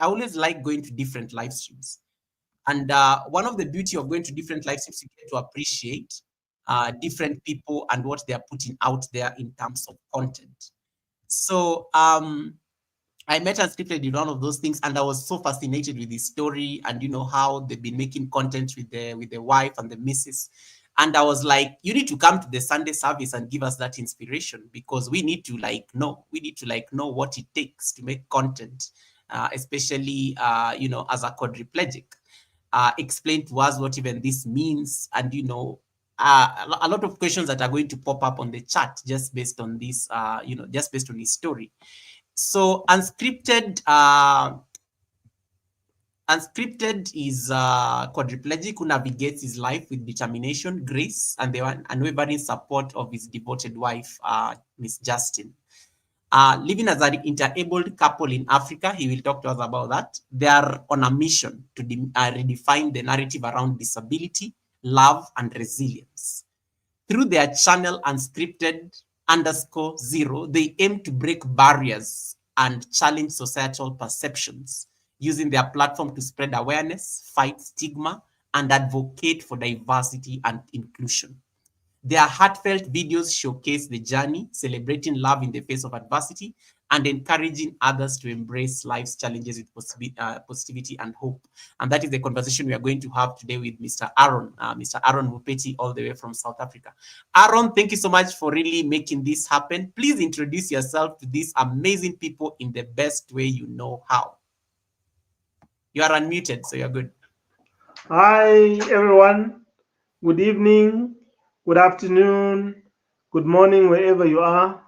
I always like going to different live streams. And one of the beauty of going to different live streams, you get to appreciate different people and what they are putting out there in terms of content. So I met Unscripted in one of those things, and I was so fascinated with his story and how they've been making content with the wife and the missus. And I was like, you need to come to the Sunday service and give us that inspiration, because we need to know what it takes to make content, especially as a quadriplegic. Explain to us what even this means, and a lot of questions that are going to pop up on the chat just based on this, just based on his story. So Unscripted is quadriplegic who navigates his life with determination, grace, and the unwavering support of his devoted wife, Miss Justine. Living as an interabled couple in Africa, he will talk to us about that. They are on a mission to redefine the narrative around disability, love, and resilience. Through their channel Unscripted_0, they aim to break barriers and challenge societal perceptions, using their platform to spread awareness, fight stigma, and advocate for diversity and inclusion. Their heartfelt videos showcase the journey, celebrating love in the face of adversity and encouraging others to embrace life's challenges with positivity and hope. And that is the conversation we are going to have today with Mr. Aaron Mupeti, all the way from South Africa. Aaron, thank you so much for really making this happen. Please introduce yourself to these amazing people in the best way you know how. You are unmuted, so you're good. Hi, everyone. Good evening, good afternoon, good morning, wherever you are.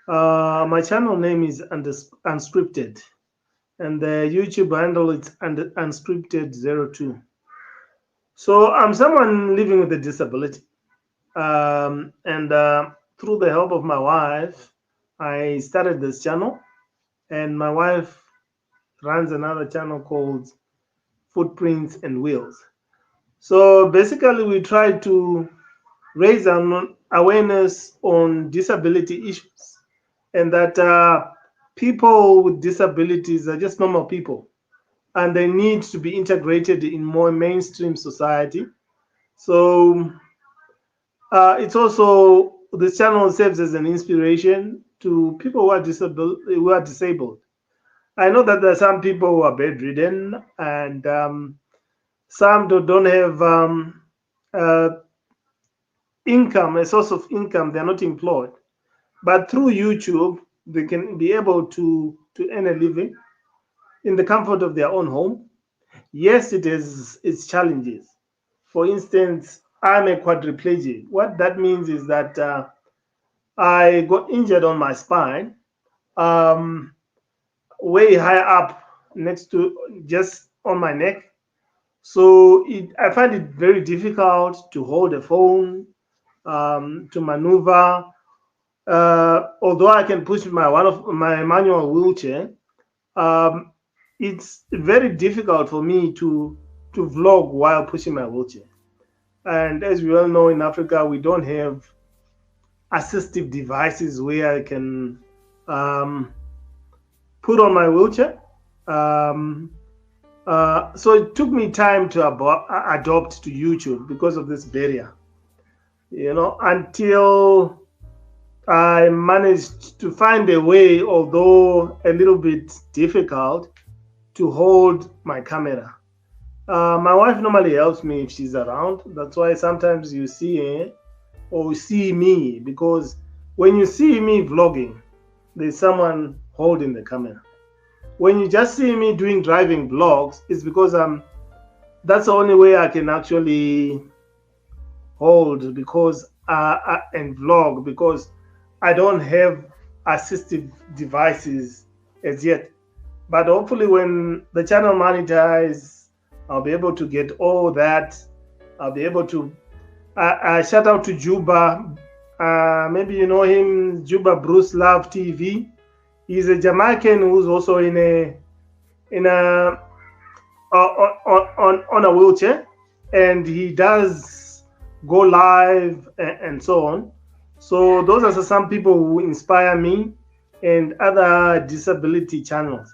My channel name is Unscripted, and the YouTube handle is Unscripted02. So I'm someone living with a disability, and through the help of my wife, I started this channel, and my wife runs another channel called Footprints and Wheels. So basically, we try to raise awareness on disability issues, and that people with disabilities are just normal people, and they need to be integrated in more mainstream society. So it's also, this channel serves as an inspiration to people who are disabled. I know that there are some people who are bedridden, and some don't have uh, income, a source of income. They're not employed, but through YouTube, they can be able to earn a living in the comfort of their own home. Yes, it is its challenges. For instance, I'm a quadriplegic. What that means is that I got injured on my spine, um, way high up, next to, just on my neck. So I find it very difficult to hold a phone, to maneuver. Although I can push one of my manual wheelchair, um, it's very difficult for me to vlog while pushing my wheelchair. And as we all know, in Africa, we don't have assistive devices where I can put on my wheelchair. Um, so it took me time to adopt to YouTube because of this barrier, until I managed to find a way, although a little bit difficult, to hold my camera. My wife normally helps me if she's around. That's why sometimes you see her or see me, because when you see me vlogging, there's someone holding the camera. When you just see me doing driving vlogs, it's because that's the only way I can actually hold and vlog, because I don't have assistive devices as yet. But hopefully when the channel monetizes, I'll be able to get all that. I'll be able to shout out to Juba. Maybe you know him, Juba Bruce Love TV. He's a Jamaican who's also on a wheelchair, and he does go live and so on. So those are some people who inspire me, and other disability channels.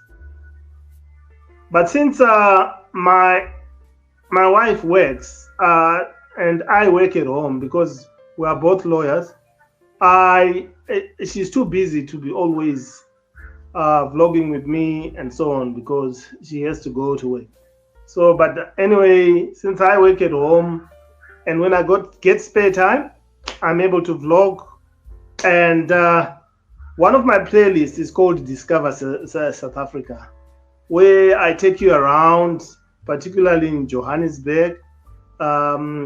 But since my wife works and I work at home because we are both lawyers, she's too busy to be always vlogging with me and so on because she has to go to work. So, but anyway, since I work at home and when I get spare time, I'm able to vlog. And one of my playlists is called Discover South Africa, where I take you around, particularly in Johannesburg,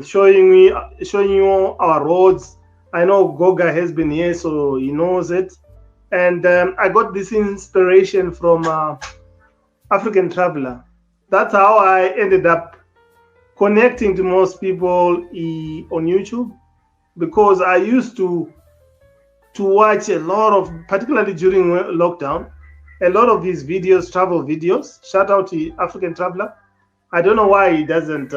showing you our roads. I know Goga has been here, so he knows it. And I got this inspiration from African Traveler. That's how I ended up connecting to most people on YouTube because I used to watch a lot of, particularly during lockdown, a lot of his videos, travel videos. Shout out to African Traveler. I don't know why he doesn't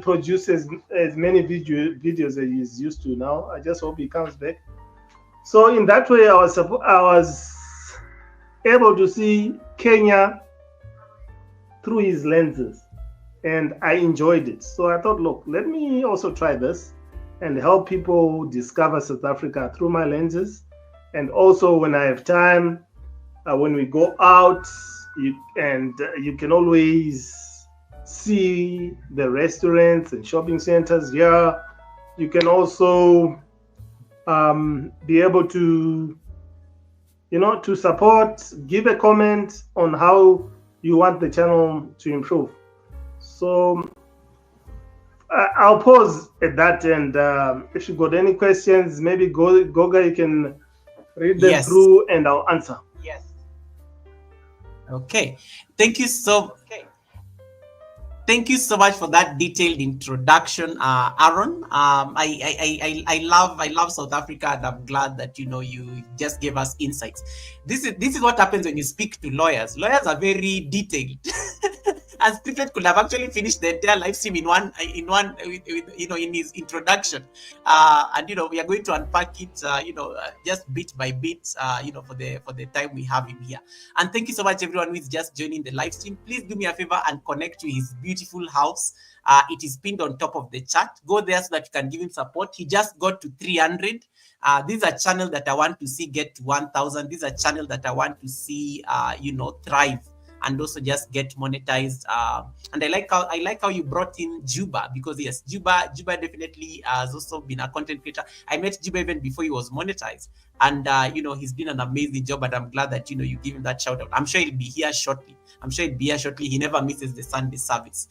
produce as many videos as he's used to now. I just hope he comes back. So in that way, I was able to see Kenya through his lenses, and I enjoyed it. So I thought, look, let me also try this and help people discover South Africa through my lenses. And also, when I have time, when we go out, you can always see the restaurants and shopping centers here. You can also be able to, to support, give a comment on how you want the channel to improve. So I'll pause at that, and if you got any questions, maybe Goga, you can read them Yes. through, and I'll answer. Yes. Okay. Thank you so. Thank you so much for that detailed introduction, Aaron. I love South Africa, and I'm glad that you just gave us insights. This is what happens when you speak to lawyers. Lawyers are very detailed. And Stephen could have actually finished the entire live stream in his introduction. And we are going to unpack it, just bit by bit, for the time we have him here. And thank you so much, everyone who is just joining the live stream. Please do me a favor and connect to his beautiful house. It is pinned on top of the chat. Go there so that you can give him support. He just got to 300. These are channels that I want to see get to 1,000. These are channels that I want to see, thrive and also just get monetized. And I like how you brought in Juba, because yes, Juba definitely has also been a content creator. I met Juba even before he was monetized, and he's been an amazing job. And I'm glad that you give him that shout out. I'm sure he'll be here shortly. He never misses the Sunday service.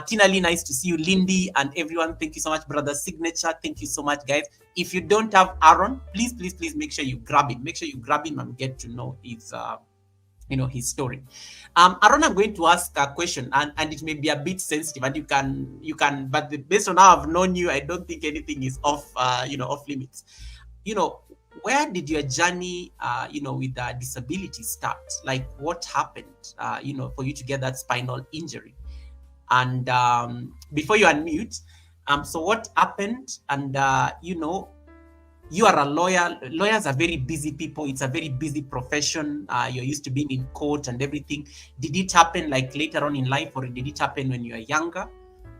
Tina Lee, nice to see you. Lindy and everyone, thank you so much. Brother Signature, thank you so much, guys. If you don't have Aaron, please make sure you grab him. Make sure you grab him and get to know his story. Aaron, I'm going to ask a question, and it may be a bit sensitive, and you can, but based on how I've known you, I don't think anything is off limits. Where did your journey, with disability start? Like, what happened, for you to get that spinal injury? And before you unmute, so what happened? And you are a lawyer. Lawyers are very busy people. It's a very busy profession. You're used to being in court and everything. Did it happen like later on in life, or did it happen when you were younger?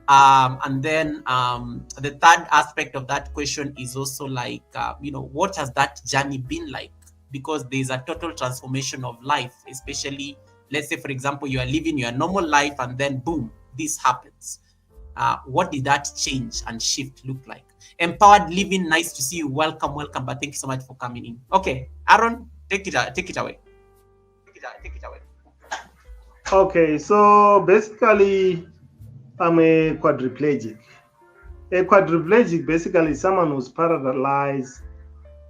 And then the third aspect of that question is also like, what has that journey been like? Because there's a total transformation of life, especially, let's say, for example, you are living your normal life and then boom, this happens. What did that change and shift look like? Empowered Living, nice to see you. Welcome. But thank you so much for coming in. Okay, Aaron, take it away. Okay, so basically, I'm a quadriplegic. A quadriplegic basically is someone who's paralyzed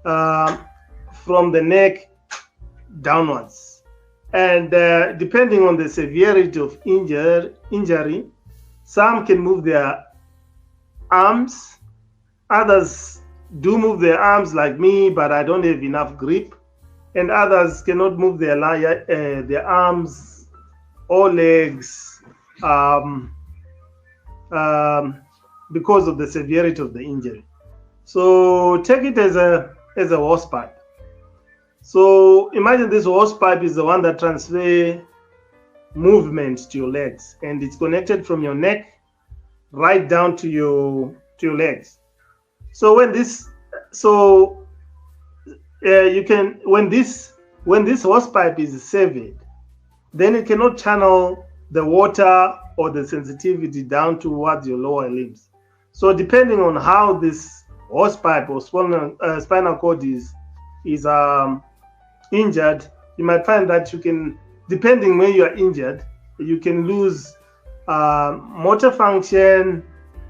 from the neck downwards, and depending on the severity of injury, some can move their arms. Others do move their arms like me, but I don't have enough grip. And others cannot move their arms or legs because of the severity of the injury. So take it as a horse pipe. So imagine this hose pipe is the one that transfer movement to your legs, and it's connected from your neck right down to your legs. So so you can when this hose pipe is severed, then it cannot channel the water or the sensitivity down towards your lower limbs. So depending on how this hose pipe or spinal cord is injured, you might find that you can, depending when you are injured, you can lose motor function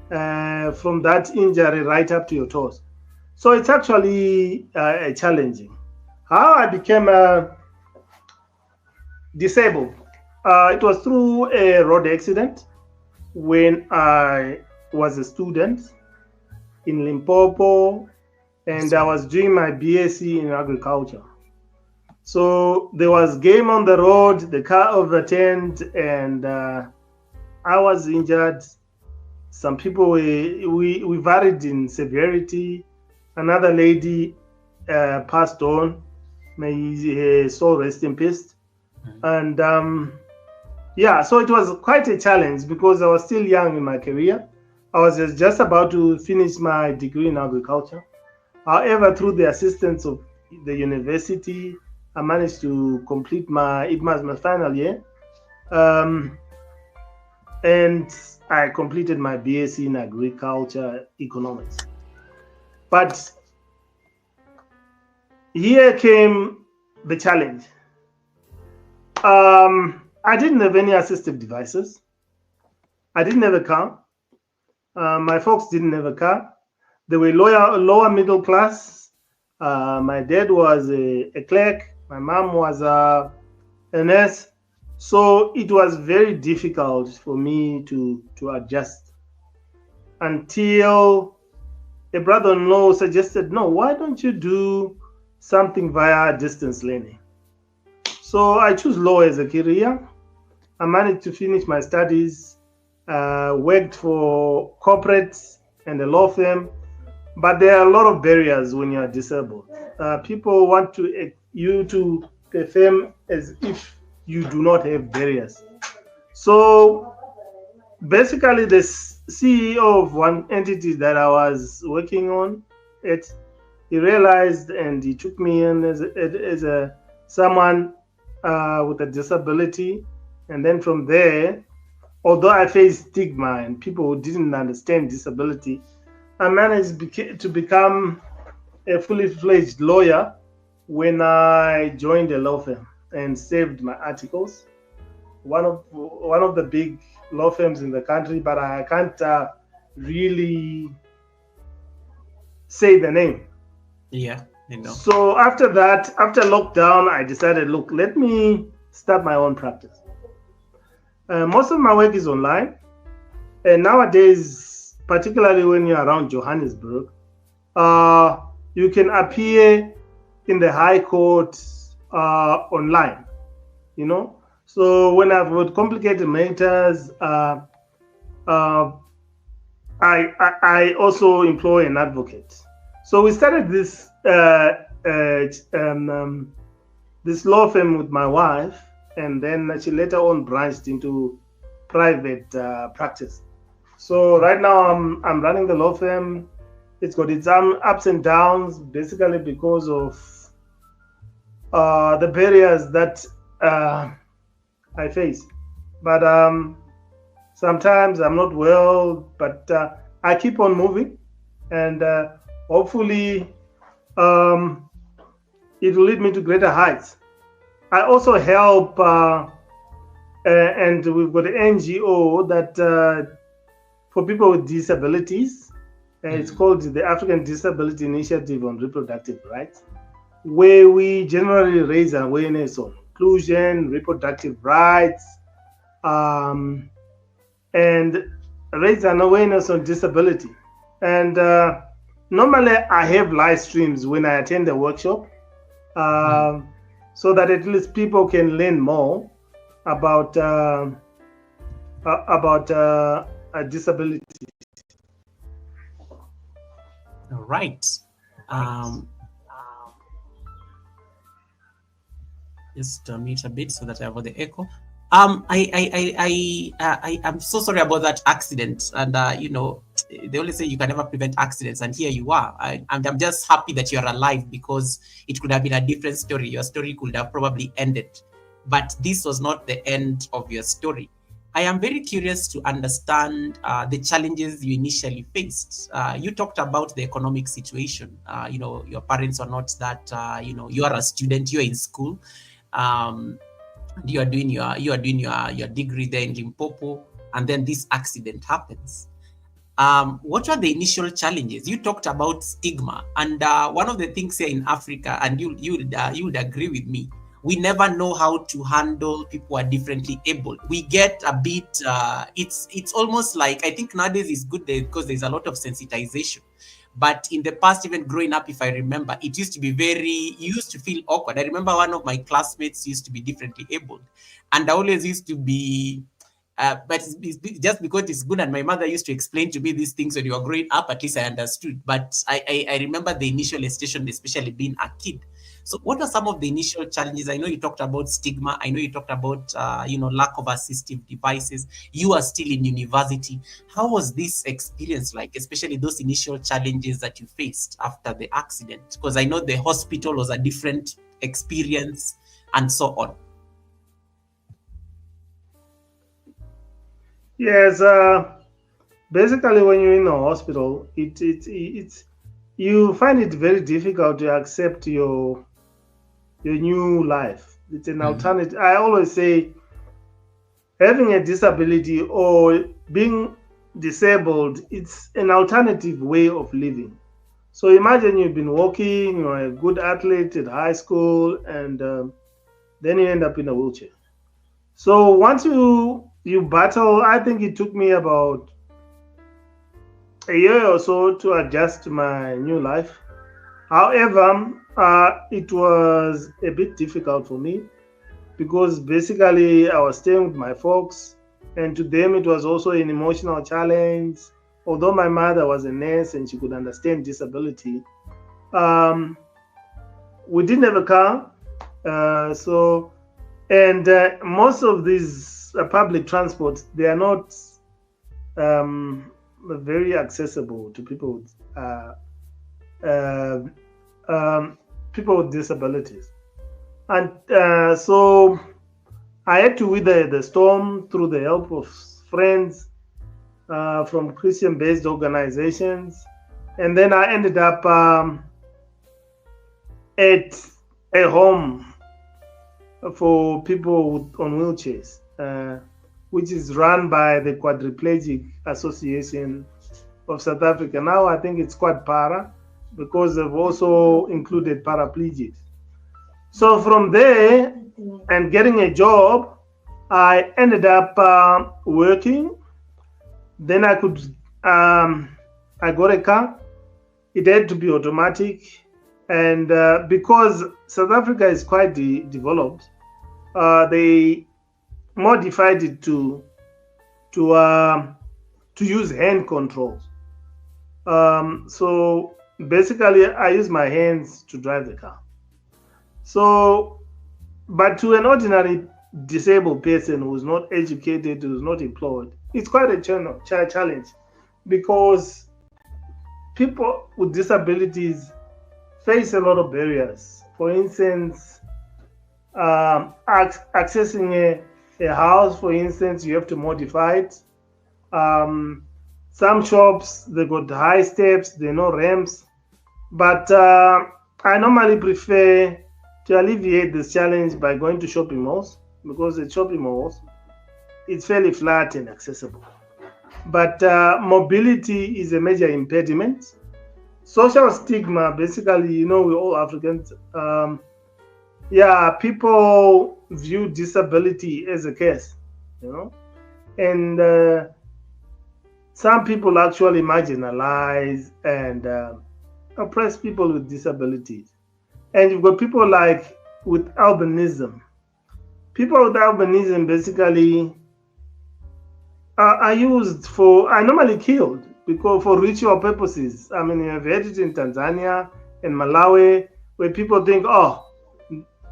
from that injury right up to your toes. So it's actually challenging. How I became disabled, it was through a road accident when I was a student in Limpopo, and I was doing my BSc in agriculture. So there was game on the road, the car overturned, and I was injured. Some people we varied in severity. Another lady passed on. May his soul rest in peace. And yeah, so it was quite a challenge because I was still young in my career. I was just about to finish my degree in agriculture. However, through the assistance of the university, I managed to complete my final year. Um, and I completed my BSc in agriculture economics. But here came the challenge. I didn't have any assistive devices. I didn't have a car. My folks didn't have a car. They were lower middle class. My dad was a clerk. My mom was a nurse. So it was very difficult for me to adjust until a brother-in-law suggested, no, why don't you do something via distance learning? So I chose law as a career. I managed to finish my studies, worked for corporates and a law firm, but there are a lot of barriers when you are disabled. People want you to perform as if you do not have barriers. So basically, the CEO of one entity that I was working on, he realized and he took me in as a someone with a disability, and then from there, although I faced stigma and people who didn't understand disability, I managed to become a fully fledged lawyer when I joined a law firm and saved my articles. One of the big law firms in the country, but I can't really say the name. Yeah, you know. So after that, after lockdown, I decided, look, let me start my own practice. Most of my work is online, and nowadays, particularly when you're around Johannesburg, uh, you can appear in the High Court online. You know, so when I've got complicated matters, uh, I also employ an advocate. So we started this law firm with my wife, and then she later on branched into private practice. So right now I'm running the law firm. It's got its ups and downs, basically because of the barriers that I face. But sometimes I'm not well, but I keep on moving, and hopefully um, it will lead me to greater heights. I also help, and we've got an NGO that for people with disabilities. It's called the African Disability Initiative on Reproductive Rights, where we generally raise awareness on inclusion, reproductive rights, and raise an awareness on disability. And normally I have live streams when I attend a workshop, so that at least people can learn more about a disability. All right. Um, Just mute a bit so that I avoid the echo. I'm so sorry about that accident, and they always say you can never prevent accidents, and here you are. I'm just happy that you're alive, because it could have been a different story. Your story could have probably ended, but this was not the end of your story. I am very curious to understand the challenges you initially faced. You talked about the economic situation. Your parents are not that. You are a student. You are in school. Um, you are doing your degree there in Limpopo, and then this accident happens. What are the initial challenges? You talked about stigma, and one of the things here in Africa, and you would agree with me, we never know how to handle people who are differently able. We get a bit. It's almost like, I think nowadays is good there because there's a lot of sensitization. But in the past, even growing up, if I remember, it used to be you used to feel awkward. I remember one of my classmates used to be differently abled, and I always used to be but it's just because it's good, and my mother used to explain to me these things when you were growing up. At least I understood. But I remember the initial station, especially being a kid. So what are some of the initial challenges? I know you talked about stigma. I know you talked about lack of assistive devices. You are still in university. How was this experience like, especially those initial challenges that you faced after the accident? Because I know the hospital was a different experience, and so on. Yes, basically, when you're in a hospital, it's you find it very difficult to accept your new life. It's an Mhm. alternative. I always say having a disability or being disabled, it's an alternative way of living. So imagine you've been walking, you're a good athlete at high school, and then you end up in a wheelchair. So once you battle, I think it took me about a year or so to adjust to my new life. However, it was a bit difficult for me because basically I was staying with my folks, and to them it was also an emotional challenge. Although my mother was a nurse and she could understand disability, um, we didn't have a car, so and most of these public transport, they are not um, very accessible to people with uh, um, people with disabilities. And so I had to weather the storm through the help of friends from Christian based organizations. And then I ended up at a home for people on wheelchairs, which is run by the Quadriplegic Association of South Africa. Now I think it's quite para because they've also included paraplegics. So from there and getting a job, I ended up working. Then I got a car. It had to be automatic, and because South Africa is quite developed, they modified it to to use hand controls. So basically, I use my hands to drive the car. So, but to an ordinary disabled person who's not educated, who's not employed, it's quite a challenge because people with disabilities face a lot of barriers. For instance, accessing a house, for instance, you have to modify it. Um, some shops, they got high steps, there are no ramps. But I normally prefer to alleviate this challenge by going to shopping malls because at shopping malls, it's fairly flat and accessible. But mobility is a major impediment. Social stigma, basically, we're all Africans. Yeah, people view disability as a curse, you know, and some people actually marginalize and oppress people with disabilities. And you've got people like with albinism. People with albinism basically are used are normally killed because for ritual purposes. I mean, you have had it in Tanzania and Malawi where people think, oh,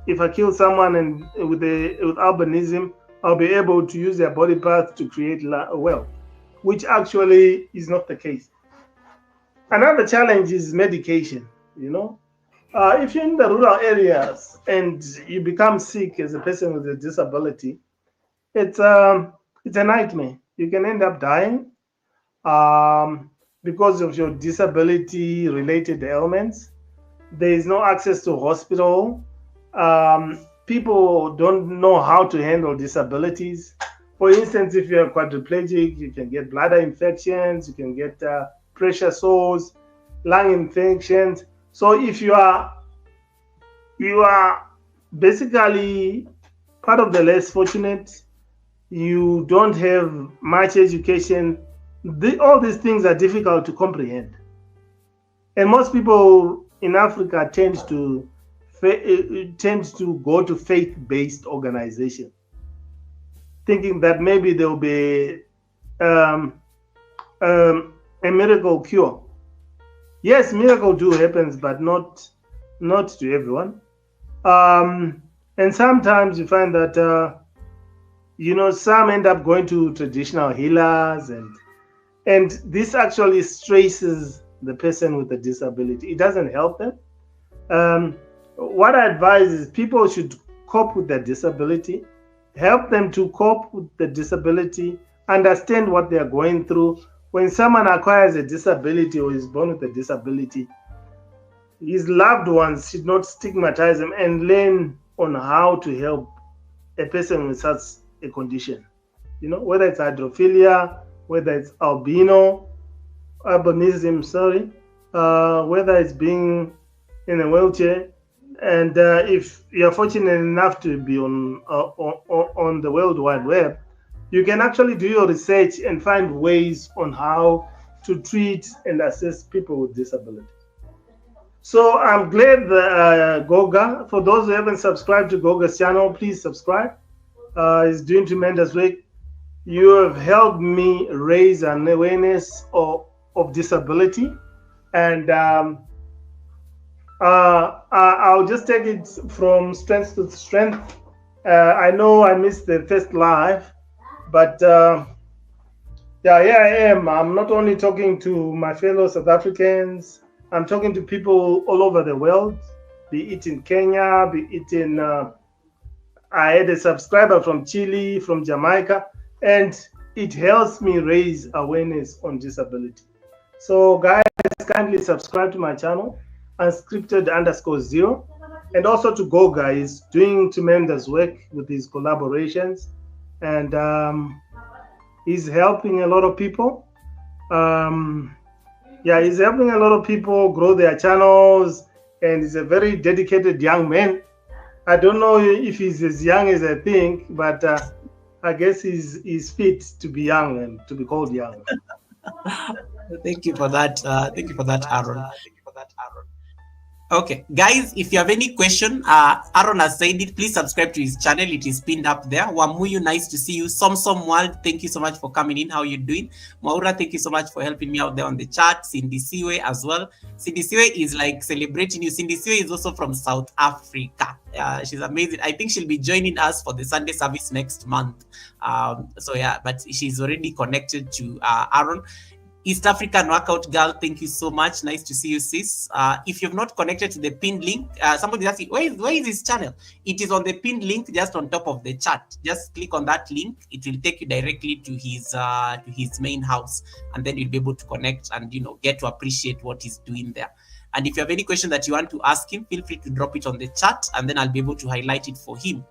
if I kill someone and with albinism, I'll be able to use their body parts to create wealth, which actually is not the case. Another challenge is medication. You know, if you're in the rural areas and you become sick as a person with a disability, it's it's a nightmare. You can end up dying um, because of your disability related ailments. There is no access to hospital. Um, People don't know how to handle disabilities. For instance, if you're quadriplegic, you can get bladder infections, you can get pressure sores, lung infections. So if you are basically part of the less fortunate, you don't have much education. All these things are difficult to comprehend, and most people in Africa tend to go to faith-based organization, thinking that maybe there will be um, a miracle cure. Yes, miracle do happens, but not to everyone. And sometimes you find that some end up going to traditional healers, and this actually stresses the person with the disability. It doesn't help them. Um, what I advise is people should cope with their disability, help them to cope with the disability, understand what they are going through. When someone acquires a disability or is born with a disability, his loved ones should not stigmatize him and learn on how to help a person with such a condition. Whether it's hydrophilia, whether it's albinism, sorry, whether it's being in a wheelchair, and if you're fortunate enough to be on the World Wide Web, you can actually do your research and find ways on how to treat and assess people with disabilities. So I'm glad that Goga, for those who haven't subscribed to Goga's channel, please subscribe. He's doing tremendous work. You have helped me raise an awareness of disability, and I'll just take it from strength to strength. I know I missed the first live, but yeah, here I am. I'm not only talking to my fellow South Africans, I'm talking to people all over the world, be it in Kenya, be it in, I had a subscriber from Chile, from Jamaica, and it helps me raise awareness on disability. So guys, kindly subscribe to my channel, unscripted_0, and also to Goga. He's doing tremendous work with his collaborations, and he's helping a lot of people. He's helping a lot of people grow their channels, and he's a very dedicated young man. I don't know if he's as young as I think, but I guess he's fit to be young and to be called young. Thank you for that. Thank you for that, Aaron. Okay, guys, if you have any question, Aaron has said it. Please subscribe to his channel. It is pinned up there. Wamuyu, nice to see you. Somsom World, thank you so much for coming in. How are you doing? Maura, thank you so much for helping me out there on the chat. Cindy Siwe as well. Cindy Siwe is like celebrating you. Cindy Siwe is also from South Africa. She's amazing. I think she'll be joining us for the Sunday service next month. But she's already connected to Aaron. East African Workout Girl, thank you so much. Nice to see you, sis. If you've not connected to the pinned link, somebody asking, where is his channel? It is on the pinned link just on top of the chat. Just click on that link. It will take you directly to his main house, and then you'll be able to connect and get to appreciate what he's doing there. And if you have any question that you want to ask him, feel free to drop it on the chat, and then I'll be able to highlight it for him,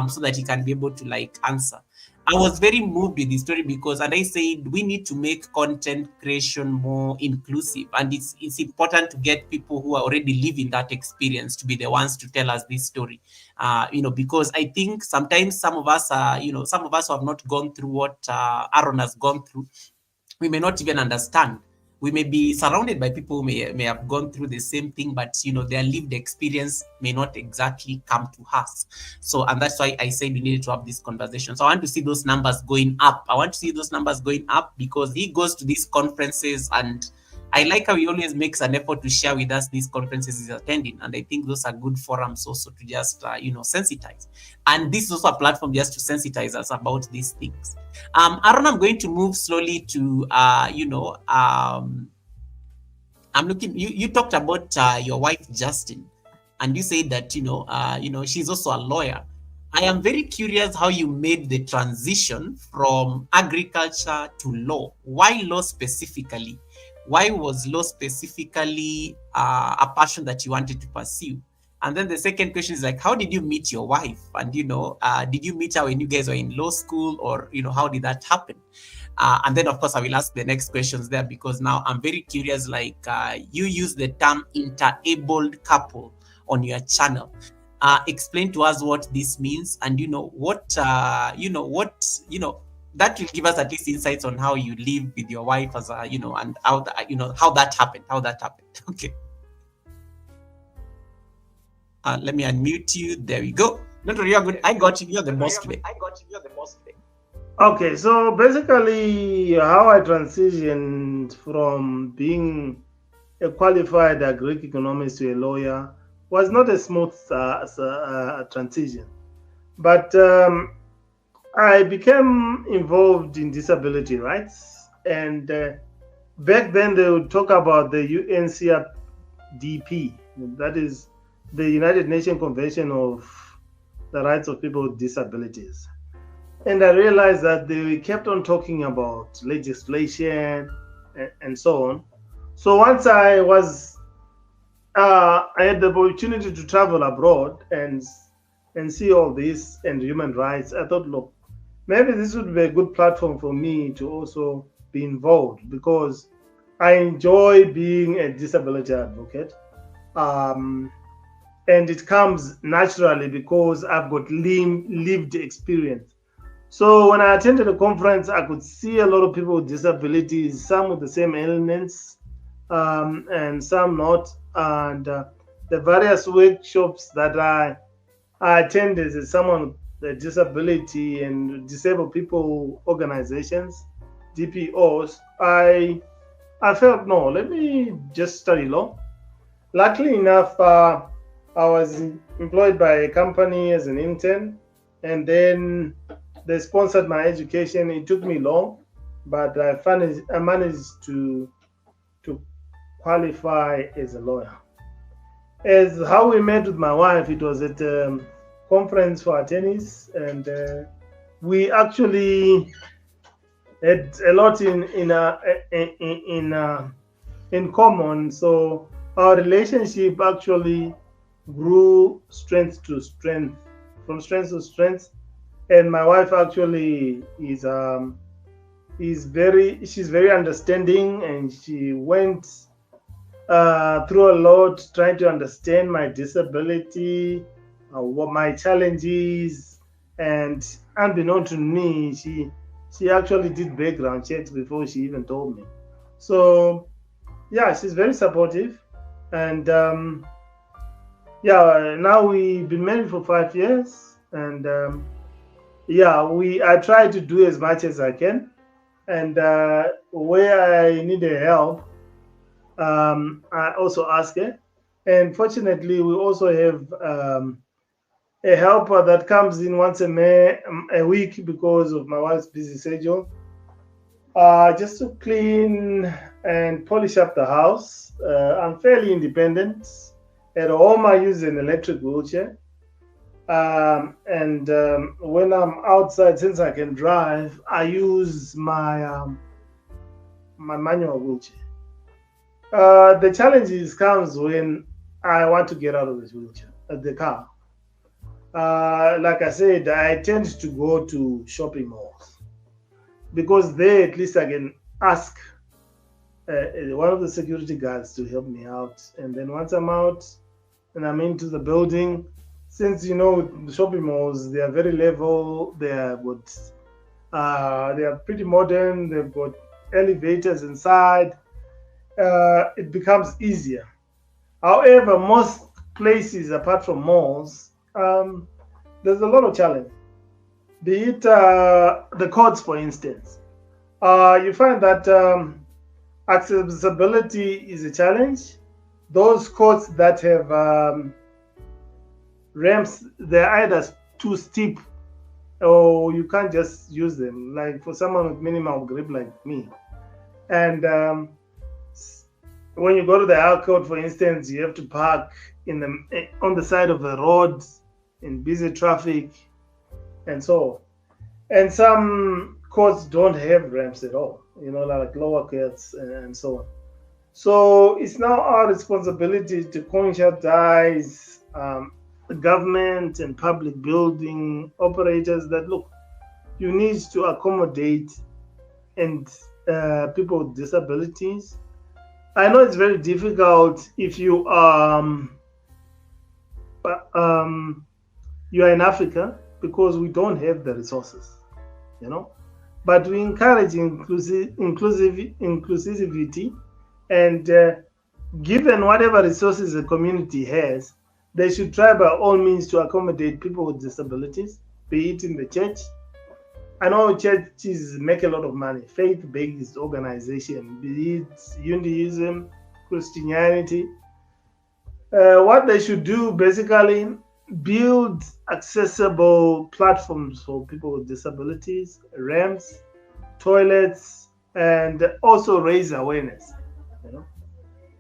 so that he can be able to answer. I was very moved with the story because, and I said, we need to make content creation more inclusive, and it's important to get people who are already living that experience to be the ones to tell us this story. Because I think sometimes some of us who have not gone through what Aaron has gone through, we may not even understand. We may be surrounded by people who may have gone through the same thing, but their lived experience may not exactly come to us. So, and that's why I said we needed to have this conversation. So I want to see those numbers going up. I want to see those numbers going up because he goes to these conferences and I like how he always makes an effort to share with us these conferences he's attending, and I think those are good forums also to just sensitize. And this is also a platform just to sensitize us about these things. Aaron, I'm going to move slowly to I'm looking. You talked about your wife Justine, and you said that she's also a lawyer. I am very curious how you made the transition from agriculture to law. Why law specifically? Why was law specifically a passion that you wanted to pursue? And then the second question is like, how did you meet your wife? And did you meet her when you guys were in law school, or how did that happen? And then, of course, I will ask the next questions there, because now I'm very curious. Like, you use the term interabled couple on your channel. Explain to us what this means, and that will give us at least insights on how you live with your wife as a and how how that happened. Okay. Let me unmute you. There we go. Don't worry, you're good. I got you. You're the boss today. Okay, so basically, how I transitioned from being a qualified Greek economist to a lawyer was not a smooth transition, but I became involved in disability rights, and back then they would talk about the UNCRDP, that is the United Nations Convention of the Rights of People with Disabilities. And I realized that they kept on talking about legislation and so on. So once I had the opportunity to travel abroad and see all this and human rights, I thought, look, maybe this would be a good platform for me to also be involved, because I enjoy being a disability advocate. And it comes naturally because I've got lived experience. So when I attended a conference, I could see a lot of people with disabilities, some with the same ailments, and some not. And the various workshops that I attended as someone with a disability and disabled people organizations, DPOs, I felt, no, let me just study law. Luckily enough, I was employed by a company as an intern, and then they sponsored my education. It took me long, but I managed to qualify as a lawyer. As how we met with my wife, it was at a conference for attorneys, and we actually had a lot in common. So our relationship actually grew from strength to strength. And my wife actually she's very understanding, and she went through a lot trying to understand my disability, what my challenges, and unbeknown to me, she actually did background checks before she even told me. So yeah, she's very supportive, and now we've been married for 5 years, and I try to do as much as I can, and where I need help, I also ask her. And fortunately, we also have a helper that comes in once a week because of my wife's busy schedule, just to clean and polish up the house. I'm fairly independent. At home, I use an electric wheelchair. And when I'm outside, since I can drive, I use my manual wheelchair. The challenges comes when I want to get out of this wheelchair, the car. Like I said, I tend to go to shopping malls, because there at least I can ask one of the security guards to help me out. And then once I'm out and I'm into the building, since the shopping malls, they are very level, they are pretty modern, they've got elevators inside, it becomes easier. However, most places apart from malls, there's a lot of challenge. Be it the courts, for instance. You find that Accessibility is a challenge. Those courts that have ramps, they're either too steep or you can't just use them. Like for someone with minimal grip like me, and when you go to the high court, for instance, you have to park in the on the side of the road in busy traffic, and so. And some courts don't have ramps at all. Like lower courts and so on. So it's now our responsibility to conscientize the government and public building operators that look, you need to accommodate and people with disabilities. I know it's very difficult if um, you are in Africa because we don't have the resources, you know. But we encourage inclusivity, and given whatever resources the community has, they should try by all means to accommodate people with disabilities, be it in the church. I know churches make a lot of money, faith-based organization, be it Hinduism, Christianity. What they should do basically build accessible platforms for people with disabilities, ramps, toilets, and also raise awareness. You know,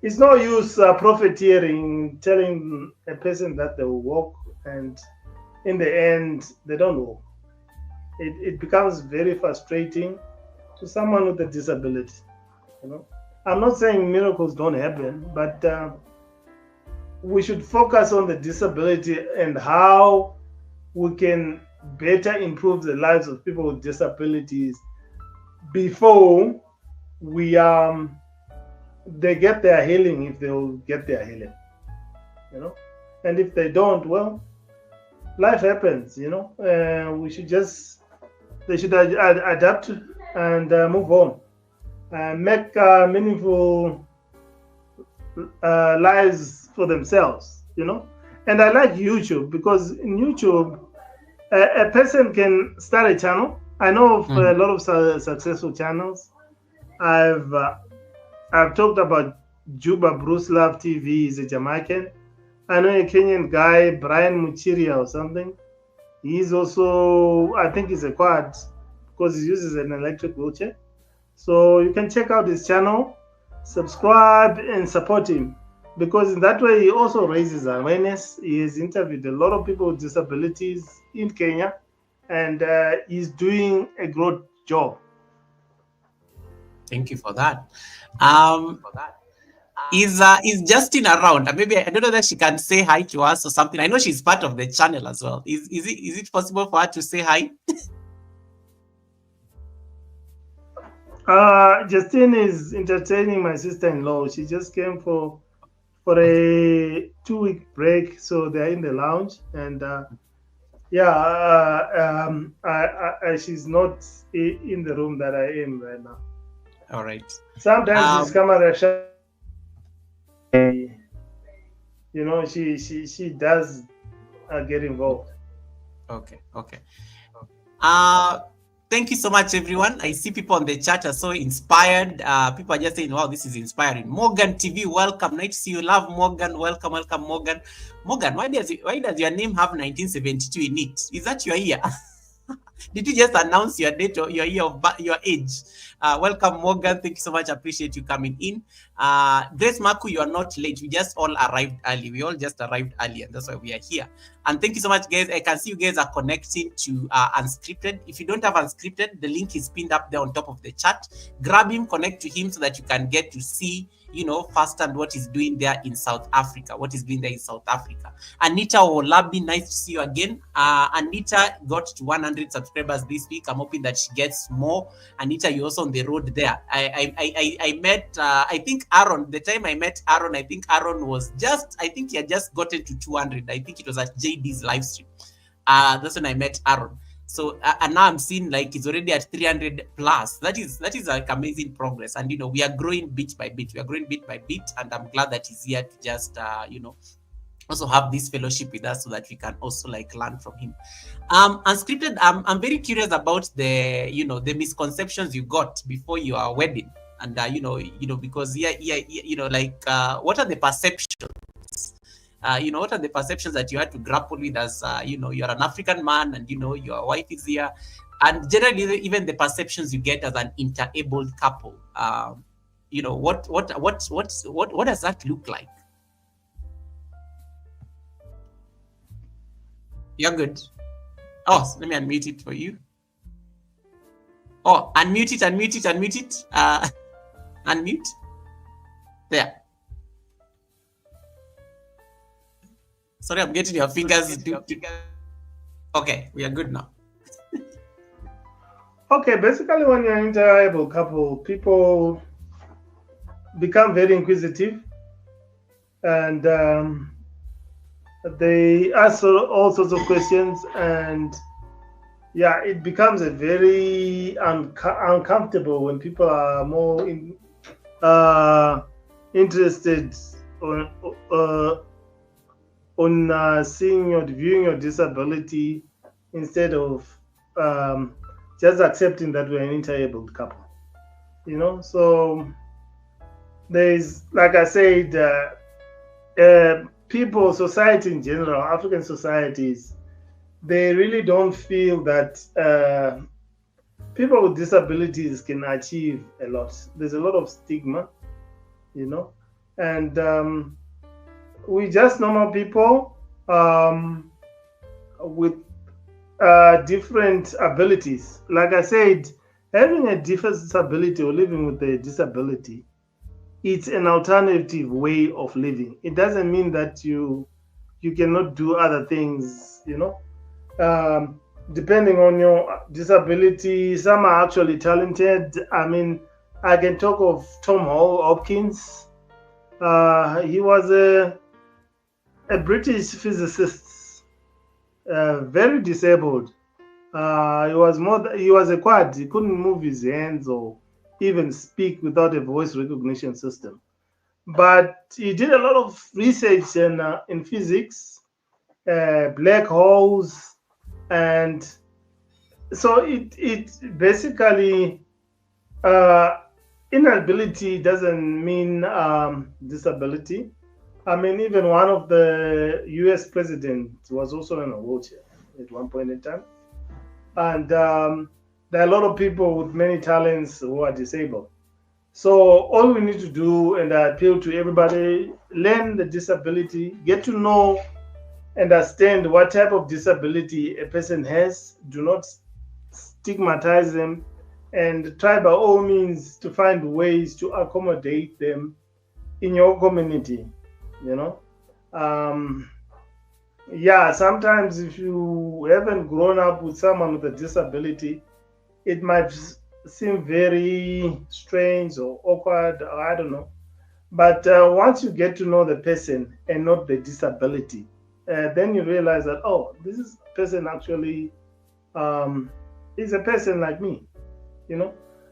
it's no use profiteering, telling a person that they will walk, and in the end they don't walk. It becomes very frustrating to someone with a disability. You know, I'm not saying miracles don't happen, but we should focus on the disability and how we can better improve the lives of people with disabilities before we they get their healing, if they will get their healing, you know. And if they don't, well, life happens, you know. We should just they should adapt and move on and make meaningful lives for themselves, you know. And I like YouTube because in YouTube, a person can start a channel. I know of a lot of successful channels. I've uh, I've talked about Juba Bruce Love TV. He's a Jamaican. I know a Kenyan guy, Brian Muchiria or something. He's also, I think he's a quad because he uses an electric wheelchair. So you can check out his channel, subscribe, and support him because in that way he also raises awareness. He has interviewed a lot of people with disabilities in Kenya, and he's doing a great job. Thank you for that. Is Justine around? Maybe I don't know that she can say hi to us or something. I know she's part of the channel as well. Is it possible for her to say hi? Justine is entertaining my sister-in-law. She just came for a 2-week break, so they're in the lounge, and yeah, she's not in the room that I am right now. All right. Sometimes she's camera shy. You know, she does get involved. Okay. Thank you so much, everyone. I see people on the chat are so inspired. People are just saying, wow, this is inspiring. Morgan TV, welcome. Nice to see you. Love Morgan. Welcome, Morgan. Morgan, why does your name have 1972 in it? Is that your year? Did you just announce your date or your year of your age? Welcome, Morgan. Thank you so much. Appreciate you coming in. Grace Maku, you are not late. We just all arrived early. We all just arrived early, and that's why we are here. And thank you so much, guys. I can see you guys are connecting to Unscripted. If you don't have Unscripted, the link is pinned up there on top of the chat. Grab him, connect to him so that you can get to see, firsthand what he's doing there in South Africa. Anita Olabi, nice to see you again. Anita got to 100 subscribers this week. I'm hoping that she gets more. Anita, you're also on the road there. I met, I think Aaron, the time I met Aaron, I think Aaron he had just gotten to 200. I think it was at JD's live stream. That's when I met Aaron. So and now I'm seeing like it's already at 300 plus. That is like amazing progress. And we are growing bit by bit. And I'm glad that he's here to just also have this fellowship with us so that we can also like learn from him. Unscripted, I'm very curious about the misconceptions you got before your wedding. And because like what are the perceptions? What are the perceptions that you had to grapple with as you're an African man, and your wife is here, and generally even the perceptions you get as an interabled couple. What does that look like? You're good. Oh, let me unmute it for you. Oh, unmute it. Unmute. There. Sorry, I'm getting your fingers. Okay, we are good now. Okay, basically when you're an interable couple, people become very inquisitive, and they ask all sorts of questions, and yeah, it becomes a very uncomfortable when people are more interested on seeing or viewing your disability instead of just accepting that we're an interabled couple. So there's, like I said, people, society in general, African societies, they really don't feel that people with disabilities can achieve a lot. There's a lot of stigma, and we just normal people with different abilities. Like I said, having a disability or living with a disability, it's an alternative way of living. It doesn't mean that you cannot do other things, depending on your disability. Some are actually talented. I mean, I can talk of Tom Hopkins. He was a British physicist, very disabled. He was a quad. He couldn't move his hands or even speak without a voice recognition system. But he did a lot of research in physics, black holes, and so it basically inability doesn't mean disability. I mean, even one of the U.S. presidents was also in a wheelchair at one point in time, and there are a lot of people with many talents who are disabled. So all we need to do, and I appeal to everybody, learn the disability, get to know, understand what type of disability a person has. Do not stigmatize them, and try by all means to find ways to accommodate them in your community. Yeah, sometimes if you haven't grown up with someone with a disability, it might seem very strange or awkward, or I don't know. But once you get to know the person and not the disability, then you realize that, oh, this person actually is a person like me,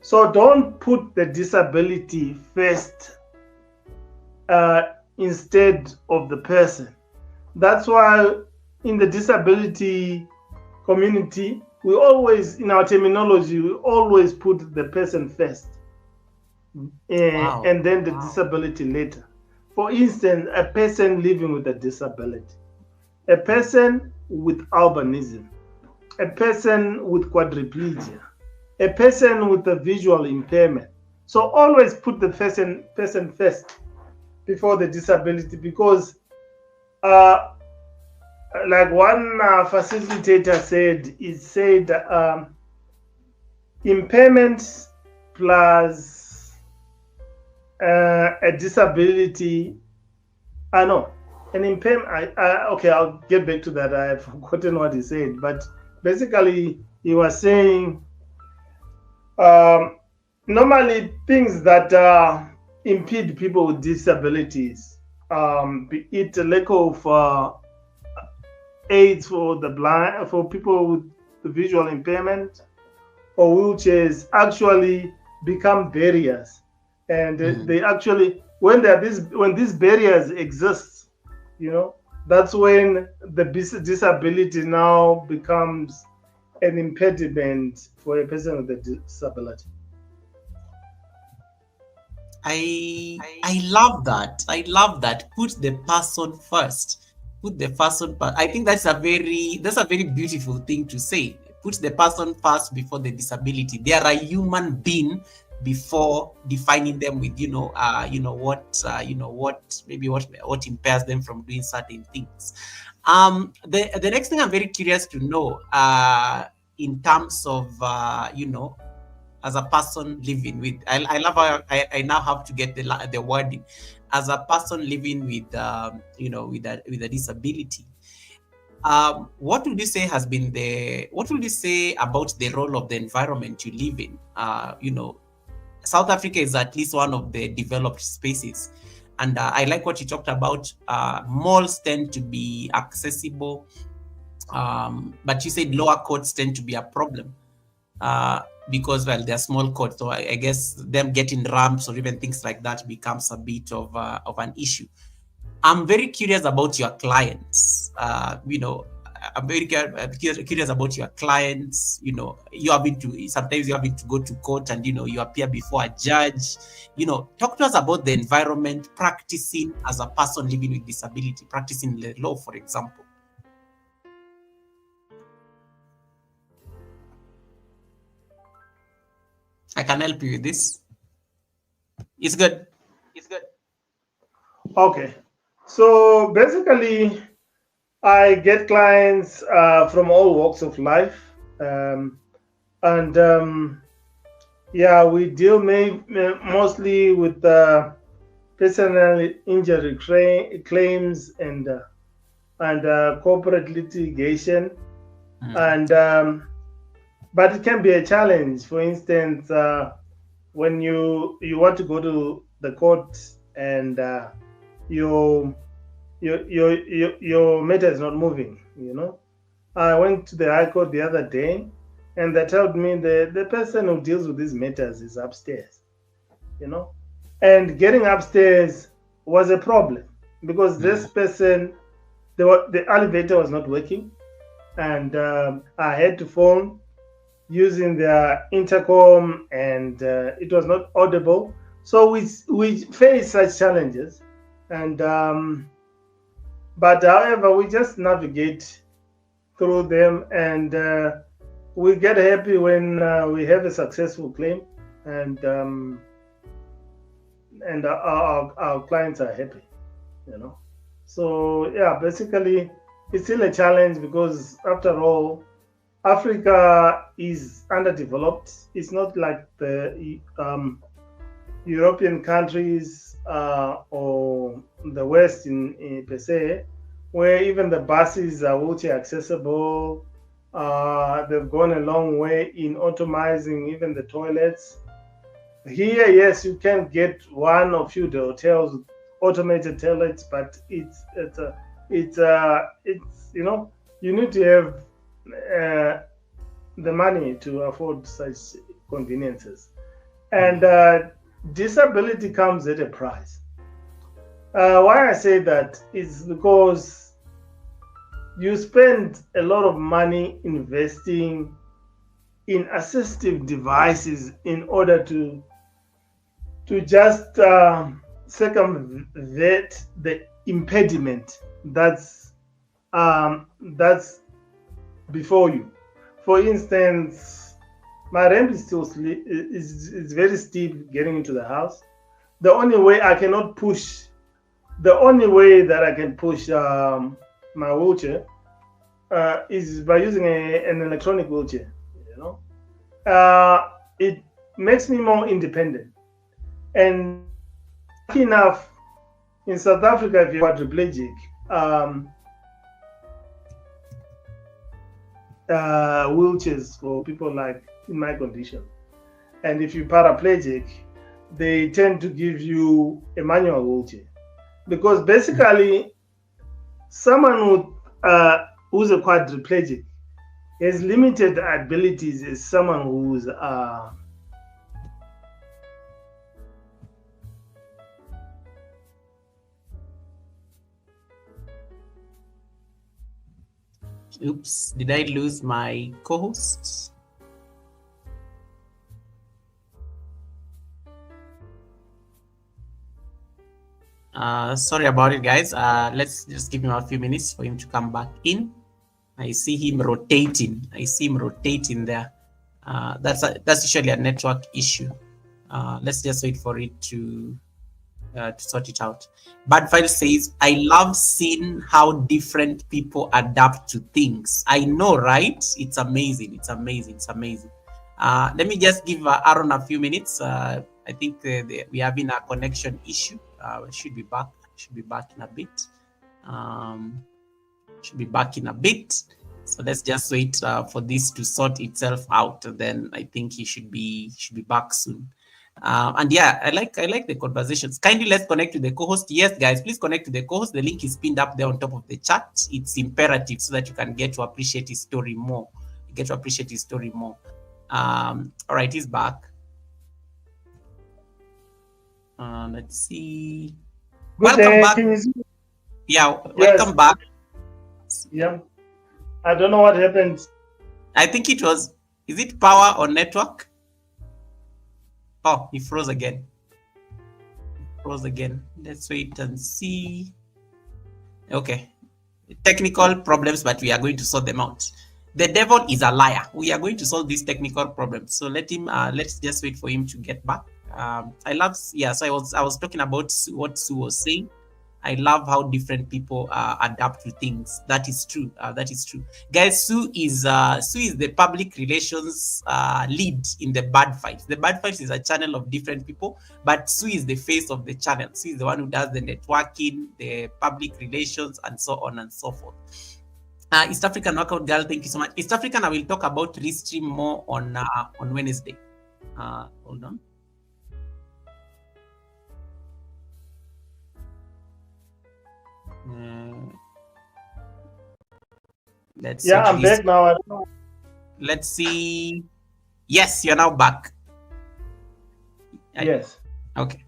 So don't put the disability first instead of the person. That's why in the disability community, we always, in our terminology, we always put the person first, Wow. and then the disability later. For instance, a person living with a disability, a person with albinism, a person with quadriplegia, a person with a visual impairment. So always put the person first before the disability, because like one facilitator said, impairment plus a disability. An impairment. Okay, I'll get back to that. I've forgotten what he said, but basically he was saying normally things that impede people with disabilities, be it a lack of aids for the blind, for people with the visual impairment or wheelchairs, actually become barriers, and they actually, when these barriers exist, that's when the disability now becomes an impediment for a person with a disability. I love that. I love that. Put the person first. Put the person first. I think that's a very beautiful thing to say. Put the person first before the disability. They are a human being before defining them with what impairs them from doing certain things. The next thing I'm very curious to know in terms of as a person living with I love how I now have to get the wording as a person living with with a disability. What would you say has been the what would you say about the role of the environment you live in? South Africa is at least one of the developed spaces, and I like what you talked about. Malls tend to be accessible, but you said lower courts tend to be a problem. Because well they're small courts, so I guess them getting ramps or even things like that becomes a bit of an issue. I'm very curious about your clients. I'm very curious about your clients. You having to sometimes you having to go to court and you appear before a judge. Talk to us about the environment practicing as a person living with disability, practicing the law, for example. I can help you with this. It's good. Okay. So basically, I get clients from all walks of life. And yeah, we deal mostly with personal injury claims and corporate litigation. And but it can be a challenge. For instance, when you want to go to the court and your your matter is not moving. I went to the High Court the other day, and they told me the person who deals with these matters is upstairs. You know, and getting upstairs was a problem because this person, the elevator was not working, and I had to phone using their intercom, and it was not audible. So we face such challenges, and but however, we just navigate through them, and we get happy when we have a successful claim, and our clients are happy. So yeah, basically, it's still a challenge because after all, Africa is underdeveloped. It's not like the European countries or the West in per se, where even the buses are wheelchair accessible. They've gone a long way in automizing even the toilets. Here, yes, you can get one or few hotels with automated toilets, but it's you need to have the money to afford such conveniences, and disability comes at a price. Why I say that is because you spend a lot of money investing in assistive devices in order to just circumvent the impediment that's before you. For instance, my ramp is still is very steep getting into the house. The only way I cannot push, the only way that I can push my wheelchair is by using an electronic wheelchair. It makes me more independent. And lucky enough, in South Africa, if you're quadriplegic, wheelchairs for people like in my condition. And if you're paraplegic, they tend to give you a manual wheelchair. Because basically, someone who's a quadriplegic has limited abilities as someone who's Oops, did I lose my co-host? Sorry about it, guys. Let's just give him a few minutes for him to come back in. I see him rotating. I see him rotating there. That's usually a network issue. Let's just wait for it to sort it out. Bad File says, I love seeing how different people adapt to things. I know, right? It's amazing. It's amazing. It's amazing. Let me just give Aaron a few minutes. I think we're having a connection issue. Should be back. Should be back in a bit. Should be back in a bit. So let's just wait for this to sort itself out. And then I think he should be back soon. And yeah, I like the conversations. Kindly let's connect to the co-host. Yes, guys, please connect to the co-host. The link is pinned up there on top of the chat. It's imperative so that you can get to appreciate his story more. You get to appreciate his story more. All right, he's back. Let's see. Good Welcome day. back. Yeah, welcome back. Yeah. I don't know what happened. I think it was, is it power or network? Oh, he froze again. Froze again. Let's wait and see. Okay. Technical problems, but we are going to sort them out. The devil is a liar. We are going to solve these technical problems. So let's just wait for him to get back. I love, yeah, so I was talking about what Sue was saying. I love how different people adapt to things. That is true. That is true, guys. Sue is the public relations lead in the Bad Fight. The Bad Fight is a channel of different people, but Sue is the face of the channel. Sue is the one who does the networking, the public relations, and so on and so forth. East African Workout Girl, thank you so much. East African, I will talk about Restream more on Wednesday. Hold on. Let's yeah, I'm back now. I don't know. Let's see. Yes, you're now back. Yes. Okay.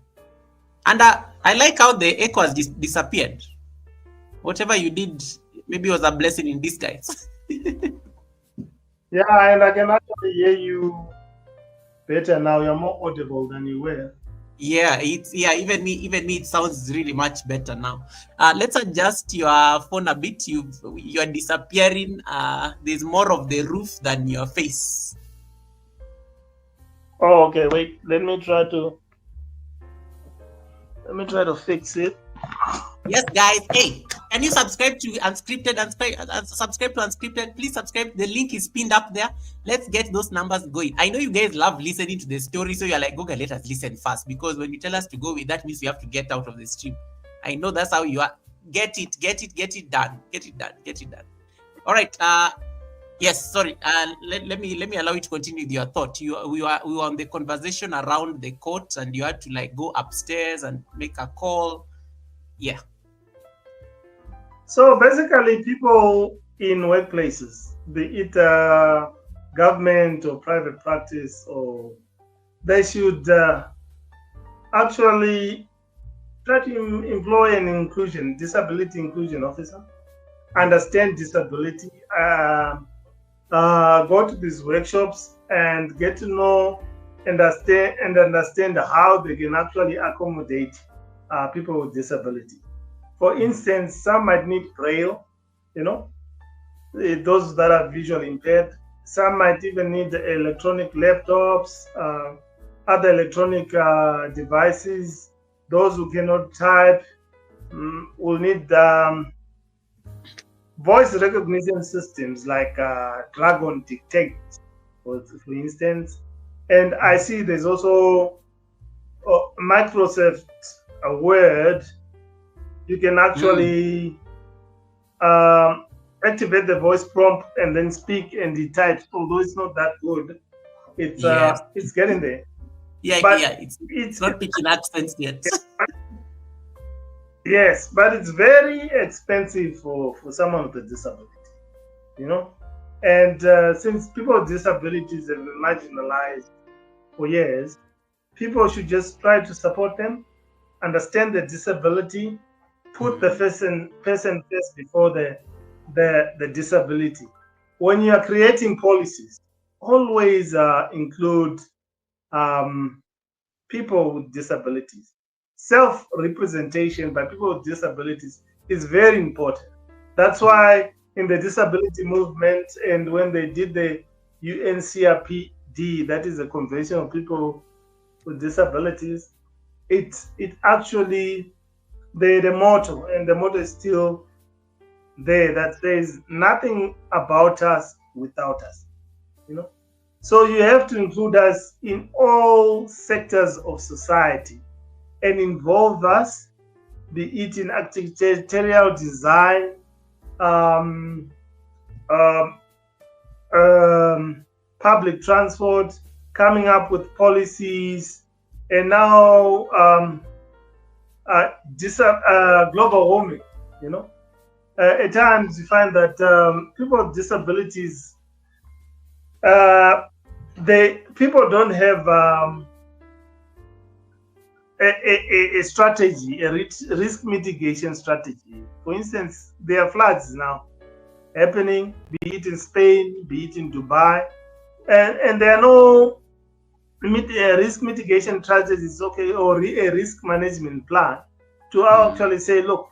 And I like how the echo has disappeared. Whatever you did, maybe it was a blessing in disguise. Yeah, and I can actually hear you better now. You're more audible than you were. Yeah, even me, it sounds really much better now. Let's adjust your phone a bit. You're disappearing. There's more of the roof than your face. Oh, okay. Wait, let me try to fix it. Yes, guys. Hey, can you subscribe to Unscripted and subscribe to Unscripted? Please subscribe. The link is pinned up there. Let's get those numbers going. I know you guys love listening to the story, so you're like, Google, let us listen fast, because when you tell us to go with that means you have to get out of the stream. I know that's how you are. Get it done. Get it done. All right. Yes, sorry. Let me allow you to continue with your thought. We were on the conversation around the court, and you had to like go upstairs and make a call. Yeah. So basically, people in workplaces, be it government or private practice, or they should actually try to employ an disability inclusion officer, understand disability, go to these workshops and get to know, understand how they can actually accommodate people with disability. For instance, some might need braille, those that are visually impaired. Some might even need electronic laptops, other electronic devices. Those who cannot type will need voice recognition systems like Dragon Detect, for instance. And I see there's also Microsoft Word. You can actually activate the voice prompt and then speak and it types. Although it's not that good, it's getting there. Yeah, but it's not picking accents yet. Yes, but it's very expensive for someone with a disability, And since people with disabilities have been marginalized for years, people should just try to support them, understand the disability, put the person first before the disability. When you are creating policies, always include people with disabilities. self-representation by people with disabilities is very important. That's why in the disability movement and when they did the UNCRPD, that is the Convention of People with Disabilities, it actually the motto, and the motto is still there, that says nothing about us without us. You know, so you have to include us in all sectors of society and involve us, be it in architectural design, um, um, public transport, coming up with policies, and now global warming. You know, at times you find that people with disabilities, uh, they people don't have a strategy, a risk mitigation strategy. For instance, there are floods now happening, be it in Spain, be it in Dubai, and there are no risk mitigation strategies, okay, or a risk management plan to actually say, look,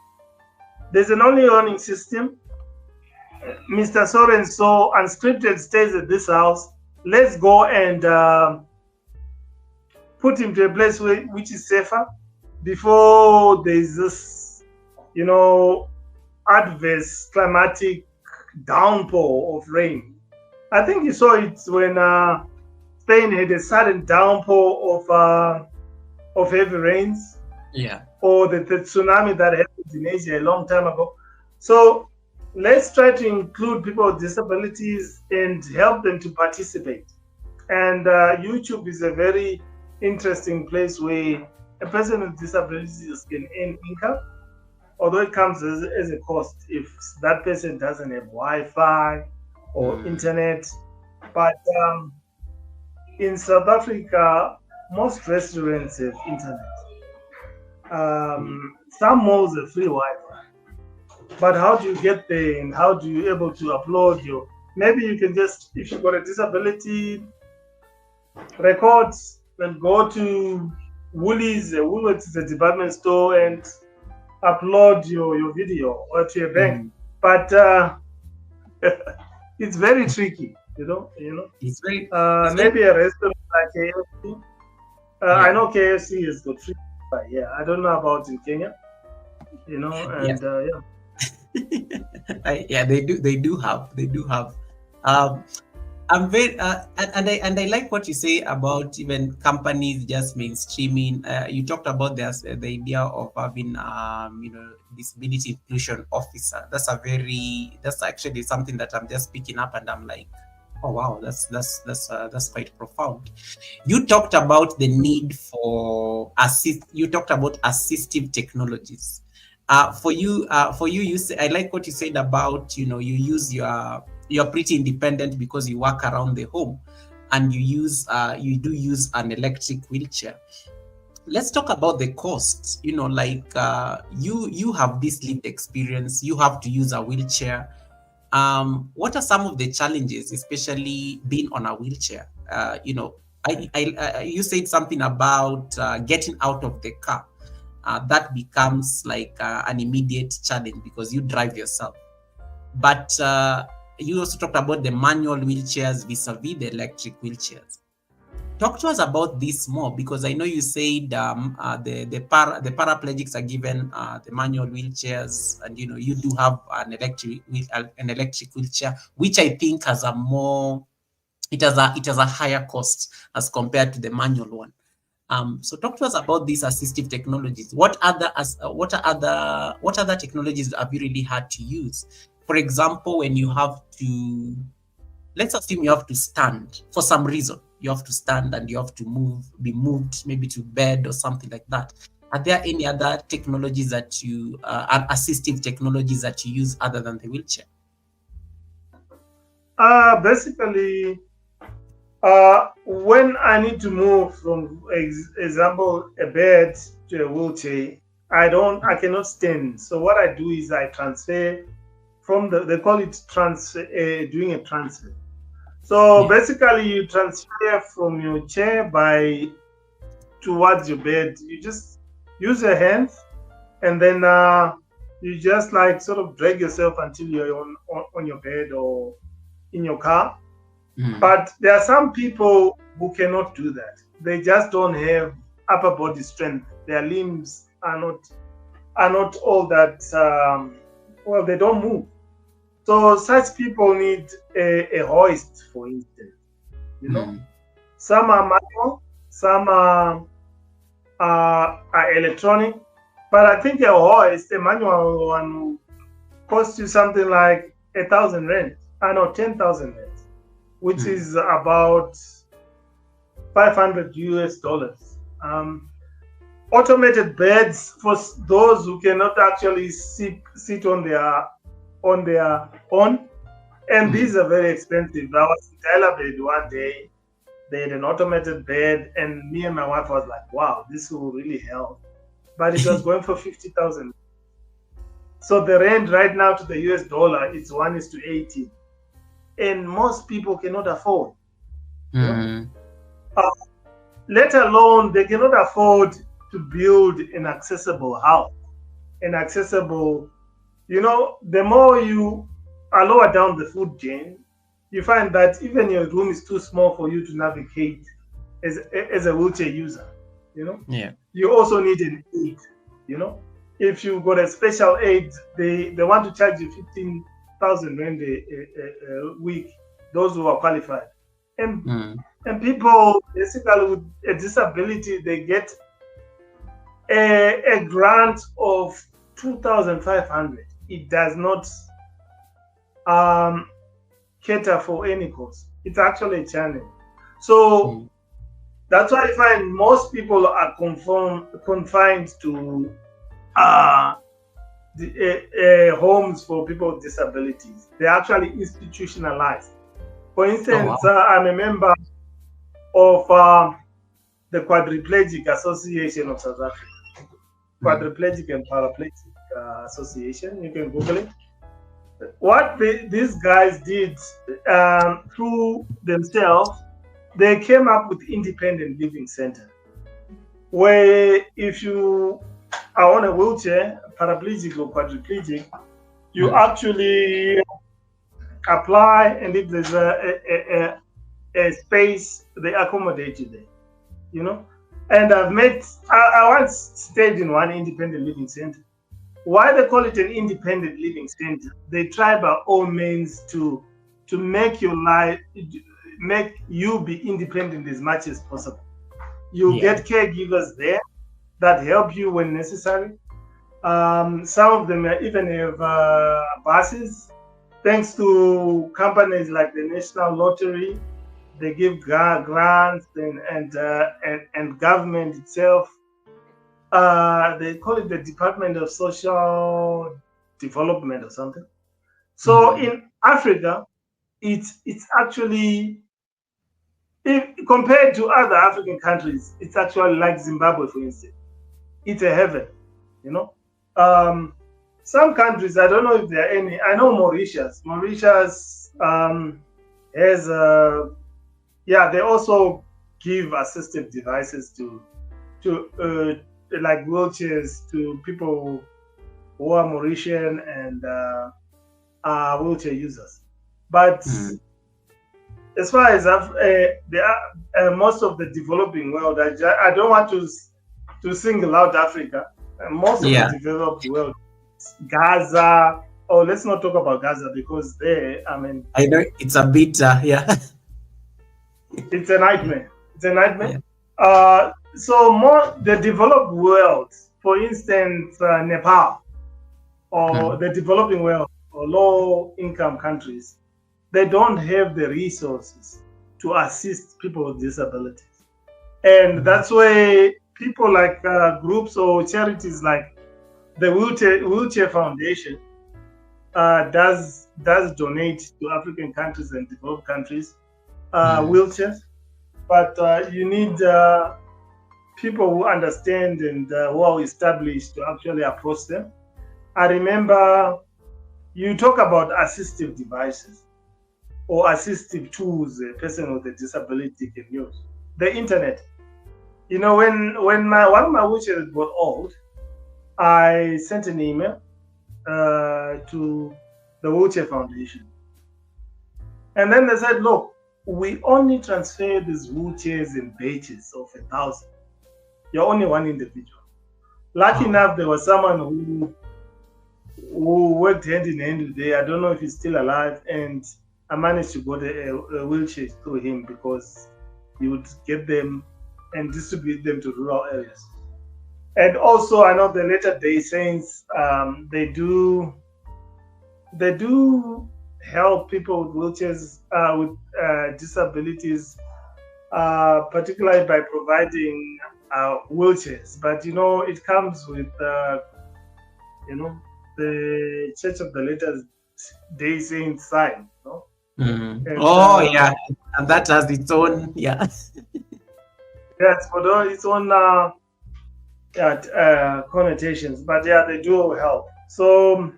there's an early warning system. Mr. So and so unscripted stays at this house. Let's go and put him to a place which is safer before there's this, you know, adverse climatic downpour of rain. I think you saw it when Spain had a sudden downpour of heavy rains. Yeah. Or the tsunami that happened in Asia a long time ago. So let's try to include people with disabilities and help them to participate. And YouTube is a very interesting place where a person with disabilities can earn income, although it comes as a cost if that person doesn't have Wi-Fi or internet. But in South Africa, most restaurants have internet. Some malls have free Wi-Fi. But how do you get there, and how do you able to upload your? Maybe you can just, if you've got a disability, record and go to Woolies. Woolworths is a department store, and upload your video or to your bank. But it's very tricky, you know. It's very maybe a restaurant like KFC. I know KFC has got free Wi-Fi. Yeah, I don't know about in Kenya. You know, and yeah, they do have. I'm very and I like what you say about even companies just mainstreaming. You talked about the idea of having disability inclusion officer. That's actually something that I'm just picking up, and I'm like, oh wow, that's quite profound. You talked about the need for You talked about assistive technologies. For you, I like what you said about, you use you're pretty independent because you work around the home, and you do use an electric wheelchair. Let's talk about the costs. You have this lived experience. You have to use a wheelchair. What are some of the challenges, especially being on a wheelchair? You said something about getting out of the car. That becomes like an immediate challenge because you drive yourself. But you also talked about the manual wheelchairs vis-a-vis the electric wheelchairs. Talk to us about this more, because I know you said the paraplegics are given the manual wheelchairs, and you do have an electric wheelchair, which I think has a higher cost as compared to the manual one. So talk to us about these assistive technologies. What other technologies have you really had to use? For example, when you have to, let's assume you have to stand for some reason. You have to stand and you have to be moved maybe to bed or something like that. Are there any other technologies that you assistive technologies that you use other than the wheelchair? Basically, when I need to move from example a bed to a wheelchair, I cannot stand. So what I do is I transfer from they call it doing a transfer. So basically you transfer from your chair towards your bed. use your hands, and then you just like sort of drag yourself until you're on your bed or in your car. But there are some people who cannot do that. They just don't have upper body strength. Their limbs are not all that well. They don't move. So such people need a hoist, for instance. You know, some are manual, some are electronic. But I think a hoist, a manual one, will cost you something like 1,000 rand. I know 10,000 rand, which is about $500 US. Automated beds for those who cannot actually sit on their own, and these are very expensive. I was in Tyler bed one day. They had an automated bed, and me and my wife was like, "Wow, this will really help." But it was going for 50,000. So the rand right now to the US dollar, it's 1:80, and most people cannot afford. Let alone they cannot afford to build an accessible house, an accessible. The more you are lower down the food chain, you find that even your room is too small for you to navigate as a wheelchair user. Yeah. You also need an aid. If you got a special aid, they want to charge you 15,000 rand a week. Those who are qualified, and people basically with a disability, they get a grant of 2,500. It does not cater for any cause. It's actually a challenge. So that's why I find most people are confined to homes for people with disabilities. They're actually institutionalized. For instance, I'm a member of the Quadriplegic Association of South Africa. Quadriplegic and Paraplegic Association. You can Google it. What these guys did through themselves, they came up with independent living center, where if you are on a wheelchair, paraplegic or quadriplegic, you actually apply, and if there's a space, they accommodate you there. And I once stayed in one independent living center. Why they call it an independent living center? They try by all means to make your life, make you be independent as much as possible. You get caregivers there that help you when necessary. Some of them even have buses. Thanks to companies like the National Lottery, they give grants and government itself. They call it the Department of Social Development or something. So in Africa, it's actually, if compared to other African countries, it's actually like Zimbabwe, for instance. It's a heaven. Some countries, I don't know if there are any. I know Mauritius. Mauritius has they also give assistive devices to like wheelchairs to people who are Mauritian and wheelchair users. But as far as most of the developing world, I don't want to single out Africa. Most of the developed world, Gaza. Oh, let's not talk about Gaza because I know it's a bit it's a nightmare. It's a nightmare. So more the developed world, for instance, Nepal, or the developing world, or low-income countries, they don't have the resources to assist people with disabilities, and that's why people like groups or charities like the Wheelchair Foundation does donate to African countries and developed countries wheelchairs, but you need people who understand and who are established to actually approach them. I remember you talk about assistive devices or assistive tools a person with a disability can use. The internet. You know, when my one of my wheelchairs got old, I sent an email to the Wheelchair Foundation, and then they said, "Look, we only transfer these wheelchairs in batches of 1,000. You're only one individual." Lucky Oh, enough, there was someone who worked hand in hand with them. I don't know if he's still alive, and I managed to get a wheelchair through him because he would get them and distribute them to rural areas. And also, I know the Latter Day Saints, they do help people with wheelchairs with disabilities, particularly by providing wheelchairs. But you know, it comes with you know the Church of the Latter Day Saints sign, you know, and oh yeah, and that has its own, yeah. that's for its own connotations. But yeah, they do help. So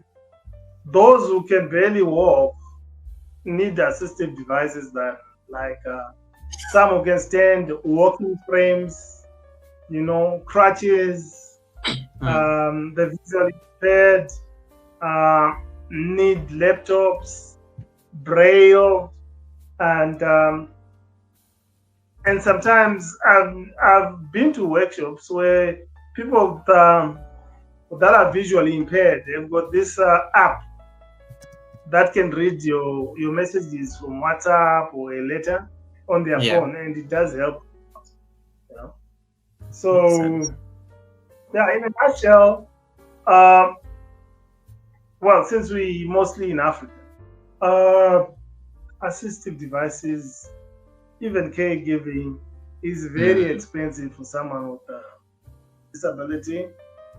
those who can barely walk need assistive devices that like some who can stand, walking frames, you know, crutches, Mm. the visually impaired need laptops, braille, and um, and sometimes I've been to workshops where people that are visually impaired, they've got this app that can read your messages from WhatsApp or a letter on their Yeah, phone, and it does help. You know? makes So sense. yeah, in a nutshell, uh, well, since we mostly in Africa, uh, assistive devices, even caregiving, is very Mm. expensive for someone with disability,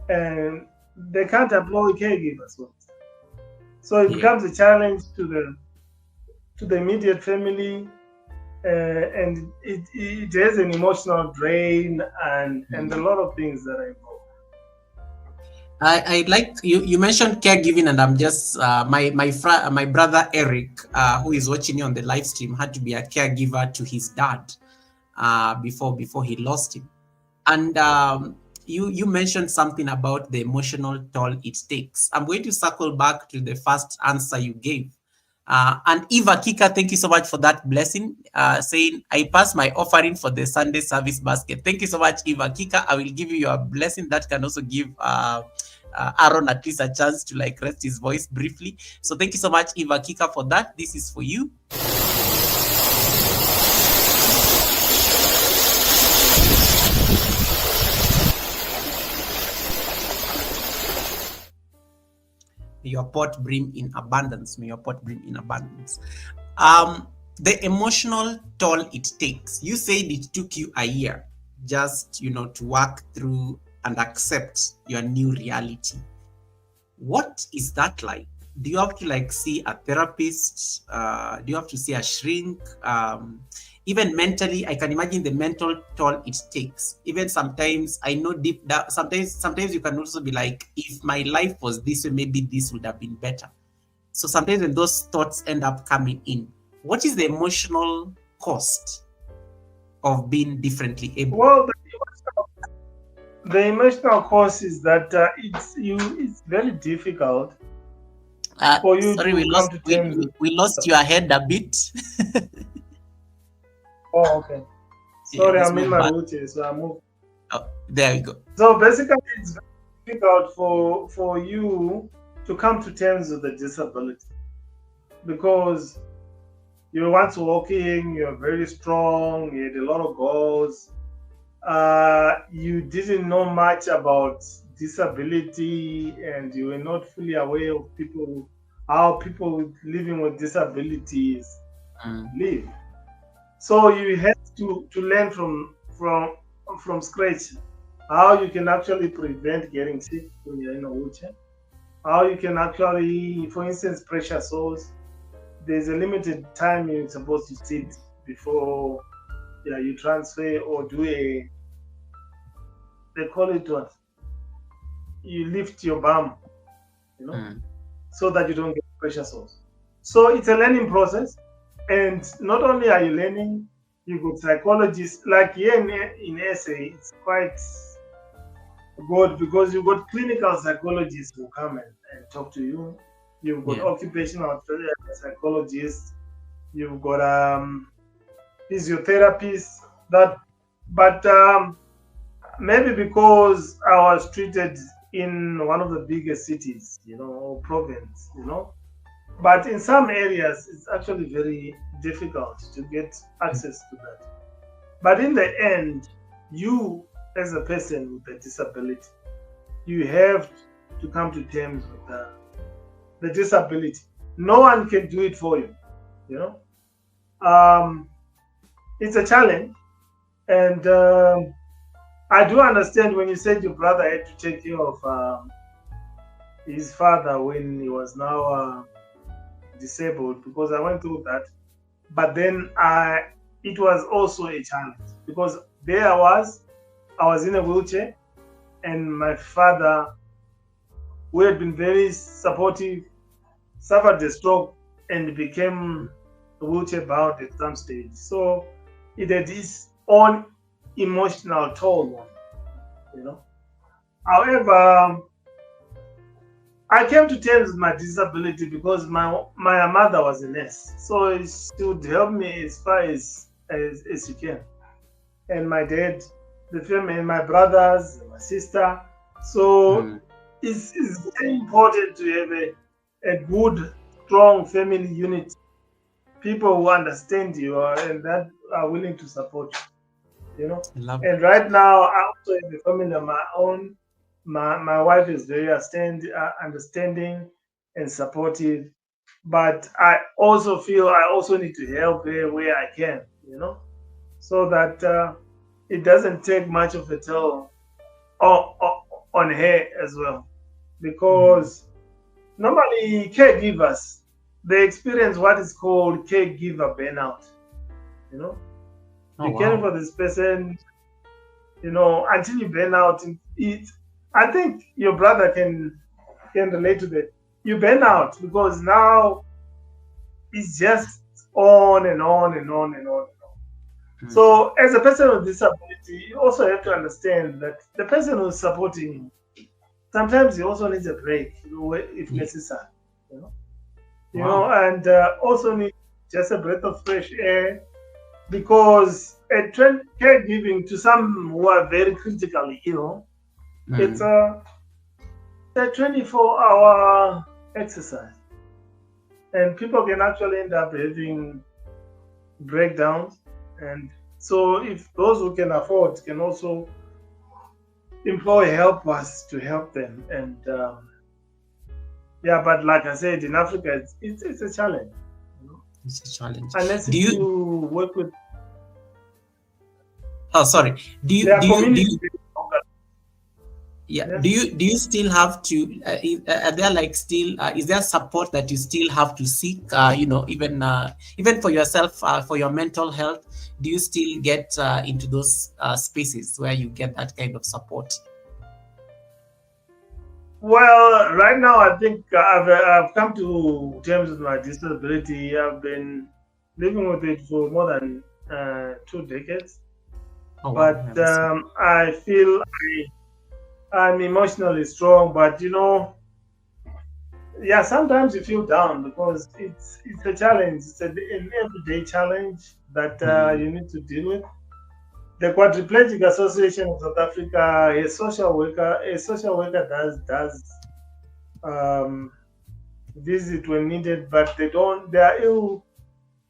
and they can't employ caregivers. So it Yeah. becomes a challenge to the immediate family, and it has an emotional drain and a Mm. lot of things that are involved. I like you mentioned caregiving, and I'm just my brother Eric, who is watching you on the live stream, had to be a caregiver to his dad before he lost him. And you mentioned something about the emotional toll it takes. I'm going to circle back to the first answer you gave. And Eva Kika, thank you so much for that blessing, saying, I pass my offering for the Sunday service basket. Thank you so much, Eva Kika. I will give you your blessing. That can also give Aaron at least a chance to like rest his voice briefly. So thank you so much, Eva Kika, for that. This is for you. May your pot brim in abundance. May your pot brim in abundance. Um, the emotional toll it takes. You said it took you a year just to work through and accept your new reality. What is that like? Do you have to like see a therapist? Do you have to see a shrink? Even mentally, I can imagine the mental toll it takes. Even sometimes I know deep down, sometimes you can also be like, if my life was this way, maybe this would have been better. So sometimes when those thoughts end up coming in, what is the emotional cost of being differently able? Well, the emotional cost is that it's very difficult for you Sorry, we to come lost to we, terms we, with. we lost your head a bit. Oh, okay. Yeah, Sorry, let's I'm in move my back. wheelchair, so I move. Oh, there we go. So basically, it's very difficult for you to come to terms with the disability because you were once walking, you're very strong, you had a lot of goals. You didn't know much about disability, and you were not fully aware of how people living with disabilities Mm, live. So you have to learn from scratch how you can actually prevent getting sick when you're in a wheelchair. How you can actually, for instance, pressure sores. There's a limited time you're supposed to sit before, yeah, you transfer or do they call it what? You lift your bum, you know, mm, so that you don't get pressure sores. So it's a learning process. And not only are you learning, You got psychologists. Like here in SA, it's quite good because you got clinical psychologists who come and talk to you. You've got Yeah. occupational psychologists. You've got physiotherapists. That, but maybe because I was treated in one of the biggest cities, or province, But in some areas, it's actually very difficult to get access to that. But in the end, you as a person with a disability, you have to come to terms with the disability. No one can do it for you. You know, it's a challenge, and I do understand when you said your brother had to take care of his father when he was now disabled, because I went through that. But then it was also a challenge because there I was in a wheelchair, and my father, who had been very supportive, suffered a stroke and became wheelchair bound at some stage. So it had its own emotional toll on However, I came to terms with my disability because my mother was a nurse, so she would help me as far as she can. And my dad, the family, my brothers, my sister. So Mm. it's very important to have a good, strong family unit, people who understand you and that are willing to support you. I love And right now, I also have a family of my own. My wife is very understanding and supportive, but I also feel I also need to help her where I can, so that it doesn't take much of a toll on, on her as well. Mm. Because normally caregivers, they experience what is called caregiver burnout. You know, Oh, you're caring wow. for this person, until you burn out. It, I think your brother can relate to that. You burn out because now it's just on and on and on and on. Mm. So, as a person with disability, you also have to understand that the person who's supporting you, sometimes he also needs a break, if Yeah. necessary. You know, Wow. and also need just a breath of fresh air, because caregiving to some who are very critically ill, it's Mm. a 24-hour exercise, and people can actually end up having breakdowns. And so, if those who can afford can also employ helpers to help them, and yeah, but like I said, in Africa, it's a challenge, you know, It's a challenge. unless Do if you? you work with Oh, sorry. Do you? their Do you? Do community. you? Yeah. Do Yes. you? Do you still have to? Are there like still? Is there support that you still have to seek? Even for yourself, for your mental health. Do you still get into those spaces where you get that kind of support? Well, right now, I think I've come to terms with my disability. I've been living with it for more than 2 decades, Oh, wow. but Yeah, that's I feel I'm emotionally strong. But yeah, sometimes you feel down because it's a challenge. It's an everyday challenge that mm, you need to deal with. The Quadriplegic Association of South Africa, a social worker does um, visit when needed, but they are ill.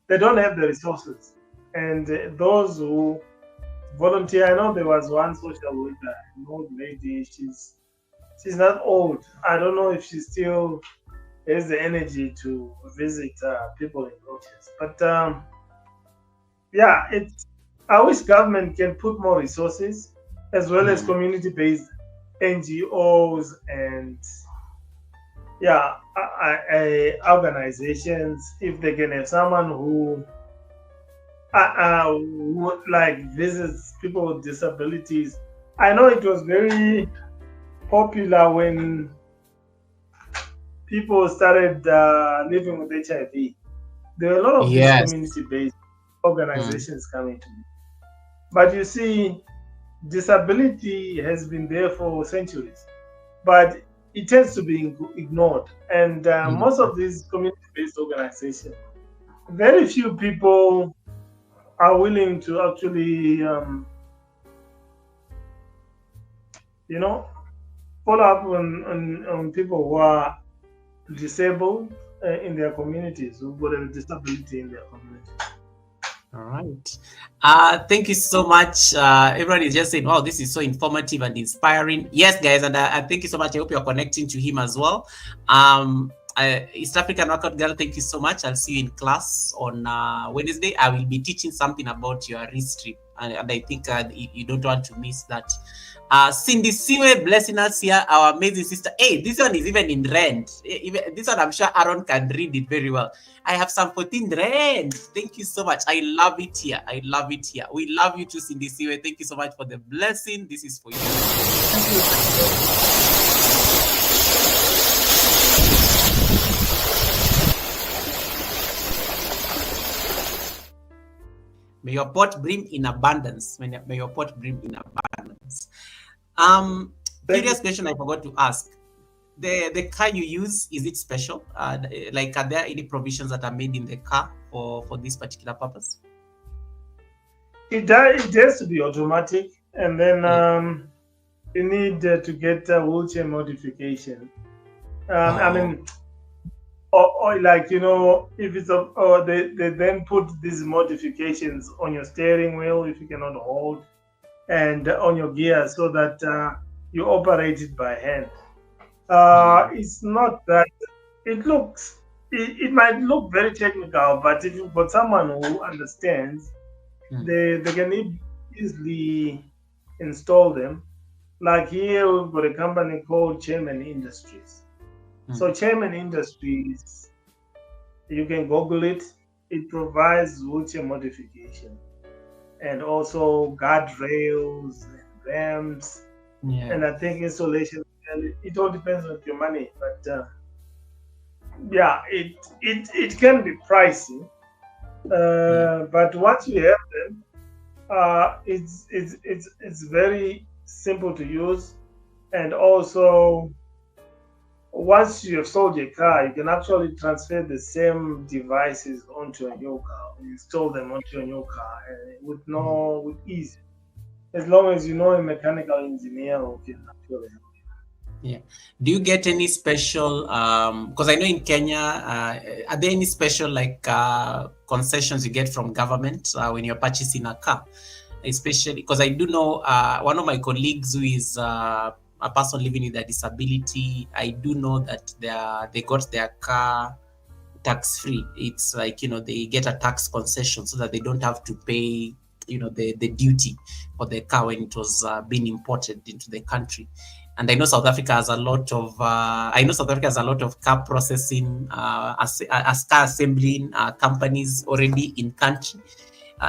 They don't have the resources, and those who volunteer. I know there was one social worker, an old lady. She's not old. I don't know if she still has the energy to visit people in wheelchairs. But yeah, it's. I wish government can put more resources, as well as mm. community-based NGOs and yeah, organizations. If they can have someone who like visits people with disabilities. I know it was very popular when people started living with HIV. There were a lot of these Yes. community based. organizations coming to me. But you see, disability has been there for centuries, but it tends to be ignored. And most of these community-based organizations, very few people are willing to actually, you know, follow up on people who are disabled in their communities, who've got a disability in their community. All right. Thank you so much. Everyone is just saying, wow, this is so informative and inspiring. Yes, guys, and thank you so much. I hope you're connecting to him as well. East African Workout Girl, thank you so much. I'll see you in class on Wednesday. I will be teaching something about your history, and I think you don't want to miss that. Cindy Siwe blessing us here, our amazing sister. Hey, this one is even in rent. This one, I'm sure Aaron can read it very well. I have some 14 rent. Thank you so much. I love it here. I love it here. We love you too, Cindy Siwe. Thank you so much for the blessing. This is for you. May your pot brim in abundance. May your pot brim in abundance. Curious question I forgot to ask. The car you use, is it special? Like, are there any provisions that are made in the car for this particular purpose? It has to be automatic, and then you need to get a wheelchair modification. I mean, or like, you know, if it's they then put these modifications on your steering wheel if you cannot hold, and on your gear, so that you operate it by hand. It's not that it might look very technical, but if you've got someone who understands, they can easily install them. Like here, we've got a company called Chairman Industries. So Chairman Industries, you can Google it. It provides wheelchair modification and also guardrails and ramps, and I think installation. It all depends on your money, but yeah, it can be pricey. But once you have them, it's very simple to use, and also once you have sold your car, you can actually transfer the same devices onto a new car, install them onto a new car with ease, as long as you know a mechanical engineer who can actually help. Yeah. Do you get any special, because I know in Kenya, are there any special like concessions you get from government when you're purchasing a car? Especially because I do know one of my colleagues who is a person living with a disability, I do know that they got their car tax free. It's like, you know, they get a tax concession so that they don't have to pay, you know, the duty for the car when it was being imported into the country. And I know South Africa has a lot of car processing, as car assembling companies already in country.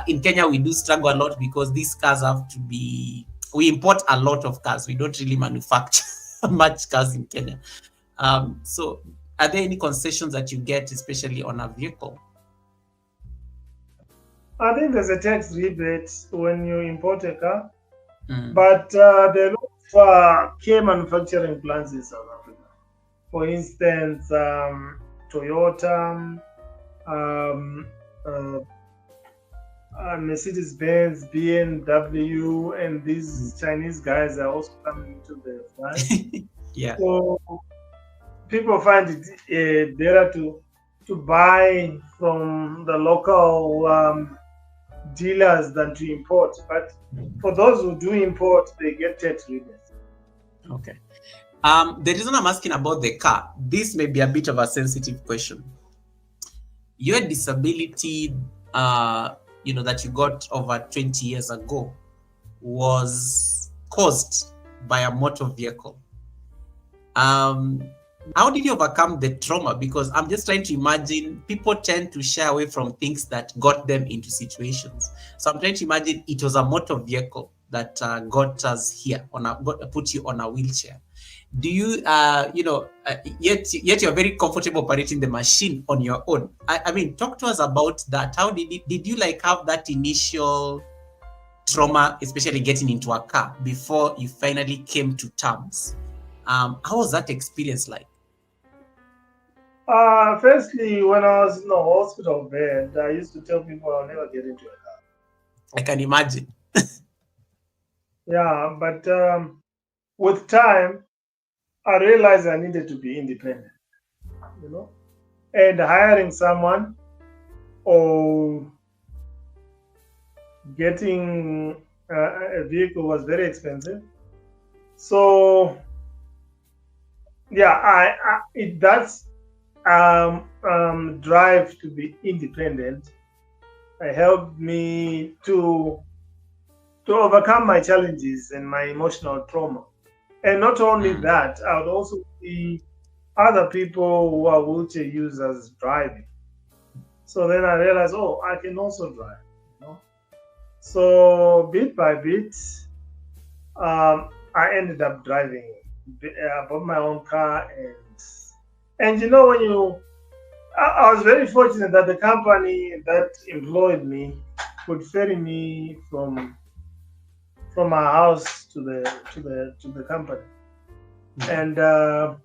In Kenya, we do struggle a lot because these cars have to be. We import a lot of cars. We don't really manufacture much cars in Kenya. So, are there any concessions that you get, especially on a vehicle? I think there's a tax rebate when you import a car, but there are no car manufacturing plants in South Africa. For instance, Toyota, Mercedes-Benz, BMW, and these Chinese guys are also coming into the plant. Yeah. So people find it better to buy from the local dealers than to import. But for those who do import, they get tax rebates. Okay. The reason I'm asking about the car, this may be a bit of a sensitive question. Your disability, you know, that you got over 20 years ago was caused by a motor vehicle. How did you overcome the trauma? Because I'm just trying to imagine, people tend to shy away from things that got them into situations. So I'm trying to imagine it was a motor vehicle that got us here, put you on a wheelchair. do you yet you're very comfortable operating the machine on your own? I mean, talk to us about that. How did you like have that initial trauma, especially getting into a car, before you finally came to terms? How was that experience like? Firstly, when I was in the hospital bed, I used to tell people I'll never get into a car. I can imagine. Yeah, but with time, I realized I needed to be independent, you know, and hiring someone or getting a vehicle was very expensive. So yeah, that's drive to be independent helped me to overcome my challenges and my emotional trauma. And not only Mm. that, I would also see other people who are wheelchair users driving. So then I realized, oh, I can also drive. You know? So bit by bit, I ended up driving. I bought my own car, and you know when you, I was very fortunate that the company that employed me could ferry me from my house to the company. And but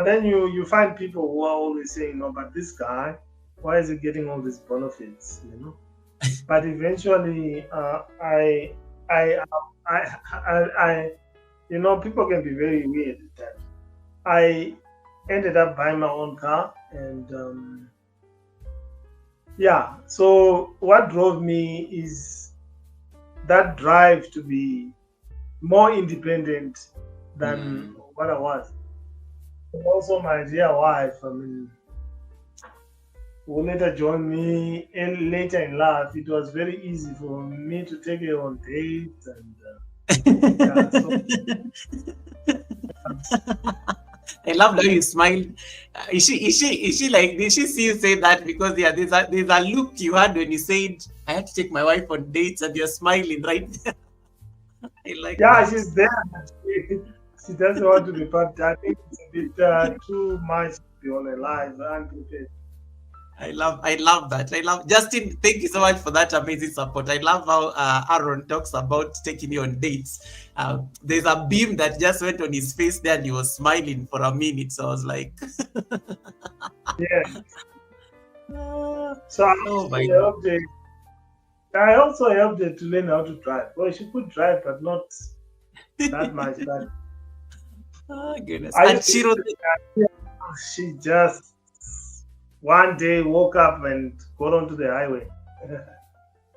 then you find people who are always saying, no, but this guy, why is he getting all these benefits? You know. But eventually, I, I, you know, people can be very weird at times. I ended up buying my own car, and yeah. So what drove me is that drive to be more independent than Mm. what I was. And also, my dear wife, I mean, who later joined me in, later in life, it was very easy for me to take her on dates and yeah. So I love how you smiled. Is she like, did she see you say that? Because yeah, there's a look you had when you said, I had to take my wife on dates, and you're smiling right there. I like yeah, that. she's there. She doesn't want to be part. I think it's a bit too much to be on a live unprepared. I love that. I love Justin. Thank you so much for that amazing support. I love how Aaron talks about taking you on dates. There's a beam that just went on his face there, and he was smiling for a minute. So I was like, Yeah. ah, So oh my god. I also helped her to learn how to drive. Well, she could drive, but not that much. But Oh, goodness. I used to Achiro, she just one day woke up and got onto the highway.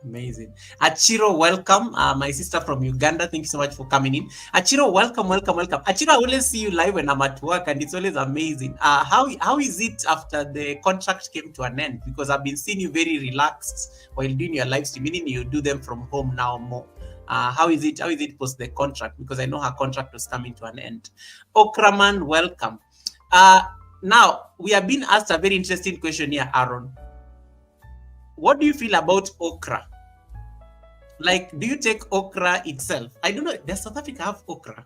amazing. Achiro, welcome. My sister from Uganda. Thank you so much for coming in. Achiro, welcome, welcome, welcome. Achiro, I always see you live when I'm at work, and it's always amazing. How is it after the contract came to an end? Because I've been seeing you very relaxed while doing your live stream, meaning you do them from home now more. How is it? How is it post the contract? Because I know her contract was coming to an end. Okraman, welcome. Now we are being asked a very interesting question here, Aaron. What do you feel about okra? Like, do you take okra itself? I don't know. Does South Africa have okra?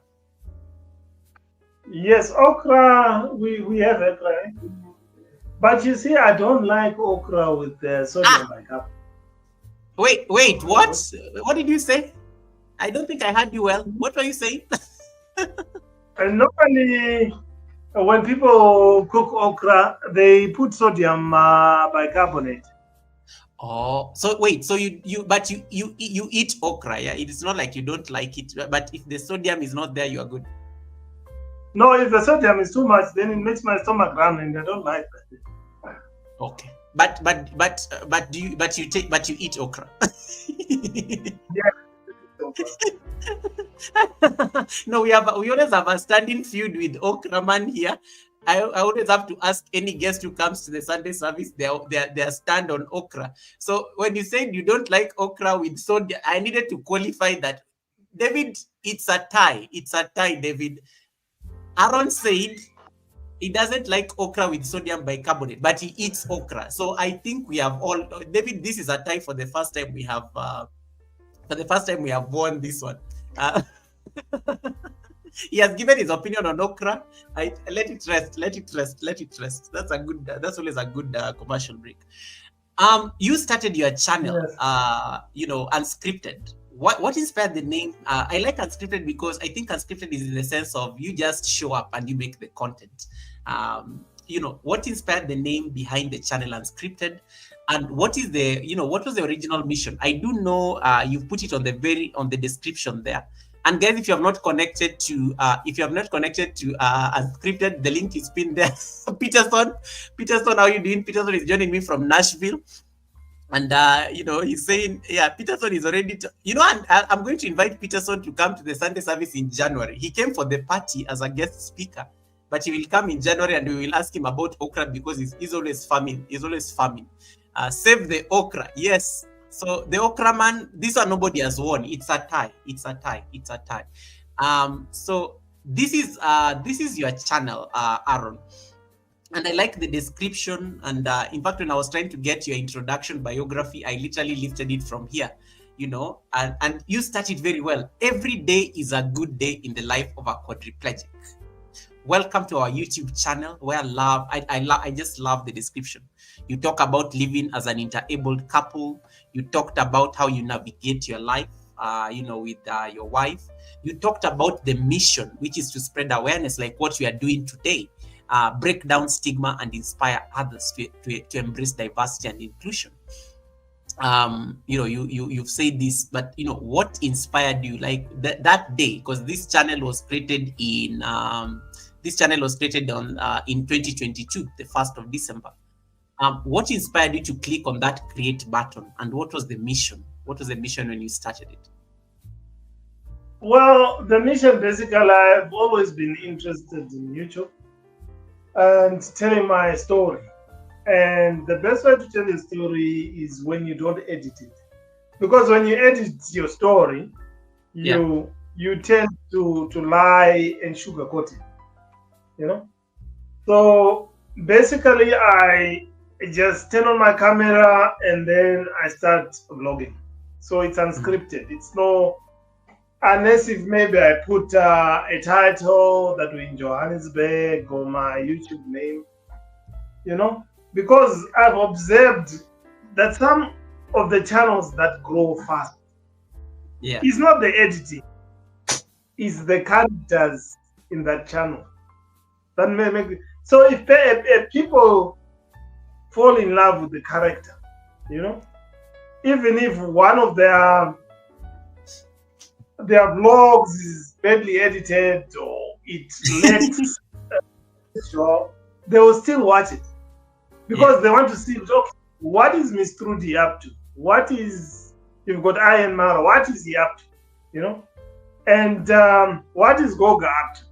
Yes, okra. We have okra, but you see, I don't like okra with sodium Ah, bicarbonate. wait. What? What did you say? I don't think I heard you well. What were you saying? And normally, when people cook okra, they put sodium bicarbonate. Oh, so wait. So but you eat okra, yeah? It is not like you don't like it, but if the sodium is not there, you are good. No, if the sodium is too much, then it makes my stomach run, and I don't like that. Okay. But you eat okra. Yeah, okra. No, we always have a standing feud with okra man here. I always have to ask any guest who comes to the Sunday service their stand on okra. So when you said you don't like okra with soda, I needed to qualify that. David, it's a tie. It's a tie, David. Aaron said he doesn't like okra with sodium bicarbonate, but he eats okra. So I think we have all, David, this is a tie for the first time we have won this one. Uh, He has given his opinion on okra. Let it rest. Let it rest. Let it rest. That's a good. That's always a good commercial break. You started your channel, Yes. unscripted. What inspired the name? I like unscripted because I think unscripted is in the sense of you just show up and you make the content. What inspired the name behind the channel unscripted, and what is what was the original mission? I do know you've put it on the description there. And guys, if you have not connected to unscripted, the link is pinned there. Peterson, how are you doing? Peterson is joining me from Nashville. And he's saying, yeah, Peterson is already and I'm going to invite Peterson to come to the Sunday service in January. He came for the party as a guest speaker, but he will come in January, and we will ask him about okra because he's always farming. Save the okra. Yes. So the okra man, this one nobody has won. It's a tie. So this is your channel, Aaron. And I like the description. And in fact, when I was trying to get your introduction biography, I literally lifted it from here, and you started very well. Every day is a good day in the life of a quadriplegic. Welcome to our YouTube channel, where I just love the description. You talk about living as an interabled couple. You talked about how you navigate your life, with your wife. You talked about the mission, which is to spread awareness, like what we are doing today. Break down stigma and inspire others to embrace diversity and inclusion. You've said this, but what inspired you, like that day? Because this channel was created on in 2022, the 1st of December. What inspired you to click on that create button, and what was the mission? What was the mission when you started it? Well, the mission, basically, I've always been interested in YouTube and telling my story. And the best way to tell your story is when you don't edit it. Because when you edit your story, you tend to lie and sugarcoat it. So basically, I just turn on my camera and then I start vlogging. So it's unscripted. It's no, unless if maybe I put a title that we're in Johannesburg or my YouTube name, because I've observed that some of the channels that grow fast, it's not the editing, it's the characters in that channel that may make it. So if people fall in love with the character, even if one of their vlogs is badly edited or it lacks they will still watch it because they want to see, okay, what is Miss Trudy up to? What is, you've got Iron Mara, what is he up to? And what is Goga up to?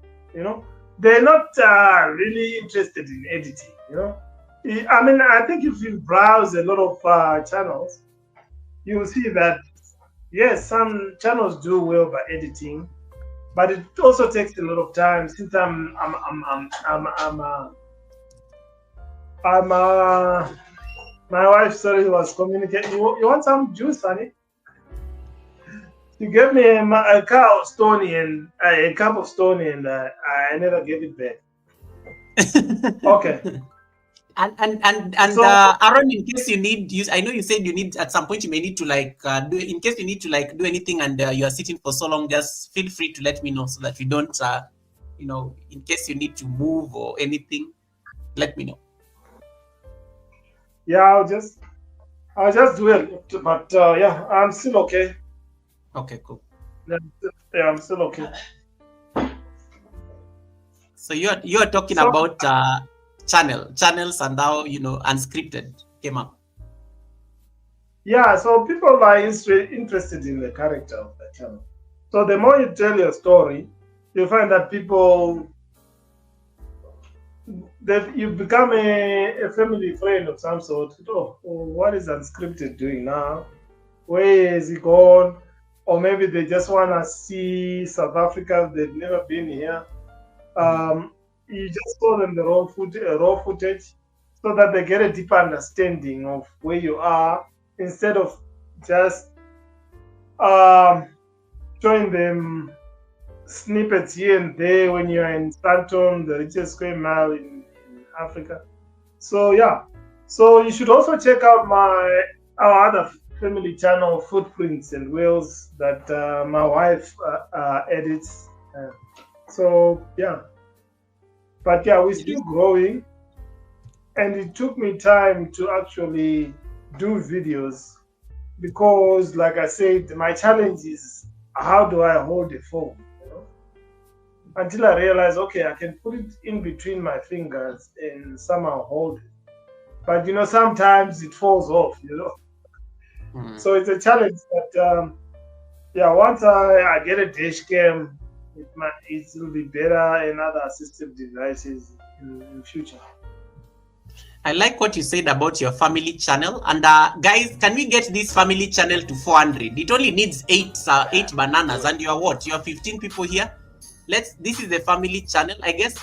They're not really interested in editing. I mean, I think if you browse a lot of channels, you will see that yes, some channels do well by editing, but it also takes a lot of time. Since my wife, sorry, was communicating. You want some juice, honey? She gave me a cup of stony and I never gave it back. Okay. And So, Aaron, in case you need use, I know you said you need at some point you may need to do, in case you need to do anything and you are sitting for so long, just feel free to let me know so that we don't in case you need to move or anything, let me know. Yeah, I'll just do it, but yeah, I'm still okay. Okay, cool. Yeah, I'm still okay. So you're talking about channels and how unscripted came up. Yeah, so people are interested in the character of the channel. So the more you tell your story, you find that people, you become a family friend of some sort. Oh, what is unscripted doing now? Where is he gone? Or maybe they just want to see South Africa. They've never been here. You just show them the raw footage so that they get a deeper understanding of where you are, instead of just showing them snippets here and there when you're in Stanton, the richest square mile in Africa. So yeah, so you should also check out our other family channel, Footprints and Wheels, that my wife edits. So yeah, but yeah, we're still growing, and it took me time to actually do videos because, like I said, my challenge is how do I hold a phone, until I realized, okay, I can put it in between my fingers and somehow hold it. But sometimes it falls off. So it's a challenge. But yeah, once I get a dash cam, it will be better in other assistive devices in future. I like what you said about your family channel. And guys, can we get this family channel to 400? It only needs eight bananas, and you are what? You are 15 people here. This is the family channel. I guess.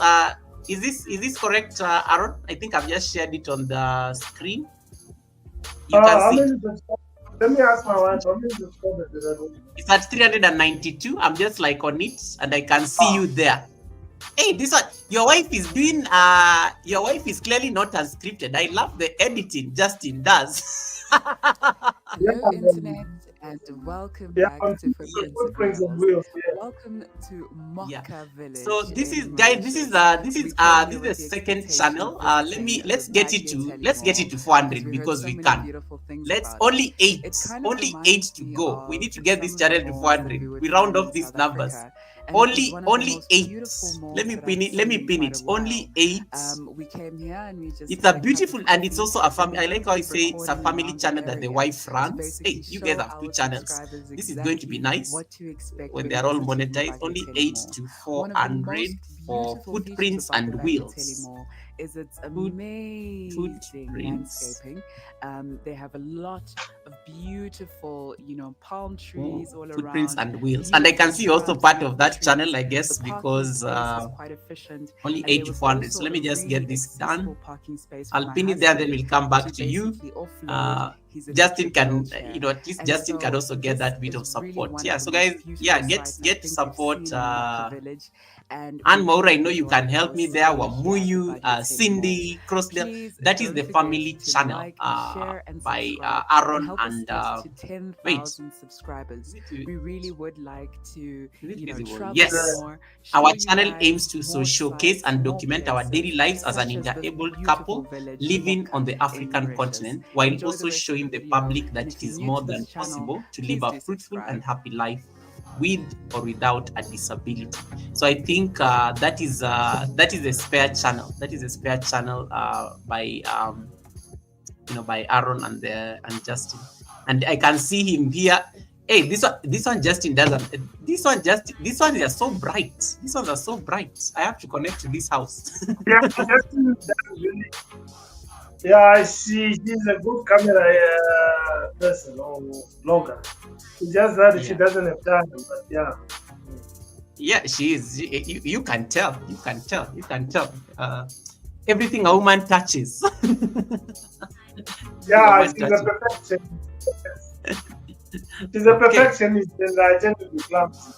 Is this correct, Aaron? I think I've just shared it on the screen. You can see. Let me ask my wife. How many subscribers? It's at 392. I'm just like on it, and I can see you there. Hey, this one, your wife is doing. Your wife is clearly not unscripted. I love the editing Justine does. Hello, internet, and welcome back to Footprints and Wheels. Welcome to Mocha Village. So this is, guys. This is the second channel. Let's get it to 400 because we can. Let's only eight to go. We need to get this channel to 400. We round off these numbers. Only 8. Let me pin it. Only 8. We came here and we just. It's a beautiful, and it's also a family. I like how you say it's a family channel that the wife runs. Hey, you guys have 2 channels. This is going to be nice when they are all monetized. Only 8 to 400 for Footprints and Wheels. Is its amazing landscaping. They have a lot of beautiful, palm trees all around. Footprints and Wheels, and I can see also part of that channel, I guess, because quite efficient. Only 8 to 400. So let me just get this done. I'll pin it there, then we'll come back to you. Justine can, at least Justine can also get that bit of support. Yeah, so guys, get support. And Maura, I know you can help me there. Wamuyu, Cindy, Crossdale. That is the family channel by Aaron and wait. Subscribers. We really would like to, travel more. Our channel aims to showcase and document our daily lives as an interabled couple living on the African continent, while also showing the public that it is more than possible to live a fruitful and happy life with or without a disability. So I think that is a spare channel. That is a spare channel by by Aaron and Justine. And I can see him here. Hey, this one Justine doesn't. This one they are so bright. These ones are so bright. I have to connect to this house. Yeah, Justine really. Yeah, she's a good camera person or blogger. It's just that she doesn't have time, but yeah. Yeah, she is. You can tell. You can tell. Everything a woman touches. Yeah, she's a perfectionist. She's a perfectionist, and I tend to be clumsy.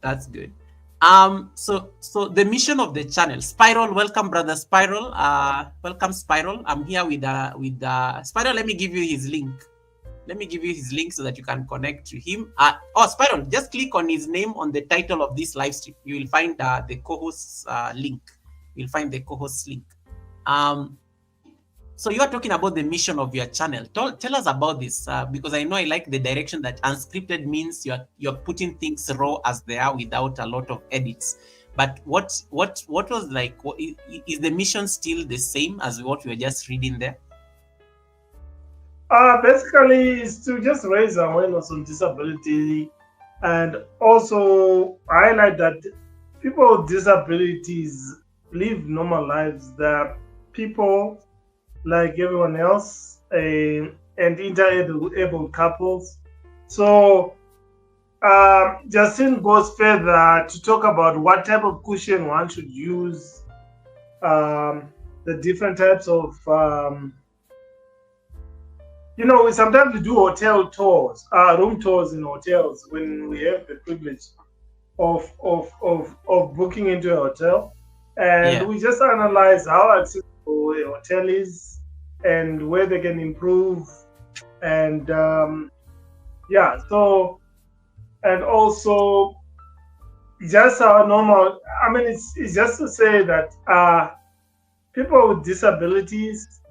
That's good. So the mission of the channel, Spiral. Welcome, brother Spiral. Welcome, Spiral. I'm here with Spiral. Let me give you his link. So that you can connect to him. Spiral, just click on his name on the title of this live stream. You will find the co-host's link. You'll find the co-host's link. So you are talking about the mission of your channel. Tell us about this, because I know I like the direction that unscripted means you're putting things raw as they are without a lot of edits. But what was like? Is the mission still the same as what we were just reading there? Basically, it's to just raise awareness on disability, and also highlight that people with disabilities live normal lives. They're people like everyone else, and interabled couples. So Justine goes further to talk about what type of cushion one should use, the different types of You know, sometimes we do hotel tours, room tours in hotels when we have the privilege of booking into a hotel, and Yeah. we just analyze how accessible a hotel is and where they can improve, and yeah. So and also just our normal. I mean, it's just to say that people with disabilities,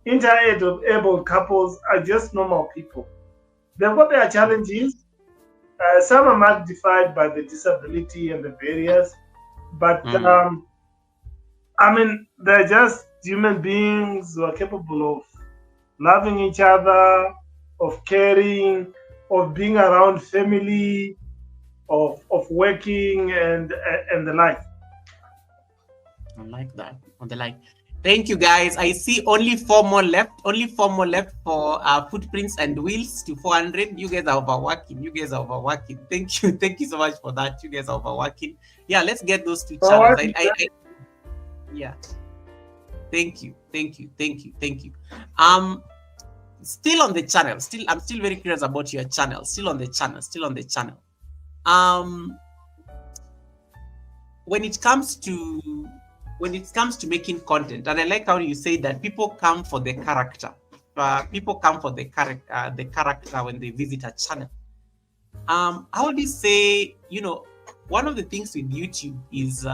inter-able couples are just normal people. They've got their challenges. Some are magnified by the disability and the barriers, but Mm. I mean, they're just human beings who are capable of loving each other, of caring, of being around family, of working and the like. I like that. On the like. Thank you guys. I see only 4 more left. Only 4 more left for footprints and wheels to 400. You guys are overworking. You guys are overworking. Thank you. Thank you so much for that. You guys are overworking. Yeah, let's get those two So channels. what Yeah. Thank you. Thank you. Thank you. Thank you. Still on the channel. I'm still very curious about your channel. Still on the channel. Still on the channel. When it comes to making content, and I like how you say that people come for the character. People come for the character when they visit a channel. How do you say, one of the things with YouTube is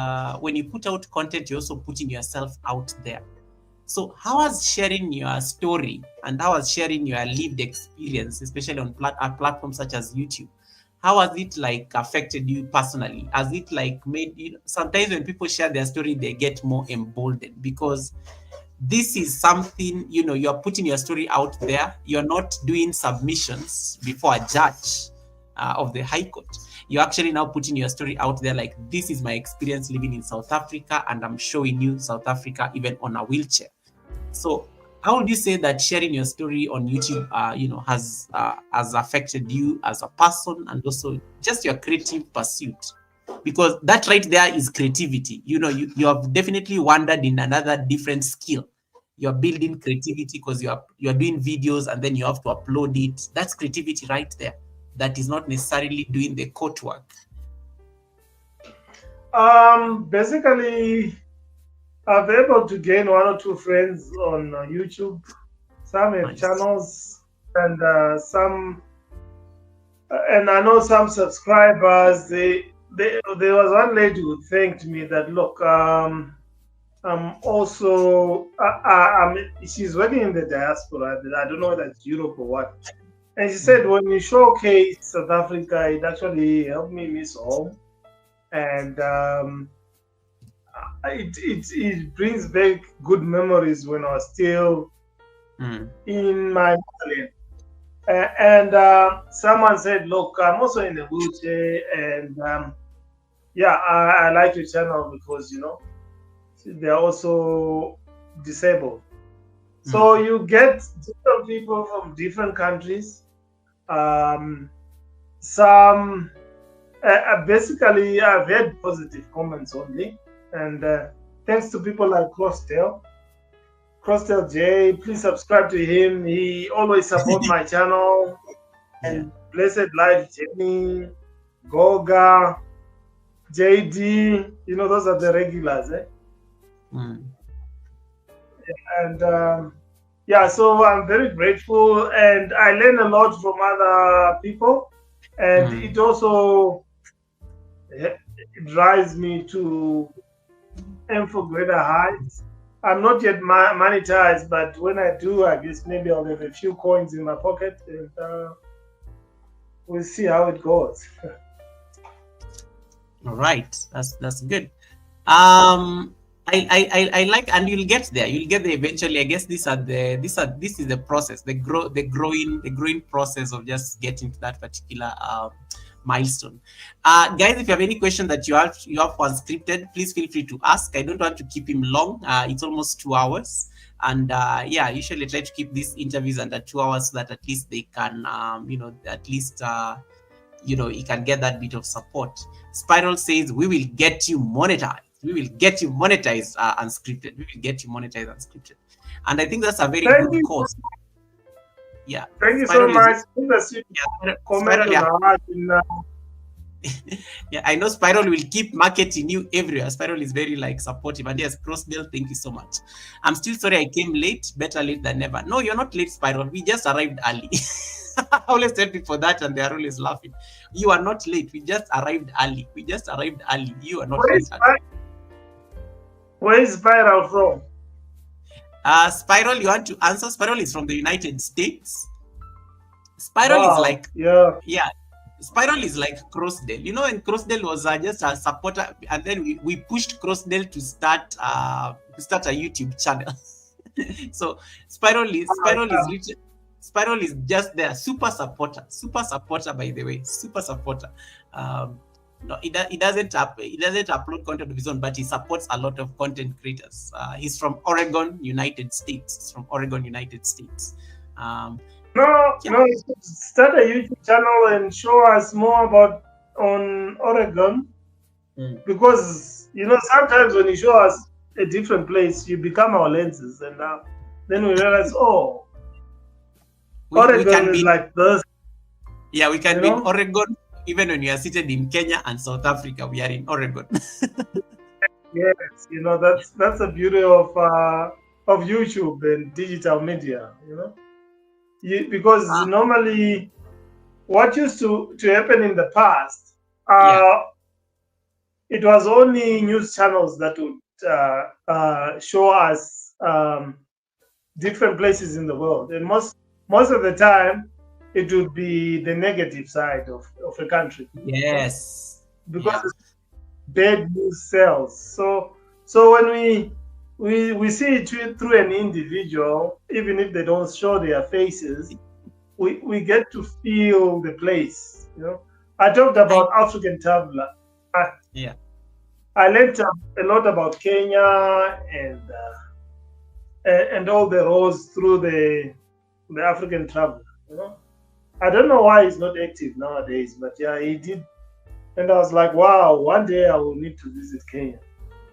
when you put out content, you're also putting yourself out there. So how has sharing your story and how has sharing your lived experience, especially on platforms such as YouTube, how has it like affected you personally? Has it like made you, sometimes when people share their story, they get more emboldened because this is something, you're putting your story out there. You're not doing submissions before a judge of the High Court. You're actually now putting your story out there like, this is my experience living in South Africa, and I'm showing you South Africa even on a wheelchair. So how would you say that sharing your story on YouTube, has affected you as a person and also just your creative pursuit? Because that right there is creativity. You have definitely wandered in another different skill. You're building creativity because you're doing videos and then you have to upload it. That's creativity right there. That is not necessarily doing the court work. basically I've been able to gain one or two friends on YouTube. Some have Nice. channels and some, and I know some subscribers. There was one lady who thanked me that look, I'm also she's working in the diaspora. I don't know whether it's Europe or what. And she said when you showcase South Africa, it actually helped me miss home, and it brings back good memories when I was still in my motherland. And someone said, "Look, I'm also in a wheelchair, and yeah, I like your channel because they're also disabled." So you get different people from different countries. Some basically I've had positive comments only, and thanks to people like Crosdale J. Please subscribe to him. He always support my channel. Yeah. And Blessed Life Jenny, Goga, JD. Those are the regulars, eh? And yeah, so I'm very grateful, and I learn a lot from other people, and it also drives me to aim for greater heights. I'm not yet monetized, but when I do, I guess maybe I'll have a few coins in my pocket, and we'll see how it goes. All right, that's good. I like, and you'll get there. You'll get there eventually. I guess this is the process, the growing process of just getting to that particular milestone. Guys, if you have any question that you have unscripted, please feel free to ask. I don't want to keep him long. It's almost 2 hours. And yeah, usually try to keep these interviews under 2 hours so that at least they can, at least, you can get that bit of support. Spiral says, we will get you monetized. We will get you monetized unscripted. We will get you monetized unscripted. And I think that's a very good cause. Yeah, Thank you so Spiral is much. yeah, Comment Spiral, yeah. on our in, Yeah, I know Spiral will keep marketing you everywhere. Spiral is very like supportive. And yes, Crossdale, thank you so much. I'm still sorry I came late. Better late than never. No, you're not late, Spiral. We just arrived early. I always tell people that and they are always laughing. You are not late. We just arrived early. We just arrived early. You are not late at all. where is Spiral from? Spiral, you want to answer? Spiral is from the United States. Spiral is Wow. like, yeah. Spiral is like Crossdale. You know, when Crossdale was just a supporter, and then we pushed Crossdale to start a YouTube channel. So Spiral is just there, super supporter, by the way, super supporter. No, he doesn't upload content of his own, but he supports a lot of content creators. He's from Oregon, United States. No, start a YouTube channel and show us more about on Oregon. Because sometimes when you show us a different place, you become our lenses, and then we realize, Oregon is like this. Yeah, we can be in Oregon even when we are seated in Kenya and South Africa. We are in Oregon. Yes, that's the beauty of YouTube and digital media. Because normally, what used to happen in the past, it was only news channels that would show us different places in the world, and most of the time, it would be the negative side of a country. Yes, because bad news sells. So when we see it through an individual, even if they don't show their faces, we get to feel the place. I talked about African traveler. I learned a lot about Kenya and all the roads through the African traveler. I don't know why he's not active nowadays, but yeah, he did. And I was like, wow, one day I will need to visit Kenya.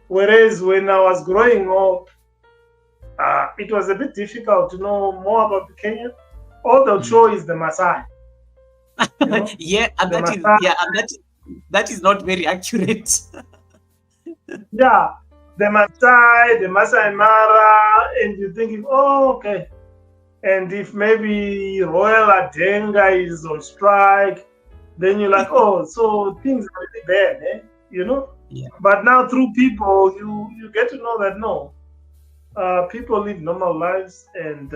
Whereas when I was growing up, it was a bit difficult to know more about Kenya. All they'll show is the Maasai. Yeah, and that is not very accurate. Yeah, the Masai Mara, and you're thinking, okay. And if maybe Royal Adenga is on strike, then you're like, so things are really bad, Yeah. But now through people, you get to know that no, people live normal lives, and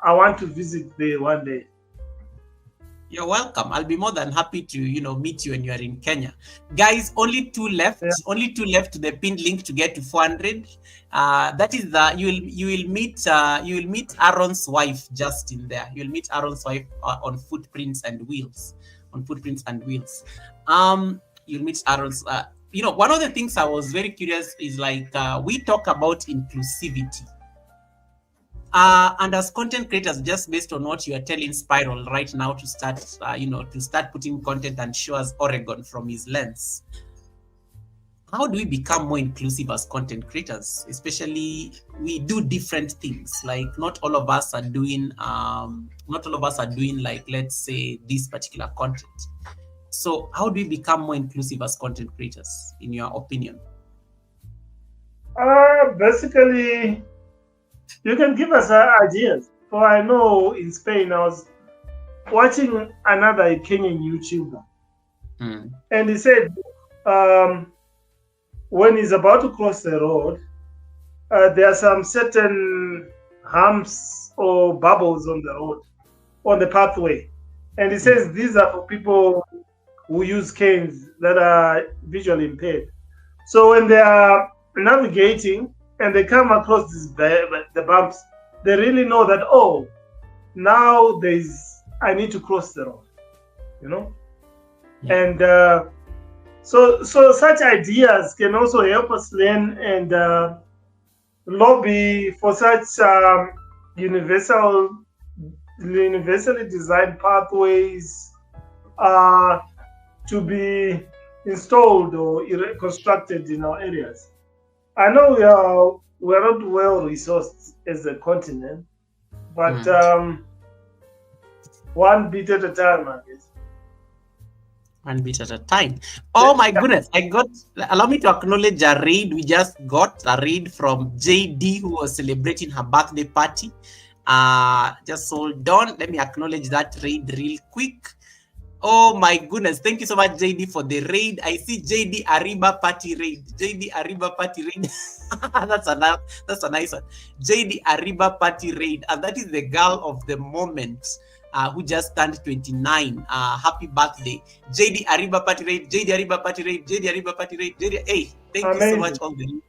I want to visit there one day. You're welcome. I'll be more than happy to, meet you when you are in Kenya. Guys, only two left. Yeah. Only two left to the pinned link to get to 400. That is you will meet Aaron's wife, Justine, there. You'll meet Aaron's wife on Footprints and Wheels. You'll meet Aaron's. One of the things I was very curious is like we talk about inclusivity. And as content creators, just based on what you are telling Spiral right now to start, to start putting content and show us Oregon from his lens. How do we become more inclusive as content creators? Especially, we do different things. Like not all of us are doing like, let's say, this particular content. So how do we become more inclusive as content creators, in your opinion? Basically, you can give us ideas. For I know in Spain, I was watching another Kenyan YouTuber, and he said when he's about to cross the road, there are some certain humps or bubbles on the road, on the pathway, and he says these are for people who use canes that are visually impaired. So when they are navigating and they come across the bumps, they really know that, now I need to cross the road, And so such ideas can also help us learn and lobby for such universally designed pathways to be installed or constructed in our areas. I know we are not well resourced as a continent, but One beat at a time, I guess. One bit at a time. Oh my goodness. Allow me to acknowledge a raid. We just got a raid from JD, who was celebrating her birthday party. Just hold on. Let me acknowledge that raid real quick. Oh my goodness. Thank you so much, JD, for the raid. I see JD Ariba party raid. JD Ariba party raid. That's a nice one. JD Ariba party raid. And that is the girl of the moment. Who just turned 29. Happy birthday. JD Ariba party raid. JD Ariba party raid. JD Ariba party raid. JD. Hey, thank you so much, all the.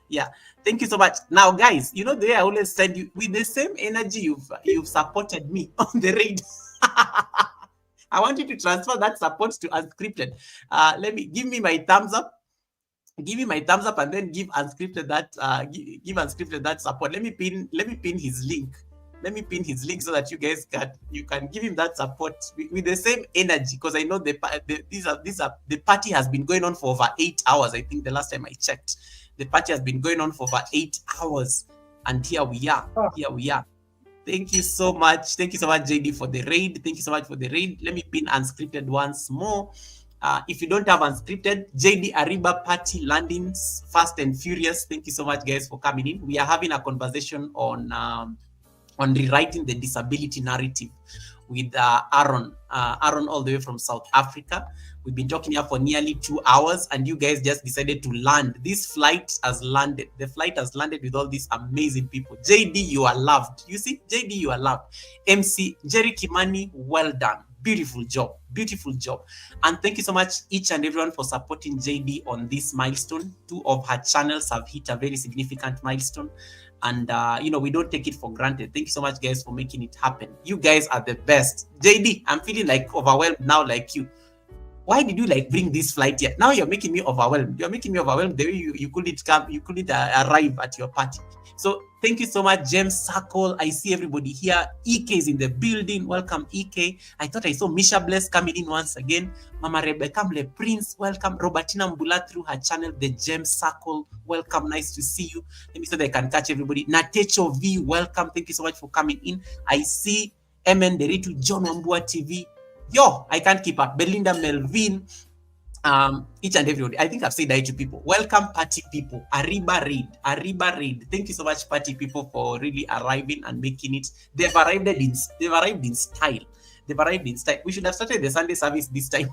Yeah, thank you so much. Now, guys, you know the way I always send you with the same energy you've supported me on the raid. I want you to transfer that support to unscripted. Give me my thumbs up. Give me my thumbs up and then give unscripted that give unscripted that support. Let me pin his link. Let me pin his link so that you guys can give him that support with the same energy, because I know the party has been going on for over 8 hours. I think the last time I checked, the party has been going on for over 8 hours, and here we are. Here we are. Thank you so much. Thank you so much, JD, for the raid. Thank you so much for the raid. Let me pin unscripted once more. If you don't have unscripted, JD Ariba party landings fast and furious. Thank you so much, guys, for coming in. We are having a conversation on rewriting the disability narrative with Aaron all the way from South Africa. We've been talking here for nearly 2 hours, and you guys just decided to land. This flight has landed. The flight has landed with all these amazing people. JD, you are loved. You see, JD, you are loved. MC Jerry Kimani, well done. Beautiful job. Beautiful job. And thank you so much, each and everyone, for supporting JD on this milestone. 2 of her channels have hit a very significant milestone. And, we don't take it for granted. Thank you so much, guys, for making it happen. You guys are the best. JD, I'm feeling like overwhelmed now, like you. Why did you bring this flight here? Now you're making me overwhelmed. You're making me overwhelmed the way you couldn't come, you couldn't arrive at your party. So thank you so much, James Circle. I see everybody here. EK is in the building. Welcome, EK. I thought I saw Misha Bless coming in once again. Mama Rebecca Mle Prince, welcome. Robertina Mbula through her channel, the James Circle. Welcome, nice to see you. Let me so that I can catch everybody. Natecho V, welcome. Thank you so much for coming in. I see MN Deritu, John Wambua TV. Yo, I can't keep up. Belinda Melvin, each and everybody. I think I've said that to people. Welcome, party people. Ariba Raid. Thank you so much, party people, for really arriving and making it. They've arrived in style. They've arrived in style. We should have started the Sunday service this time,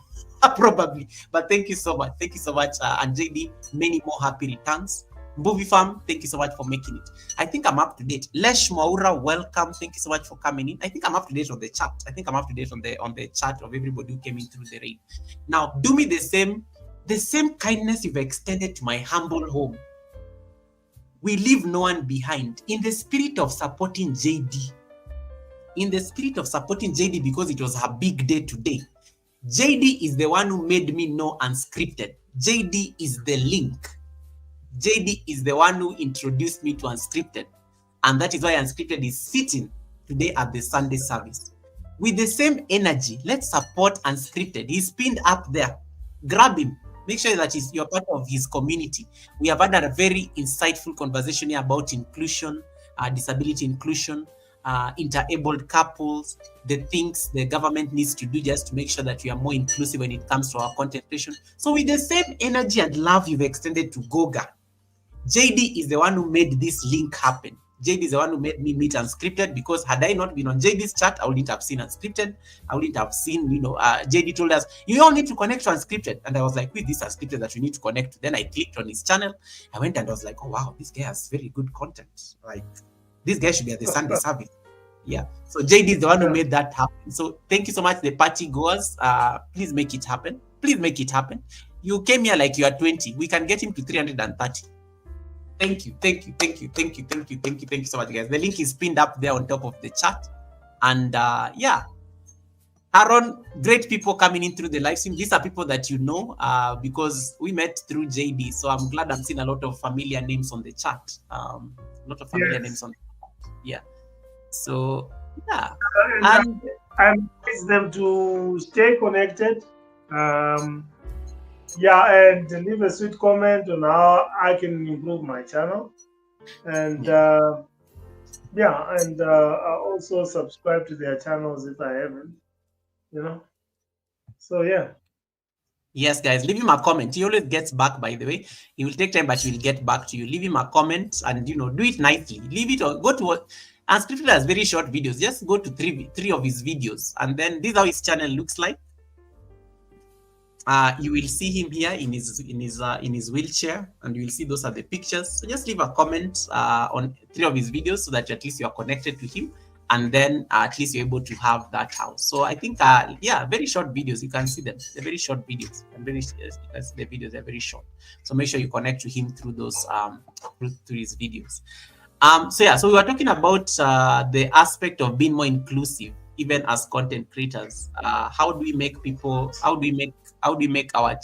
probably. But thank you so much. Thank you so much, and JD. Many more happy returns. Bovie Farm, thank you so much for making it. I think I'm up to date. Lesh Maura, welcome. Thank you so much for coming in. I think I'm up to date on the chat. I think I'm up to date on the chat of everybody who came in through the raid. Now, do me the same kindness you've extended to my humble home. We leave no one behind. In the spirit of supporting JD. In the spirit of supporting JD, because it was her big day today. JD is the one who made me know unscripted. JD is the link. JD is the one who introduced me to unscripted, and that is why unscripted is sitting today at the Sunday service. With the same energy, let's support unscripted. He's pinned up there. Grab him. Make sure that you're part of his community. We have had a very insightful conversation here about inclusion, disability inclusion, interabled couples, the things the government needs to do just to make sure that we are more inclusive when it comes to our content creation. So with the same energy and love you've extended to Goga, JD is the one who made this link happen. JD is the one who made me meet unscripted, because had I not been on JD's chat, I wouldn't have seen unscripted. I wouldn't have seen, JD told us, you all need to connect to unscripted. And I was like, with this unscripted that we need to connect. Then I clicked on his channel. I went and I was like, oh, wow, this guy has very good content. Like, this guy should be at the Sunday service. Yeah. So JD is the one who made that happen. So thank you so much, the party goers. Please make it happen. Please make it happen. You came here like you are 20. We can get him to 330. Thank you so much, guys. The link is pinned up there on top of the chat. And Aaron, great people coming in through the live stream. These are people that you know, because we met through JD. So I'm glad I'm seeing a lot of familiar names on the chat. Names on the chat. Yeah. So yeah. And I advise them to stay connected. And leave a sweet comment on how I can improve my channel. And Yeah, and I also subscribe to their channels if I haven't, you know. So yeah. Yes, guys, leave him a comment. He always gets back, by the way. He will take time, but he will get back to you. Leave him a comment and, do it nicely. Leave it or go to what. Unscripted has very short videos. Just go to three of his videos. And then this is how his channel looks like. You will see him here in his wheelchair, and you will see those are the pictures. So just leave a comment on 3 of his videos so that at least you are connected to him, and then at least you're able to have that house. So I think yeah, very short videos. You can see them. They're very short videos, and you can see the videos. They're very short. So make sure you connect to him through those through his videos. So yeah, so we were talking about the aspect of being more inclusive, even as content creators. How do we make people? How do we make our?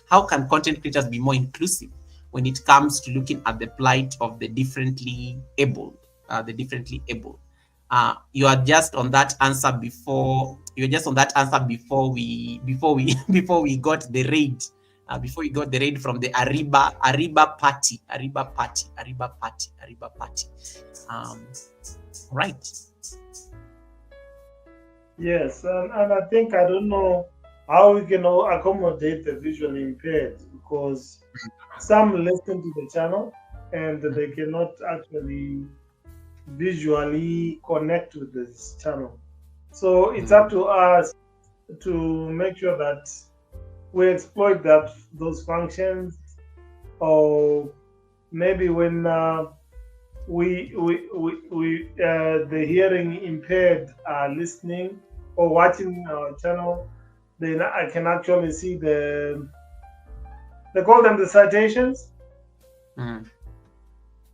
How can content creators be more inclusive when it comes to looking at the plight of the differently abled? The differently able. You are just on that answer before. You're just on that answer before we got the raid. Before we got the raid from the Ariba party. Right. Yes, and I think I don't know how we can accommodate the visually impaired, because some listen to the channel and they cannot actually visually connect with this channel. So it's up to us to make sure that we exploit those functions, or maybe when the hearing impaired are listening or watching our channel, then I can actually see they call them the citations,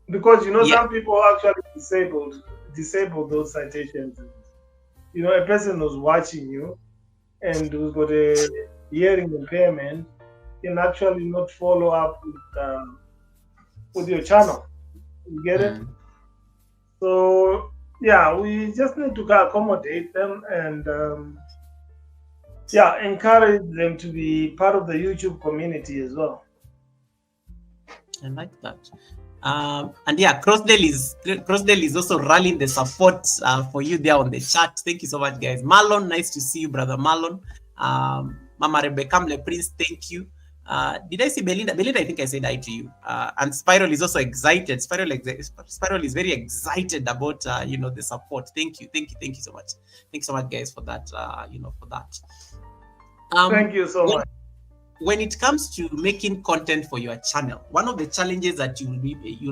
because some people actually disable those citations. A person who's watching you and who's got a hearing impairment can actually not follow up with your channel. You get it? So yeah, we just need to accommodate them and encourage them to be part of the YouTube community as well. I like that. And yeah, Crossdale is also rallying the support for you there on the chat. Thank you so much, guys. Marlon, nice to see you, brother Marlon. Mama Rebecca Prince, thank you. Did I say Belinda? Belinda, I think I said hi to you. And Spiral is also excited. Spiral is very excited about the support. Thank you so much. Thanks so much, guys, for that. For that. Thank you so much. When it comes to making content for your channel, one of the challenges that you'll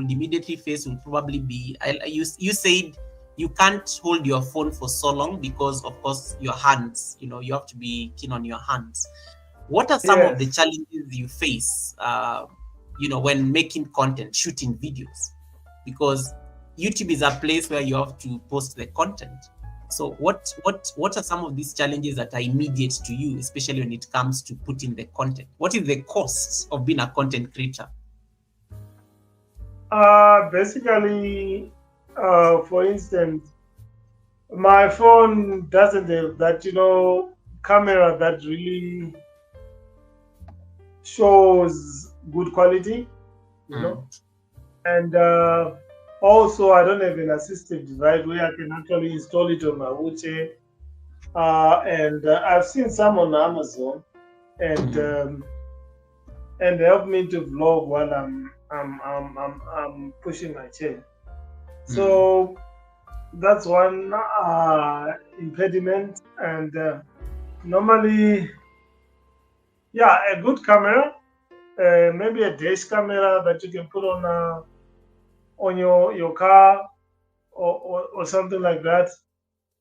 immediately face will probably be, you said you can't hold your phone for so long because, of course, your hands, you have to be keen on your hands. What are some of the challenges you face, when making content, shooting videos? Because YouTube is a place where you have to post the content. So what are some of these challenges that are immediate to you, especially when it comes to putting the content? What is the cost of being a content creator? Basically, for instance, my phone doesn't have that, camera that really shows good quality, and also I don't have an assistive device where I can actually install it on my wheelchair. And I've seen some on Amazon, and help me to vlog while I'm pushing my chair. So that's one impediment. And normally, a good camera, maybe a dash camera that you can put on your car or something like that,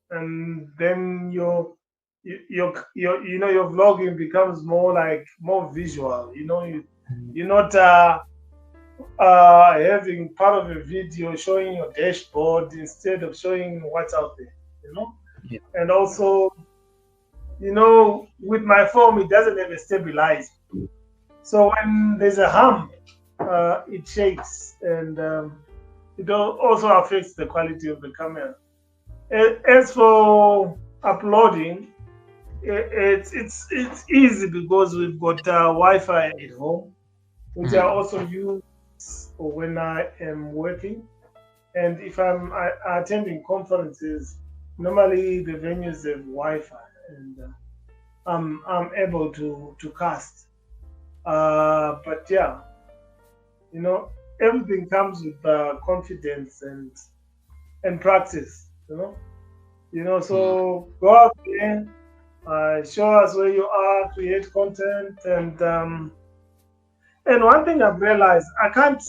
and then your vlogging becomes more visual. You're not having part of a video showing your dashboard instead of showing what's out there. And also, with my phone, it doesn't have a stabilizer, so when there's a hump, it shakes, and it also affects the quality of the camera. As for uploading, it's easy because we've got Wi-Fi at home, which I also use when I am working. And if I'm attending conferences, normally the venues have Wi-Fi, and I'm able to cast. But yeah, everything comes with confidence and practice. So go out there, show us where you are, create content, and one thing I've realized, I can't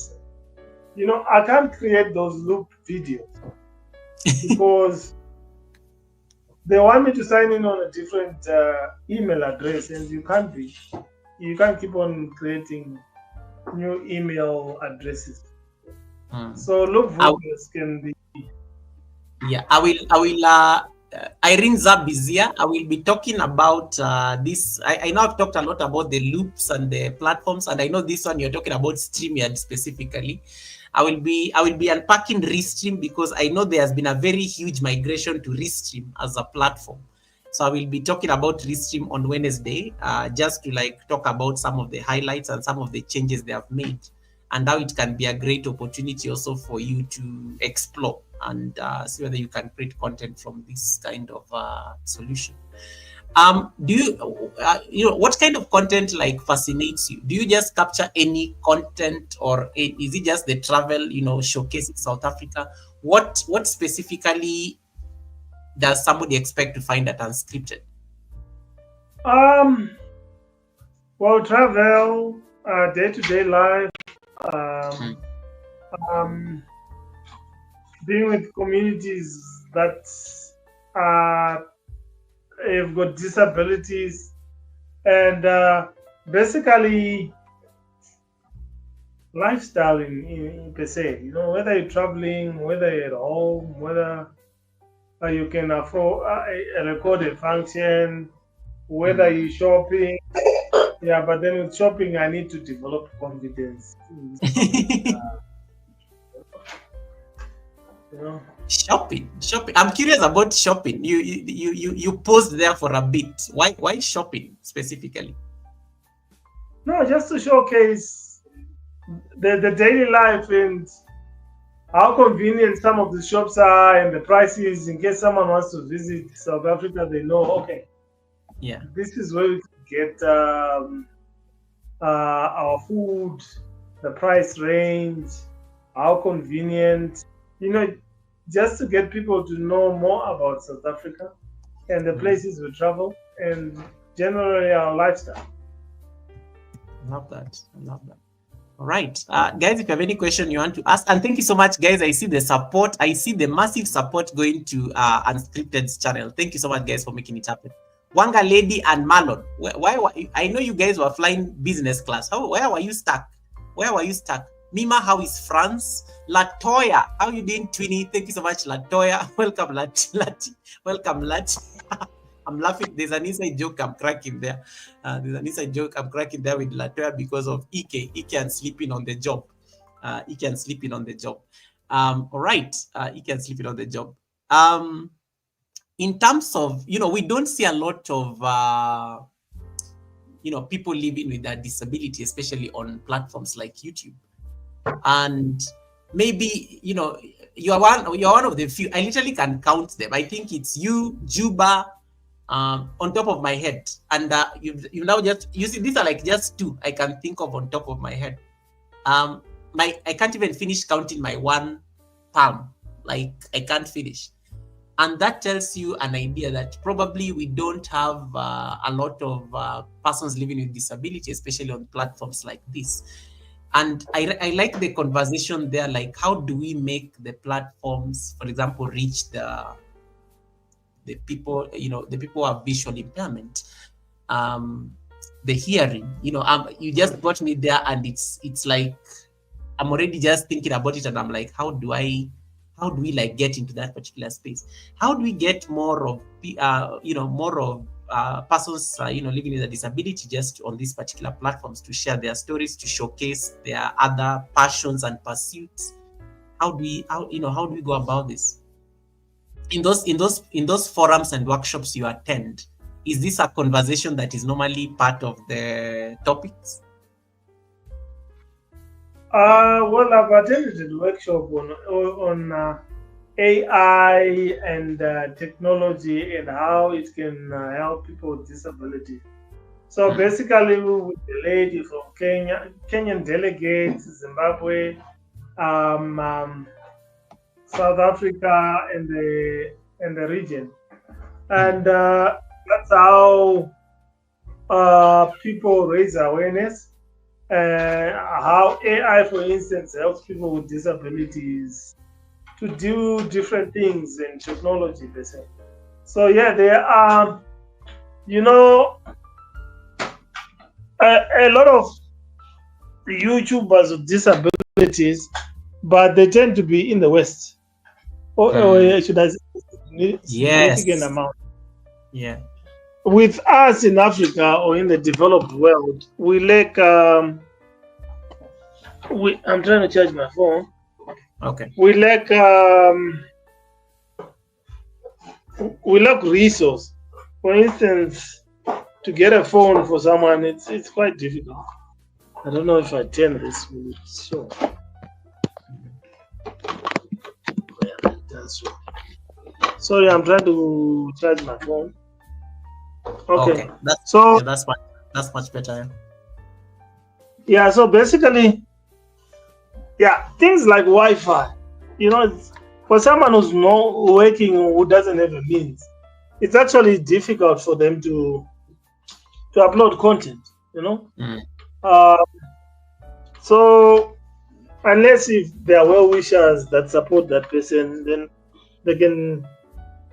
create those loop videos because they want me to sign in on a different email address, and you can't keep on creating new email addresses. So loop videos can be. Yeah, I will. Irene Zab is here. I will be talking about this. I know I've talked a lot about the loops and the platforms, and I know this one you're talking about StreamYard specifically. I will be unpacking Restream because I know there has been a very huge migration to Restream as a platform. So I will be talking about Restream on Wednesday, just to talk about some of the highlights and some of the changes they have made, and how it can be a great opportunity also for you to explore and see whether you can create content from this kind of solution. Do you, what kind of content fascinates you? Do you just capture any content, or is it just the travel, showcasing South Africa? What specifically does somebody expect to find at Unscripted? Well, travel, day-to-day life, being with communities that have got disabilities, and basically lifestyle in per se. Whether you're traveling, whether you're at home, whether you can afford a recorded function, whether you're shopping. Yeah, but then with shopping, I need to develop confidence. Shopping. I'm curious about shopping. You paused there for a bit. Why shopping specifically? No, just to showcase the daily life and how convenient some of the shops are and the prices, in case someone wants to visit South Africa, they know, okay, yeah, this is where we can get our food, the price range, how convenient, just to get people to know more about South Africa and the places we travel and generally our lifestyle. I love that. All right, guys, if you have any question you want to ask, and thank you so much, guys. I see the support. I see the massive support going to Unscripted's channel. Thank you so much, guys, for making it happen. Wanga Lady and Marlon, why I know you guys were flying business class. Where were you stuck? Mima, how is France? Latoya, how you doing, Twinny? Thank you so much, Latoya. Welcome, Lati. Welcome, Lati. I'm laughing. There's an inside joke I'm cracking there. With Latoya because of Ike. Ike and sleeping on the job. All right. Ike and sleeping on the job. In terms of, we don't see a lot of, people living with a disability, especially on platforms like YouTube. And maybe, you're one of the few. I literally can count them. I think it's you, Juba, on top of my head. And you now you see, these are just two I can think of on top of my head. I can't even finish counting my one palm. I can't finish. And that tells you an idea that probably we don't have a lot of persons living with disability, especially on platforms like this. And I like the conversation there, how do we make the platforms, for example, reach the people, the people who have visual impairment, the hearing, you just got me there, and it's I'm already just thinking about it, and I'm like, how do we get into that particular space? How do we get more of persons living with a disability just on these particular platforms to share their stories, to showcase their other passions and pursuits? How do we go about this? In those forums and workshops you attend, is this a conversation that is normally part of the topics? Well, I've attended a workshop on AI and technology and how it can help people with disability. So basically, with the lady from Kenya, Kenyan delegates, Zimbabwe, um, um, South Africa, and the region, and that's how people raise awareness. How AI, for instance, helps people with disabilities to do different things in technology, basically. So yeah, there are, you know, a lot of YouTubers with disabilities, but they tend to be in the West, or should I say, significant amount. Yeah. With us in Africa or in the developed world, we lack. I'm trying to charge my phone. Okay. We lack. We lack resource. For instance, to get a phone for someone, it's quite difficult. I don't know if I turn this. Sure. Sorry, I'm trying to charge my phone. Okay. That's much better. Yeah. So basically, yeah, things like Wi-Fi. You know, for someone who's not working or who doesn't have a means, it's actually difficult for them to upload content. You know. So unless if there are well-wishers that support that person, then they can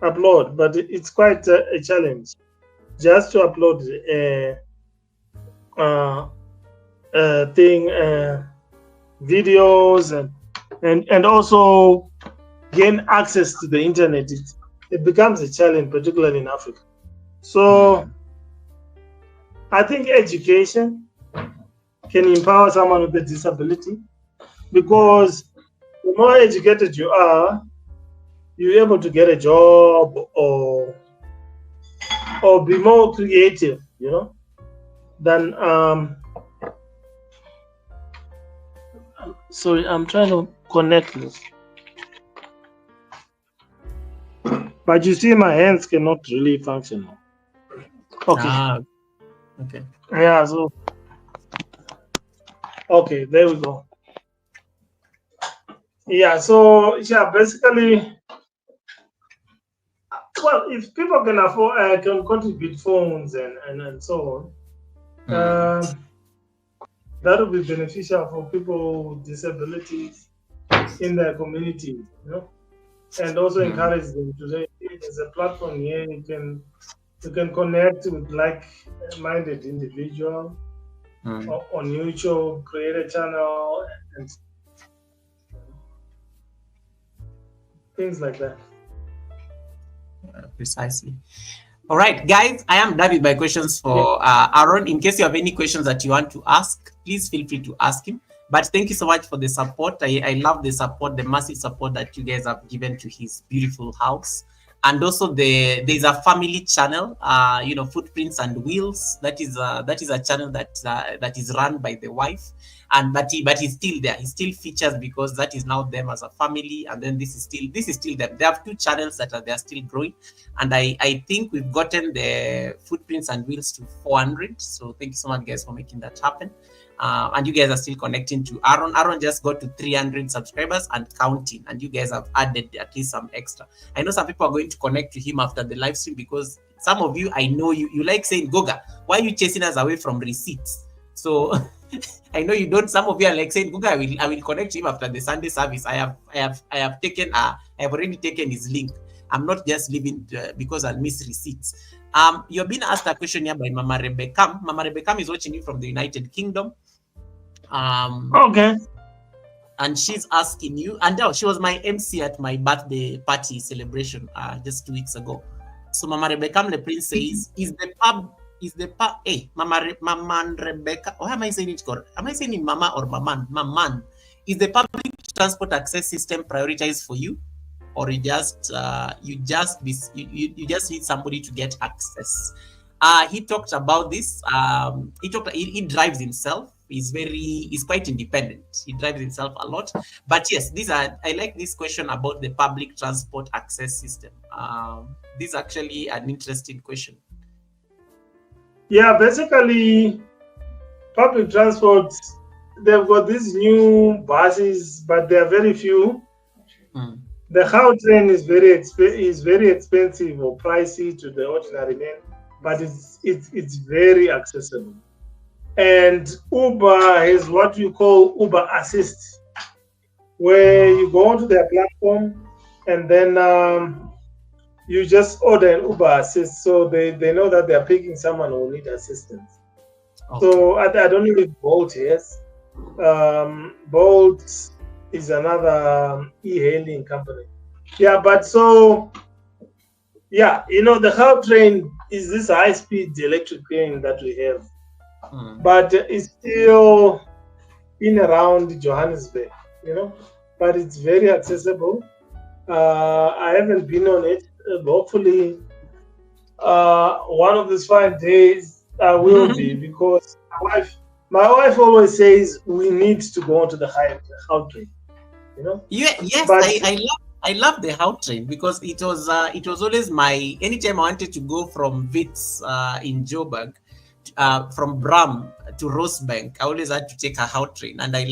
upload. But it's quite a challenge just to upload videos and also gain access to the internet. It becomes a challenge, particularly in Africa. So I think education can empower someone with a disability, because the more educated you are, you're able to get a job or be more creative, you know, than sorry, I'm trying to connect this. But you see, my hands cannot really function now. Okay. Okay. Yeah, so okay, there we go. Yeah, so yeah, basically, well, if people can afford, can contribute phones and so on, that would be beneficial for people with disabilities in their community, you know, and also encourage them to say there's a platform here you can connect with like-minded individual on YouTube, create a channel, and things like that. Precisely. All right, guys, I am done with my questions for Aaron. In case you have any questions that you want to ask, please feel free to ask him. But thank you so much for the support. I love the support, the massive support that you guys have given to his beautiful house. And also there's a family channel, you know, Footprints and Wheels. That is a channel that is run by the wife, but he's still there. He still features because that is now them as a family. And then this is still them. They have two channels that they're still growing, and I think we've gotten the Footprints and Wheels to 400. So thank you so much, guys, for making that happen. And you guys are still connecting to Aaron. Aaron just got to 300 subscribers and counting, and you guys have added at least some extra. I know some people are going to connect to him after the live stream, because some of you, I know you like saying, Goga, why are you chasing us away from receipts? So I know you don't. Some of you are like saying, Goga, I will connect to him after the Sunday service. I have already taken his link. I'm not just leaving because I'll miss receipts. You're being asked a question here by Mama Rebecca. Mama Rebecca is watching you from the United Kingdom. Okay. And she's asking you, and she was my MC at my birthday party celebration just 2 weeks ago. So Mama Rebecca Le Prince says, Mama Rebecca, or am I saying it correct? Am I saying it Mama or Maman? Maman. Is the public transport access system prioritized for you? Or you just need somebody to get access? He talked about this. He drives himself. He's quite independent. He drives himself a lot. But yes, I like this question about the public transport access system. This is actually an interesting question. Yeah, basically, public transport, they've got these new buses, but they are very few. The how train is very expensive or pricey to the ordinary man, but it's very accessible. And Uber has what we call Uber Assist, where you go onto their platform and then you just order an Uber Assist, so they know that they're picking someone who need assistance. Okay. So I don't know if Bolt has. Bolt is another e-hailing company. Yeah, but so, yeah, the How train is this high-speed electric train that we have. But it's still in around Johannesburg, but it's very accessible. I haven't been on it. Hopefully, one of these 5 days I will be, because my wife always says we need to go onto the How train. Yes, but, I love the How train, because it was always anytime I wanted to go from Wits in Joburg, from Bram to Rosebank, I always had to take a How train, and I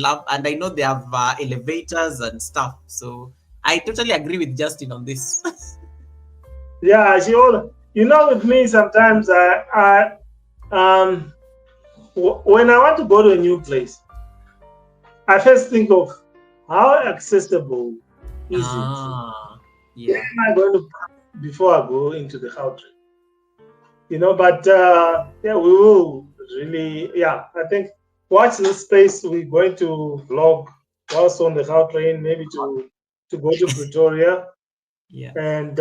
know they have elevators and stuff. So I totally agree with Justine on this. Yeah, with me sometimes when I want to go to a new place, I first think of how accessible is it? Yeah. Where am I going to park before I go into the How train? But yeah, we will really, I think watch this space. We're going to vlog whilst on the How train, maybe to go to Pretoria. Yeah. And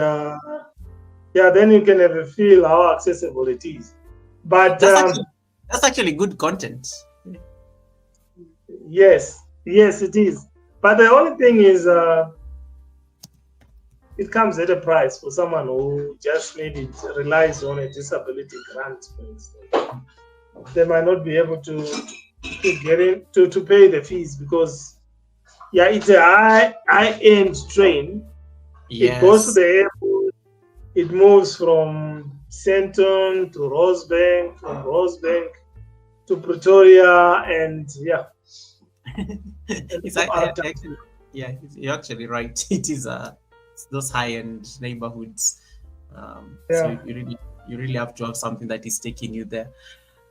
then you can have a feel how accessible it is. But that's actually good content. Yes, it is. But the only thing is, it comes at a price for someone who just relies on a disability grant, for instance. They might not be able to get in to pay the fees, because it's a high-end train. Yes. It goes to the airport. It moves from Sandton to Rosebank, from Rosebank to Pretoria, and you're actually right. It is those high-end neighborhoods. So you really have to have something that is taking you there.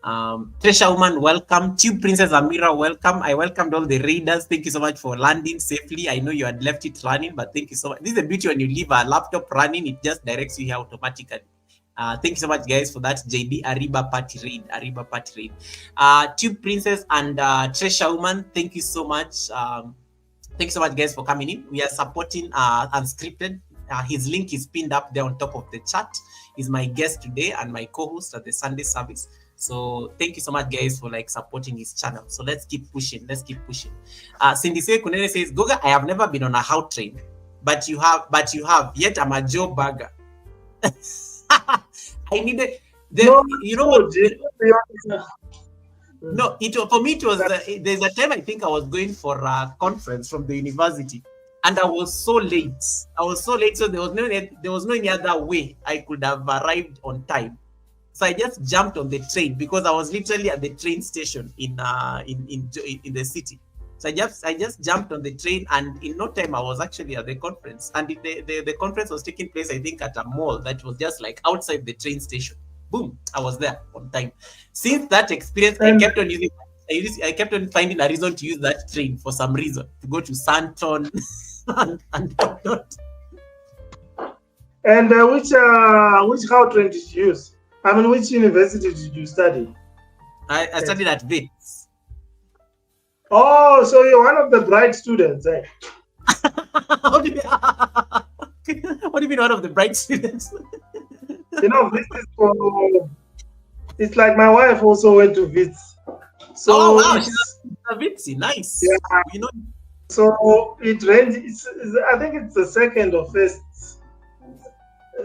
Tresha Woman, welcome. Tube Princess Amira, welcome. I welcomed all the raiders. Thank you so much for landing safely. I know you had left it running, but thank you so much. This is the beauty when you leave a laptop running, it just directs you here automatically. Thank you so much, guys, for that. JD Ariba Party Raid. Tube Princess and Tresha Woman, thank you so much. Thank you so much, guys, for coming in. We are supporting Unscripted. His link is pinned up there on top of the chat. He's my guest today and my co-host at the Sunday service. So thank you so much, guys, for supporting his channel. So let's keep pushing. Cindy Kunene says, Goga, I have never been on a How train, but you have. Yet I'm a Joe Burger. I needed No, for me it was. There's a time I think I was going for a conference from the university, and I was so late. So there was no any other way I could have arrived on time. So I just jumped on the train, because I was literally at the train station in the city. So I just jumped on the train, and in no time I was actually at the conference. And the conference was taking place, I think, at a mall that was just outside the train station. Boom! I was there on time. Since that experience, I kept on finding a reason to use that train for some reason, to go to Sandton and whatnot. And which How train did you use? I mean, which university did you study? I studied at Wits. Oh, so you're one of the bright students, eh? What do you mean one of the bright students? This is it's like my wife also went to Wits. So wow, she's a Witsy, nice. Yeah. So it ranges. I think it's the second or first.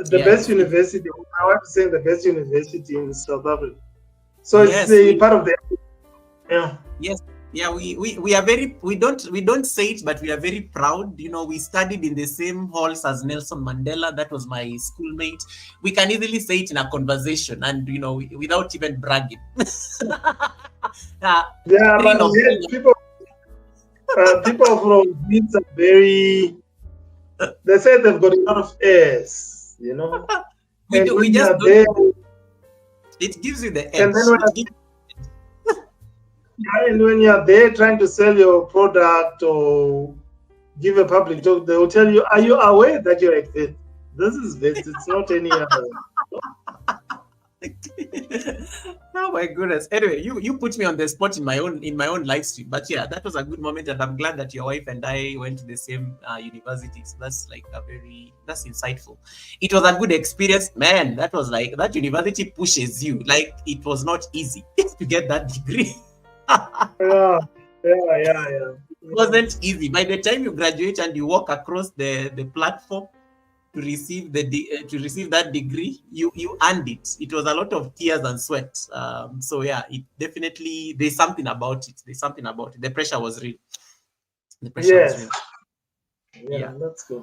The best university. My wife is saying the best university in South Africa. So it's part of the Yeah. Yes. Yeah, we are very, we don't say it, but we are very proud. You know, we studied in the same halls as Nelson Mandela. That was my schoolmate. We can easily say it in a conversation, and you know, without even bragging. Yeah, Three but of yet people from Beats are very. They say they've got a lot of airs, you know. we And do, we when you just are don't. there, It gives you the and edge. then when, It gives, yeah, and when you are there trying to sell your product or give a public talk, they will tell you, "Are you aware that you're at VET? This is VET. It's not any other." oh my goodness. Anyway, you put me on the spot in my own live stream. But yeah, that was a good moment, and I'm glad that your wife and I went to the same university. So that's like that's insightful. It was a good experience, man. That was like, that university pushes you. Like, it was not easy to get that degree. Yeah, yeah. Wasn't easy. By the time you graduate and you walk across the platform to receive to receive that degree, you earned it. It was a lot of tears and sweat. So yeah, it definitely, there's something about it. There's something about it. The pressure was real. The pressure was Yes. real. Yeah, Yeah. that's good.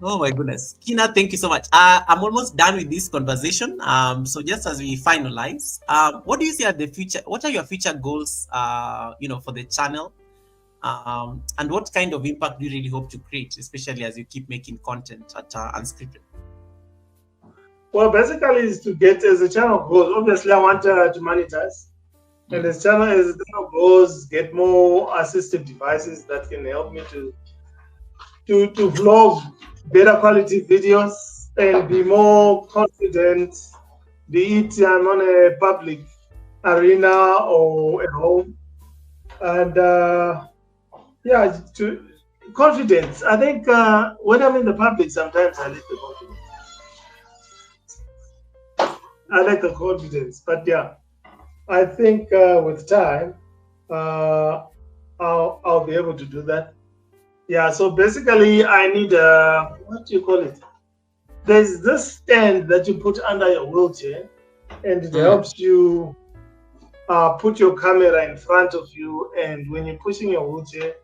Oh my goodness, Kina, thank you so much. I'm almost done with this conversation. So just as we finalize, what do you see at the future? What are your future goals? You know, for the channel. And what kind of impact do you really hope to create, especially as you keep making content at Unscripted? Well, basically, is to get, as the channel grows. Obviously, I want to monetize, and as the channel grows, get more assistive devices that can help me to vlog better quality videos and be more confident, be it on a public arena or at home. And yeah, to confidence. I think when I'm in the public, sometimes I lack the confidence. I lack the confidence, but yeah, I think with time, uh, I'll be able to do that. Yeah. So basically, I need what do you call it? There's this stand that you put under your wheelchair, and it helps you put your camera in front of you, and when you're pushing your wheelchair,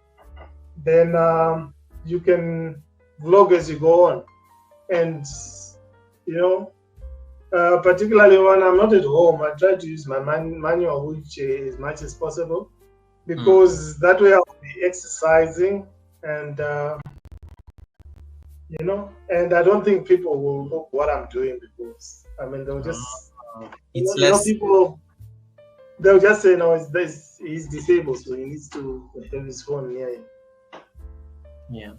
then you can vlog as you go on. And you know, particularly when I'm not at home, I try to use my manual wheelchair as much as possible, because that way I'll be exercising, and you know, and I don't think people will look what I'm doing, because I mean they'll just It's you know, less. people, they'll just say, no, he's disabled, so he needs to have his phone near him. Yeah,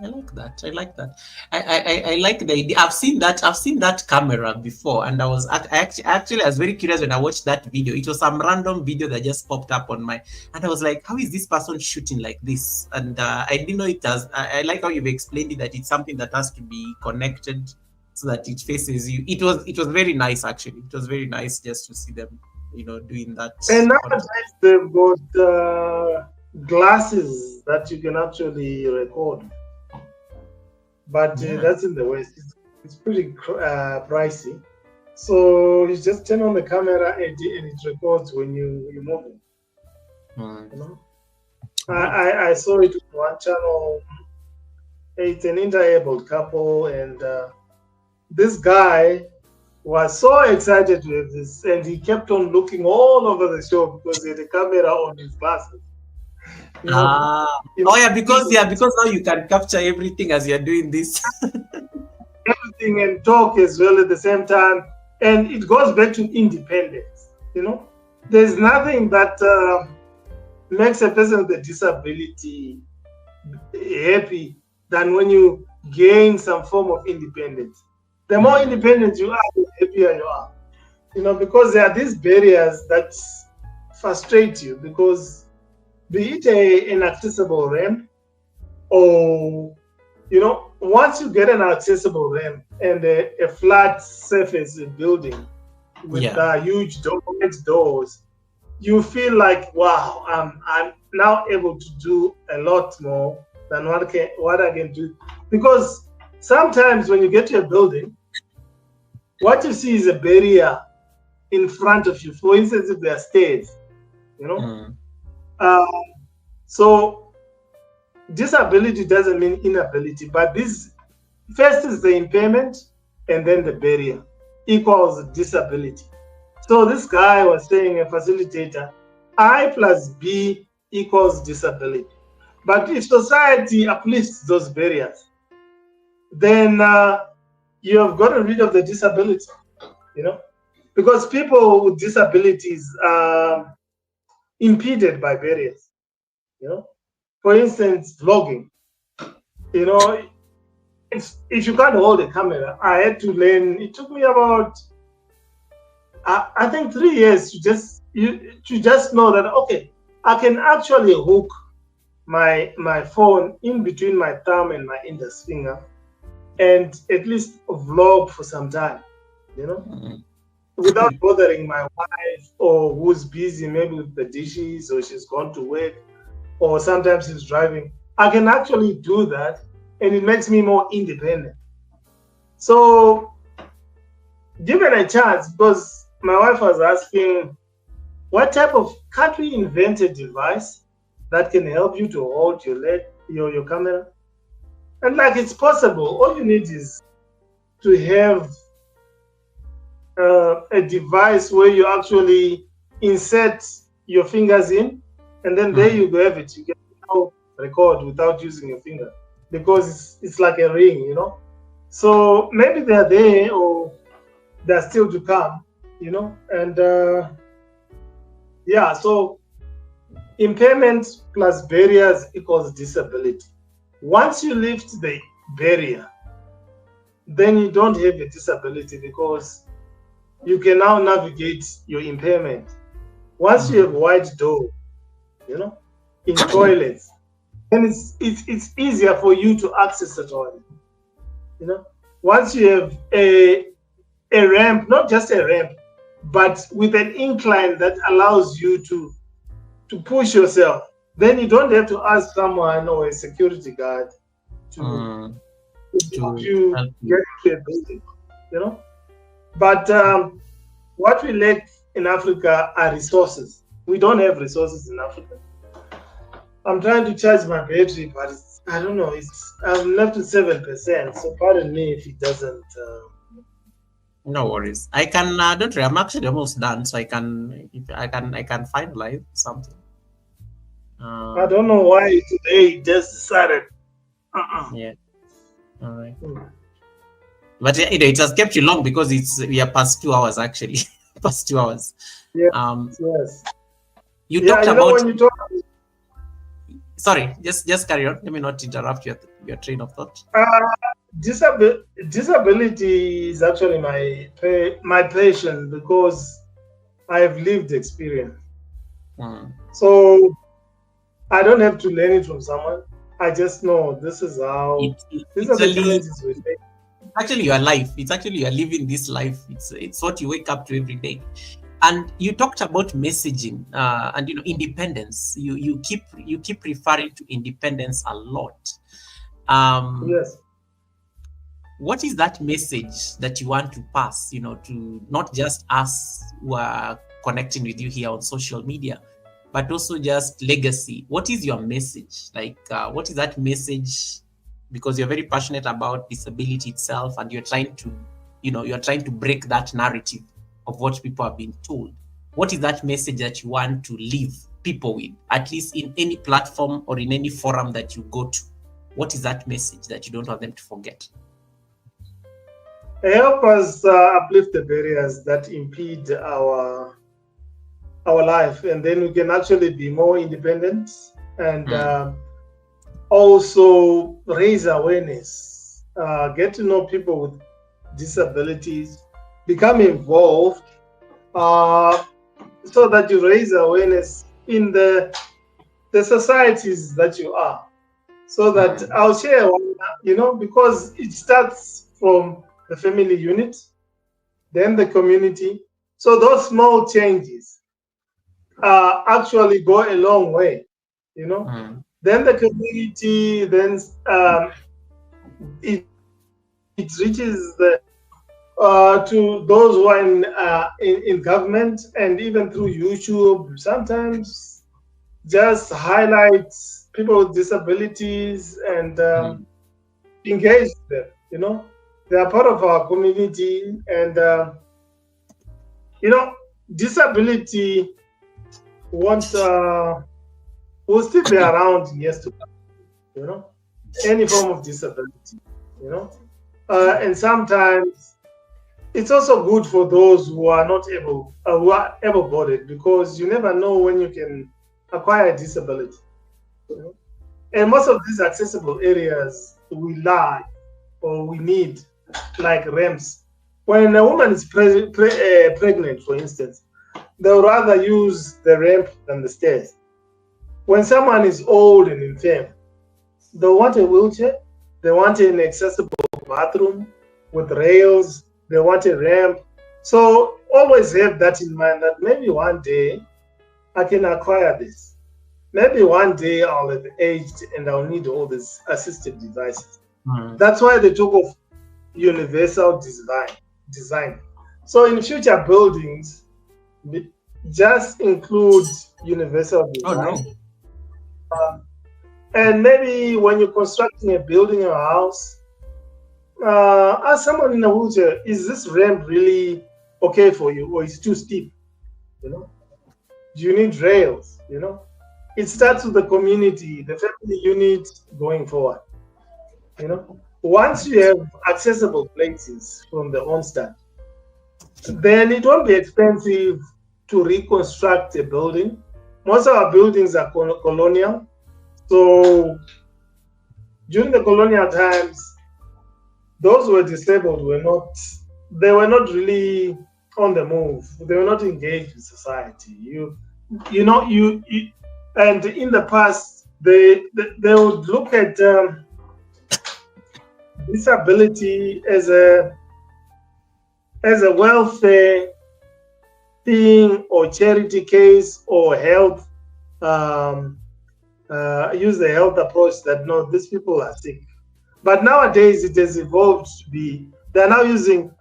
I like that. I like that. I like the idea. I've seen that camera before, and I was very curious when I watched that video. It was some random video that just popped up on my, and I was like, how is this person shooting like this? And I didn't know it as. I like how you've explained it, that it's something that has to be connected so that it faces you. It was very nice, actually. It was very nice just to see them, you know, doing that. And nowadays they've got glasses that you can actually record, but that's in the West. It's pretty pricey. So you just turn on the camera and it records when you're moving. You know, I saw it on one channel. It's an interabled couple, and this guy was so excited with this, and he kept on looking all over the show because he had a camera on his glasses. You know, oh yeah, because now you can capture everything as you're doing this. everything, and talk as well at the same time. And it goes back to independence. You know, there's nothing that makes a person with a disability happy than when you gain some form of independence. The more independent you are, the happier you are. You know, because there are these barriers that frustrate you, because be it an accessible ramp, or you know, once you get an accessible ramp and a flat surface building with huge doors, you feel like, wow, I'm now able to do a lot more than what I can do. Because sometimes when you get to a building, what you see is a barrier in front of you. For instance, if there are stairs, you know. So disability doesn't mean inability, but this first is the impairment and then the barrier equals disability. So this guy was saying, a facilitator, I plus B equals disability. But if society uplifts those barriers, then you have gotten rid of the disability, you know, because people with disabilities are impeded by barriers, you know. For instance, vlogging, you know, if you can't hold a camera, I had to learn. It took me about, I think, 3 years to just know that, okay, I can actually hook my phone in between my thumb and my index finger and at least vlog for some time, you know, without bothering my wife, or who's busy maybe with the dishes, or she's gone to work, or sometimes she's driving. I can actually do that, and it makes me more independent. So given a chance, because my wife was asking, what type of, can't we invent a device that can help you to hold your camera? And like, it's possible. All you need is to have a device where you actually insert your fingers in, and then there you have it. You can now record without using your finger, because it's like a ring, you know. So maybe they're there, or they're still to come, you know. And yeah, so impairment plus barriers equals disability. Once you lift the barrier, then you don't have a disability, because you can now navigate your impairment. Once you have wide door, you know, in toilets, then it's easier for you to access the toilet, you know. Once you have a ramp, not just a ramp, but with an incline that allows you to push yourself, then you don't have to ask someone or a security guard to help you get into a building, you know. But what we lack in Africa are resources. We don't have resources in Africa. I'm trying to charge my battery, but I don't know. I'm left with 7%. So pardon me if it doesn't. No worries. I can. Don't worry. I'm actually almost done, so I can finalize something. I don't know why today it just decided. Yeah. All right. But it has kept you long, because we are past 2 hours actually. Past 2 hours. Yeah. Yes. You talked about. When you talk. Sorry, just carry on. Let me not interrupt your train of thought. Disability is actually my passion, because I've lived experience. So I don't have to learn it from someone. I just know this is how. These are the challenges we face. Actually, your life. It's actually you're living this life. It's what you wake up to every day. And you talked about messaging and independence. You keep referring to independence a lot. Yes. What is that message that you want to pass? To not just us who are connecting with you here on social media, but also just legacy. What is your message? Like, what is that message? Because you're very passionate about disability itself, and you're trying to break that narrative of what people have been told. What is that message that you want to leave people with, at least in any platform or in any forum that you go to? What is that message that you don't want them to forget? Help us uplift the barriers that impede our life, and then we can actually be more independent, and also raise awareness, get to know people with disabilities, become involved, so that you raise awareness in the societies that you are. So that I'll share one, because it starts from the family unit, then the community. So those small changes actually go a long way, Then the community, then it reaches the to those who are in government, and even through YouTube, sometimes just highlight people with disabilities and engage them. They are part of our community, and disability won't will still be around in years to come. Any form of disability. You know, and sometimes it's also good for those who are not who are able-bodied, because you never know when you can acquire a disability. And most of these accessible areas we lack or we need, like ramps. When a woman is pregnant, for instance, they'll rather use the ramp than the stairs. When someone is old and infirm, they want a wheelchair, they want an accessible bathroom with rails, they want a ramp. So always have that in mind, that maybe one day I can acquire this. Maybe one day I'll have aged and I'll need all these assistive devices. That's why they talk of universal design. So in future buildings, just include universal design. And maybe when you're constructing a building or a house, ask someone in a wheelchair, is this ramp really okay for you, or is it too steep? Do you need rails? It starts with the community, the family unit going forward. Once you have accessible places from the onset, then it won't be expensive to reconstruct a building. Most of our buildings are colonial. So during the colonial times, those who were disabled were not really on the move. They were not engaged with society. And in the past, they would look at disability as a welfare thing, or charity case, or health. Use the health approach that no, these people are sick. But nowadays it has evolved to be, they're now using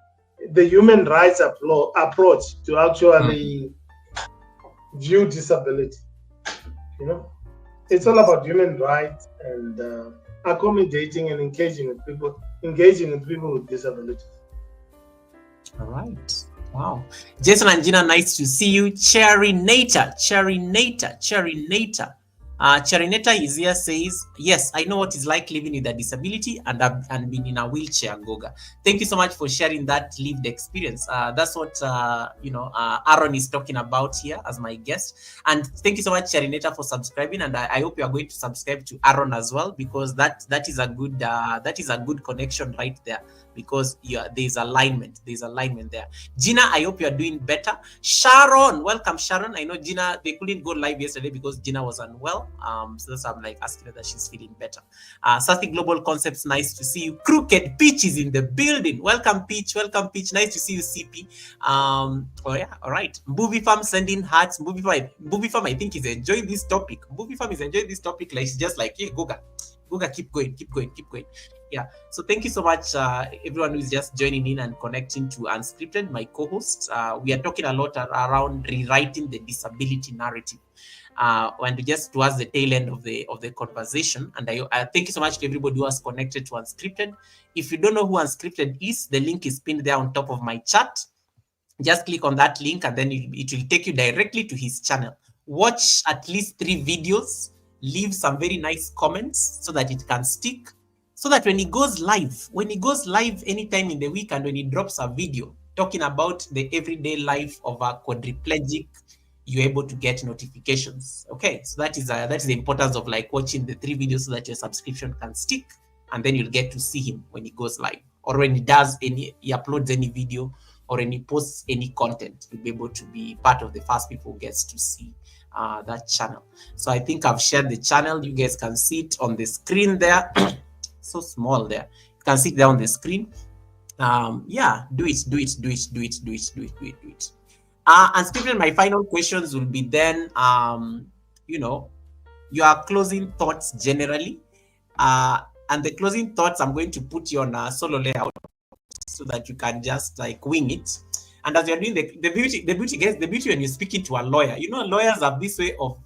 the human rights approach to actually view disability. It's all about human rights and accommodating and engaging with people with disabilities. All right. Wow. Jason and Gina, nice to see you. Cherinator. Charineta is here, says, yes, I know what it's like living with a disability and being in a wheelchair, Goga. Thank you so much for sharing that lived experience. That's what, Aaron is talking about here as my guest. And thank you so much, Charineta, for subscribing. And I hope you are going to subscribe to Aaron as well, because that is a good connection right there, because there's alignment there. Gina, I hope you are doing better. Sharon, welcome, Sharon. I know Gina, they couldn't go live yesterday because Gina was unwell. So that's why I'm like asking her that she's feeling better. Sathi Global Concepts, nice to see you. Crooked Peach is in the building. Welcome, Peach. Nice to see you, CP. All right. Movie Farm sending hearts. Movie Farm, I think, is enjoying this topic. Like she's just like, hey, Goga, keep going. Yeah, so thank you so much, everyone who is just joining in and connecting to Unscripted, my co-host. We are talking a lot around rewriting the disability narrative, and just towards the tail end of the conversation. And I thank you so much to everybody who has connected to Unscripted. If you don't know who Unscripted is, the link is pinned there on top of my chat. Just click on that link, and then it will take you directly to his channel. Watch at least 3 videos. Leave some very nice comments so that it can stick. So that when he goes live anytime in the week, and when he drops a video talking about the everyday life of a quadriplegic, you're able to get notifications. Okay, so that is the importance of like watching the 3 videos so that your subscription can stick, and then you'll get to see him when he goes live, or when he uploads any video, or when he posts any content. You'll be able to be part of the first people who gets to see that channel. So I think I've shared the channel. You guys can see it on the screen there. So small there. You can see it there on the screen. Yeah, do it. And Stephen, my final questions will be then, your closing thoughts generally. And the closing thoughts, I'm going to put you on a solo layout. so that you can just like wing it. And as you're doing the beauty when you're speaking to a lawyer, lawyers have this way of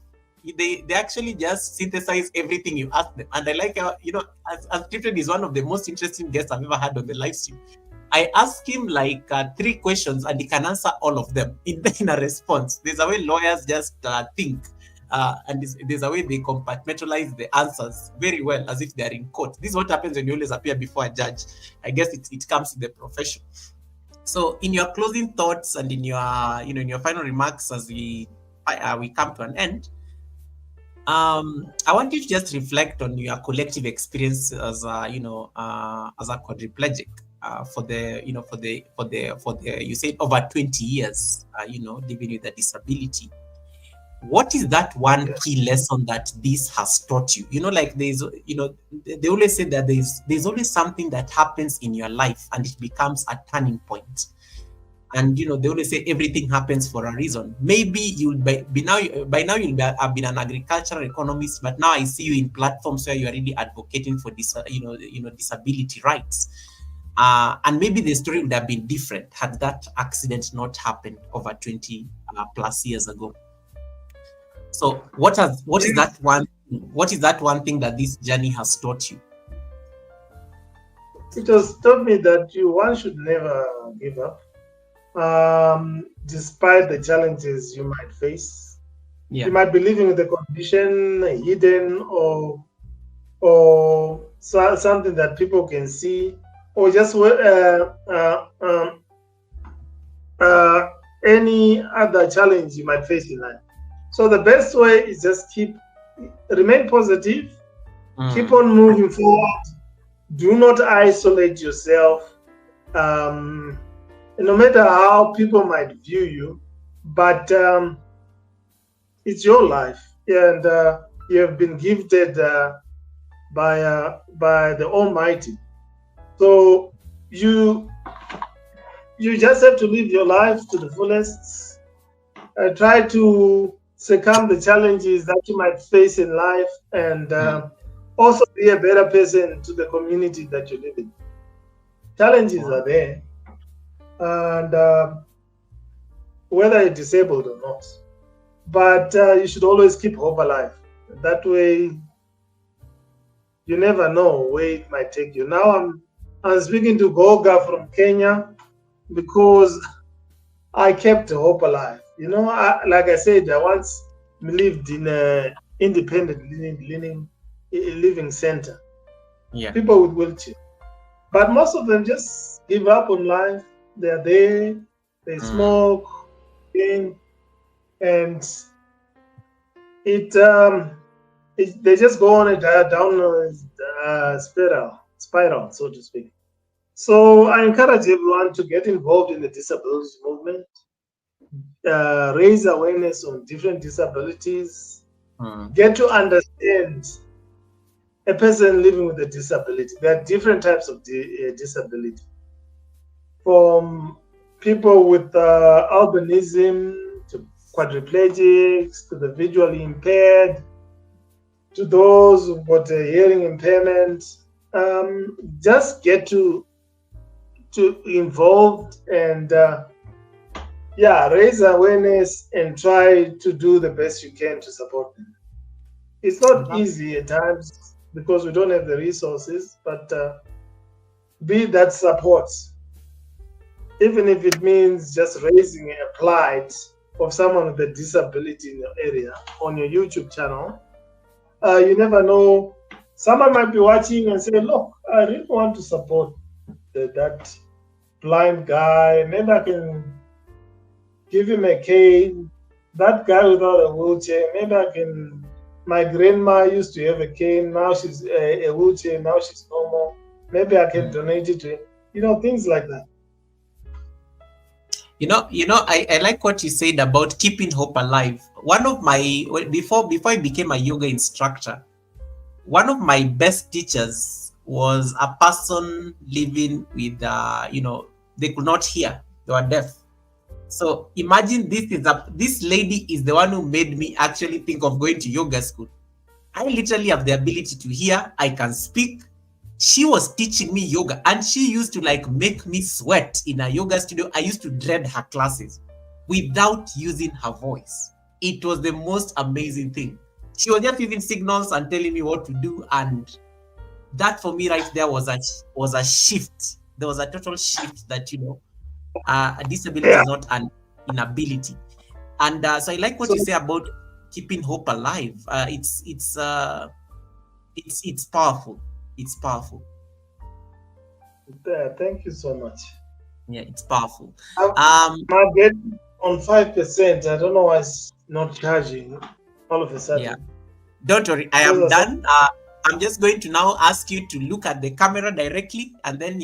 they actually just synthesize everything you ask them. And I like how, as Clifton is one of the most interesting guests I've ever had on the live stream. I ask him like 3 questions and he can answer all of them in a response. There's a way lawyers just think, and there's a way they compartmentalize the answers very well, as if they're in court. This is what happens when you always appear before a judge. I guess it comes to the profession. So, in your closing thoughts and in your, in your final remarks, as we come to an end, I want you to just reflect on your collective experience as a quadriplegic. For the you said over 20 years, living with a disability. What is that one key lesson that this has taught you? Like there's, they always say that there's always something that happens in your life and it becomes a turning point. And they always say everything happens for a reason. Maybe you'll by now you'll have been an agricultural economist, but now I see you in platforms where you are really advocating for this, disability rights. And maybe the story would have been different had that accident not happened over 20 plus years ago. So what is that one thing that this journey has taught you? It has taught me that one should never give up, despite the challenges you might face. Yeah. You might be living with a condition hidden or something that people can see, or just any other challenge you might face in life. So the best way is just remain positive, keep on moving forward. Do not isolate yourself, no matter how people might view you, but it's your life, and you have been gifted by the Almighty. So you just have to live your life to the fullest. Try to succumb the challenges that you might face in life, and also be a better person to the community that you live in. Challenges are there, and whether you're disabled or not, but you should always keep hope alive. That way, you never know where it might take you. Now I'm speaking to Goga from Kenya because I kept hope alive. Like I said, I once lived in an independent living center. Yeah. People with wheelchairs. But most of them just give up on life. They're there, they smoke, drink, and they just go on a downward spiral, so to speak. So I encourage everyone to get involved in the disability movement, raise awareness on different disabilities, get to understand a person living with a disability. There are different types of disability, from people with albinism to quadriplegics to the visually impaired to those who've got a hearing impairment. Just get to involved and raise awareness and try to do the best you can to support them. It's not easy at times because we don't have the resources, but be that support, even if it means just raising a plight of someone with a disability in your area on your YouTube channel. You never know. Someone might be watching and say, look, I really want to support that blind guy. Maybe I can give him a cane. That guy without a wheelchair, maybe I can. My grandma used to have a cane. Now she's a wheelchair. Now she's normal. Maybe I can donate it to him. Things like that. I like what you said about keeping hope alive. One of my, before I became a yoga instructor, one of my best teachers was a person living with, they could not hear, they were deaf. So imagine this lady is the one who made me actually think of going to yoga school. I literally have the ability to hear, I can speak, She was teaching me yoga, and she used to like make me sweat in a yoga studio. I used to dread her classes without using her voice. It was the most amazing thing. She was just using signals and telling me what to do, and that for me right there was a shift. There was a total shift that a disability Yeah. is not an inability. And so I like what So you say about keeping hope alive. It's powerful. It's powerful. thank you so much. Yeah, it's powerful. My get on 5%. I don't know why it's not charging all of a sudden. Yeah, don't worry, I am done. I'm just going to now ask you to look at the camera directly, and then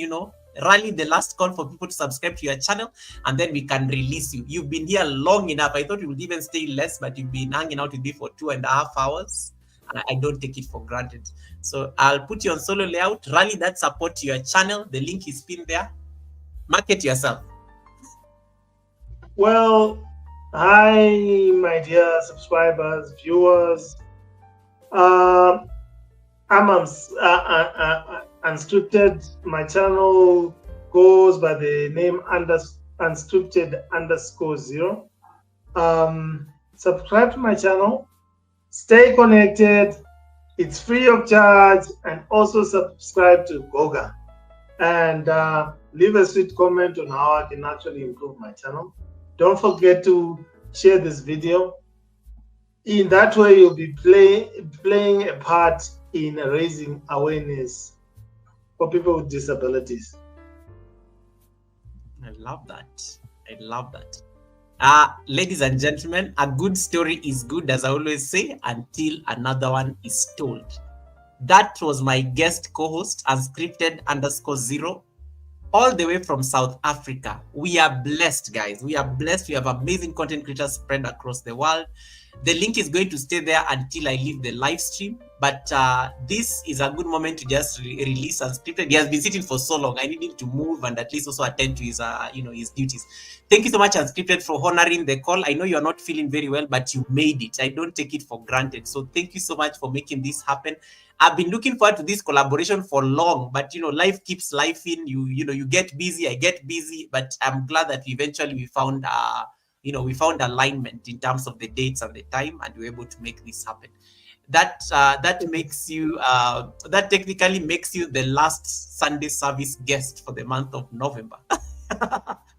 rally the last call for people to subscribe to your channel, and then we can release you. You've been here long enough. I thought you would even stay less, but you've been hanging out with me for 2.5 hours, and I don't take it for granted. So I'll put you on solo layout. Rally that support to your channel. The link is pinned there. Market yourself. Well, hi, my dear subscribers, viewers. I'm unscripted. My channel goes by the name unscripted_0. Subscribe to my channel. Stay connected. It's free of charge, and also subscribe to Goga. And leave a sweet comment on how I can actually improve my channel. Don't forget to share this video. In that way, you'll be playing a part in raising awareness for people with disabilities. I love that. I love that. Ladies and gentlemen, a good story is good, as I always say, until another one is told. That was my guest co-host, unscripted_0, all the way from South Africa. We are blessed, guys. We are blessed. We have amazing content creators spread across the world. The link is going to stay there until I leave the live stream. But this is a good moment to just release Unscripted. He has been sitting for so long. I need him to move and at least also attend to his, his duties. Thank you so much, Unscripted, for honoring the call. I know you are not feeling very well, but you made it. I don't take it for granted. So thank you so much for making this happen. I've been looking forward to this collaboration for long, but life keeps life in. You get busy, I get busy, but I'm glad that we found we found alignment in terms of the dates and the time, and we were able to make this happen. That makes you that technically makes you the last Sunday service guest for the month of November.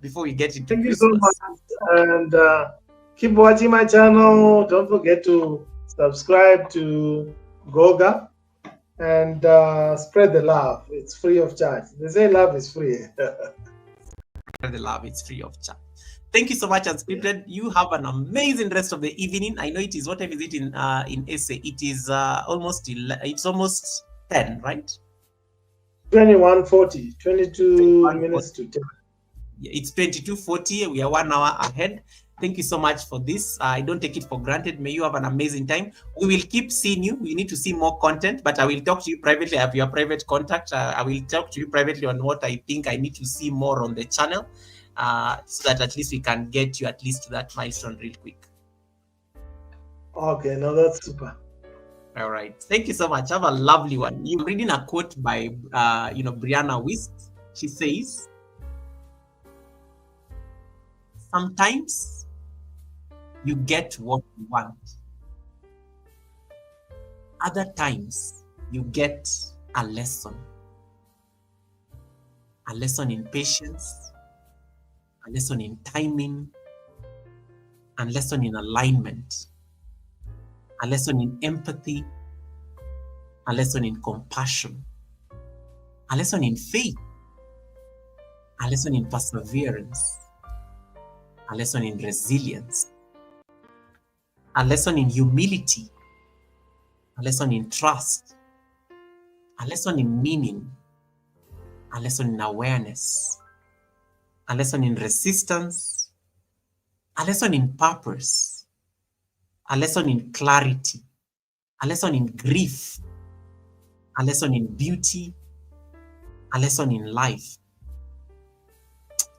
Before we get into Thank Christmas. you so much, and keep watching my channel. Don't forget to subscribe to Goga and spread the love. It's free of charge. They say love is free. Spread the love. It's free of charge. Thank you so much, Unscripted. You have an amazing rest of the evening. I know it is, what time is it in SA? It is almost 10, right? 21:40, 22 minutes to 10. Yeah, it's 22:40. We are 1 hour ahead. Thank you so much for this. I don't take it for granted. May you have an amazing time. We will keep seeing you. We need to see more content, but I will talk to you privately. I have your private contact. I will talk to you privately on what I think I need to see more on the channel. So that at least we can get you at least to that milestone real quick. Okay, no, that's super. All right. Thank you so much. Have a lovely one. You're reading a quote by, Brianna Wiest. She says, sometimes you get what you want. Other times you get a lesson. A lesson in patience, a lesson in timing, a lesson in alignment, a lesson in empathy, a lesson in compassion, a lesson in faith, a lesson in perseverance, a lesson in resilience, a lesson in humility, a lesson in trust, a lesson in meaning, a lesson in awareness, a lesson in resistance, a lesson in purpose, a lesson in clarity, a lesson in grief, a lesson in beauty, a lesson in life.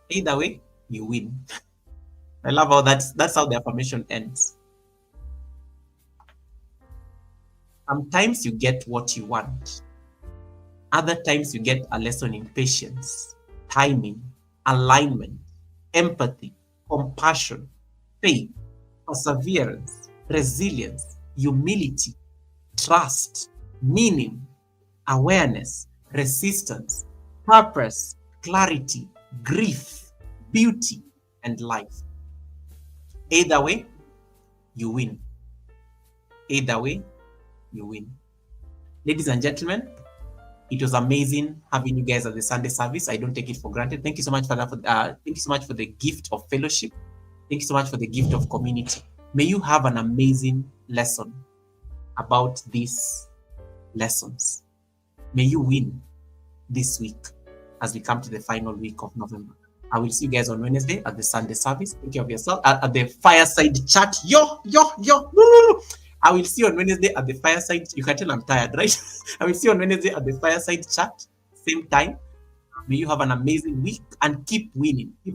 Either way, you win. I love how that's how the affirmation ends. Sometimes you get what you want. Other times you get a lesson in patience, timing, alignment, empathy, compassion, faith, perseverance, resilience, humility, trust, meaning, awareness, resistance, purpose, clarity, grief, beauty, and life. Either way, you win. Either way, you win. Ladies and gentlemen, it was amazing having you guys at the Sunday service. I don't take it for granted. Thank you so much for that. Thank you so much for the gift of fellowship. Thank you so much for the gift of community. May you have an amazing lesson about these lessons. May you win this week as we come to the final week of November. I will see you guys on Wednesday at the Sunday service. Take care of yourself at the fireside chat. Yo. I will see you on Wednesday at the fireside. You can tell I'm tired, right? I will see you on Wednesday at the fireside chat, same time. May you have an amazing week and keep winning. Keep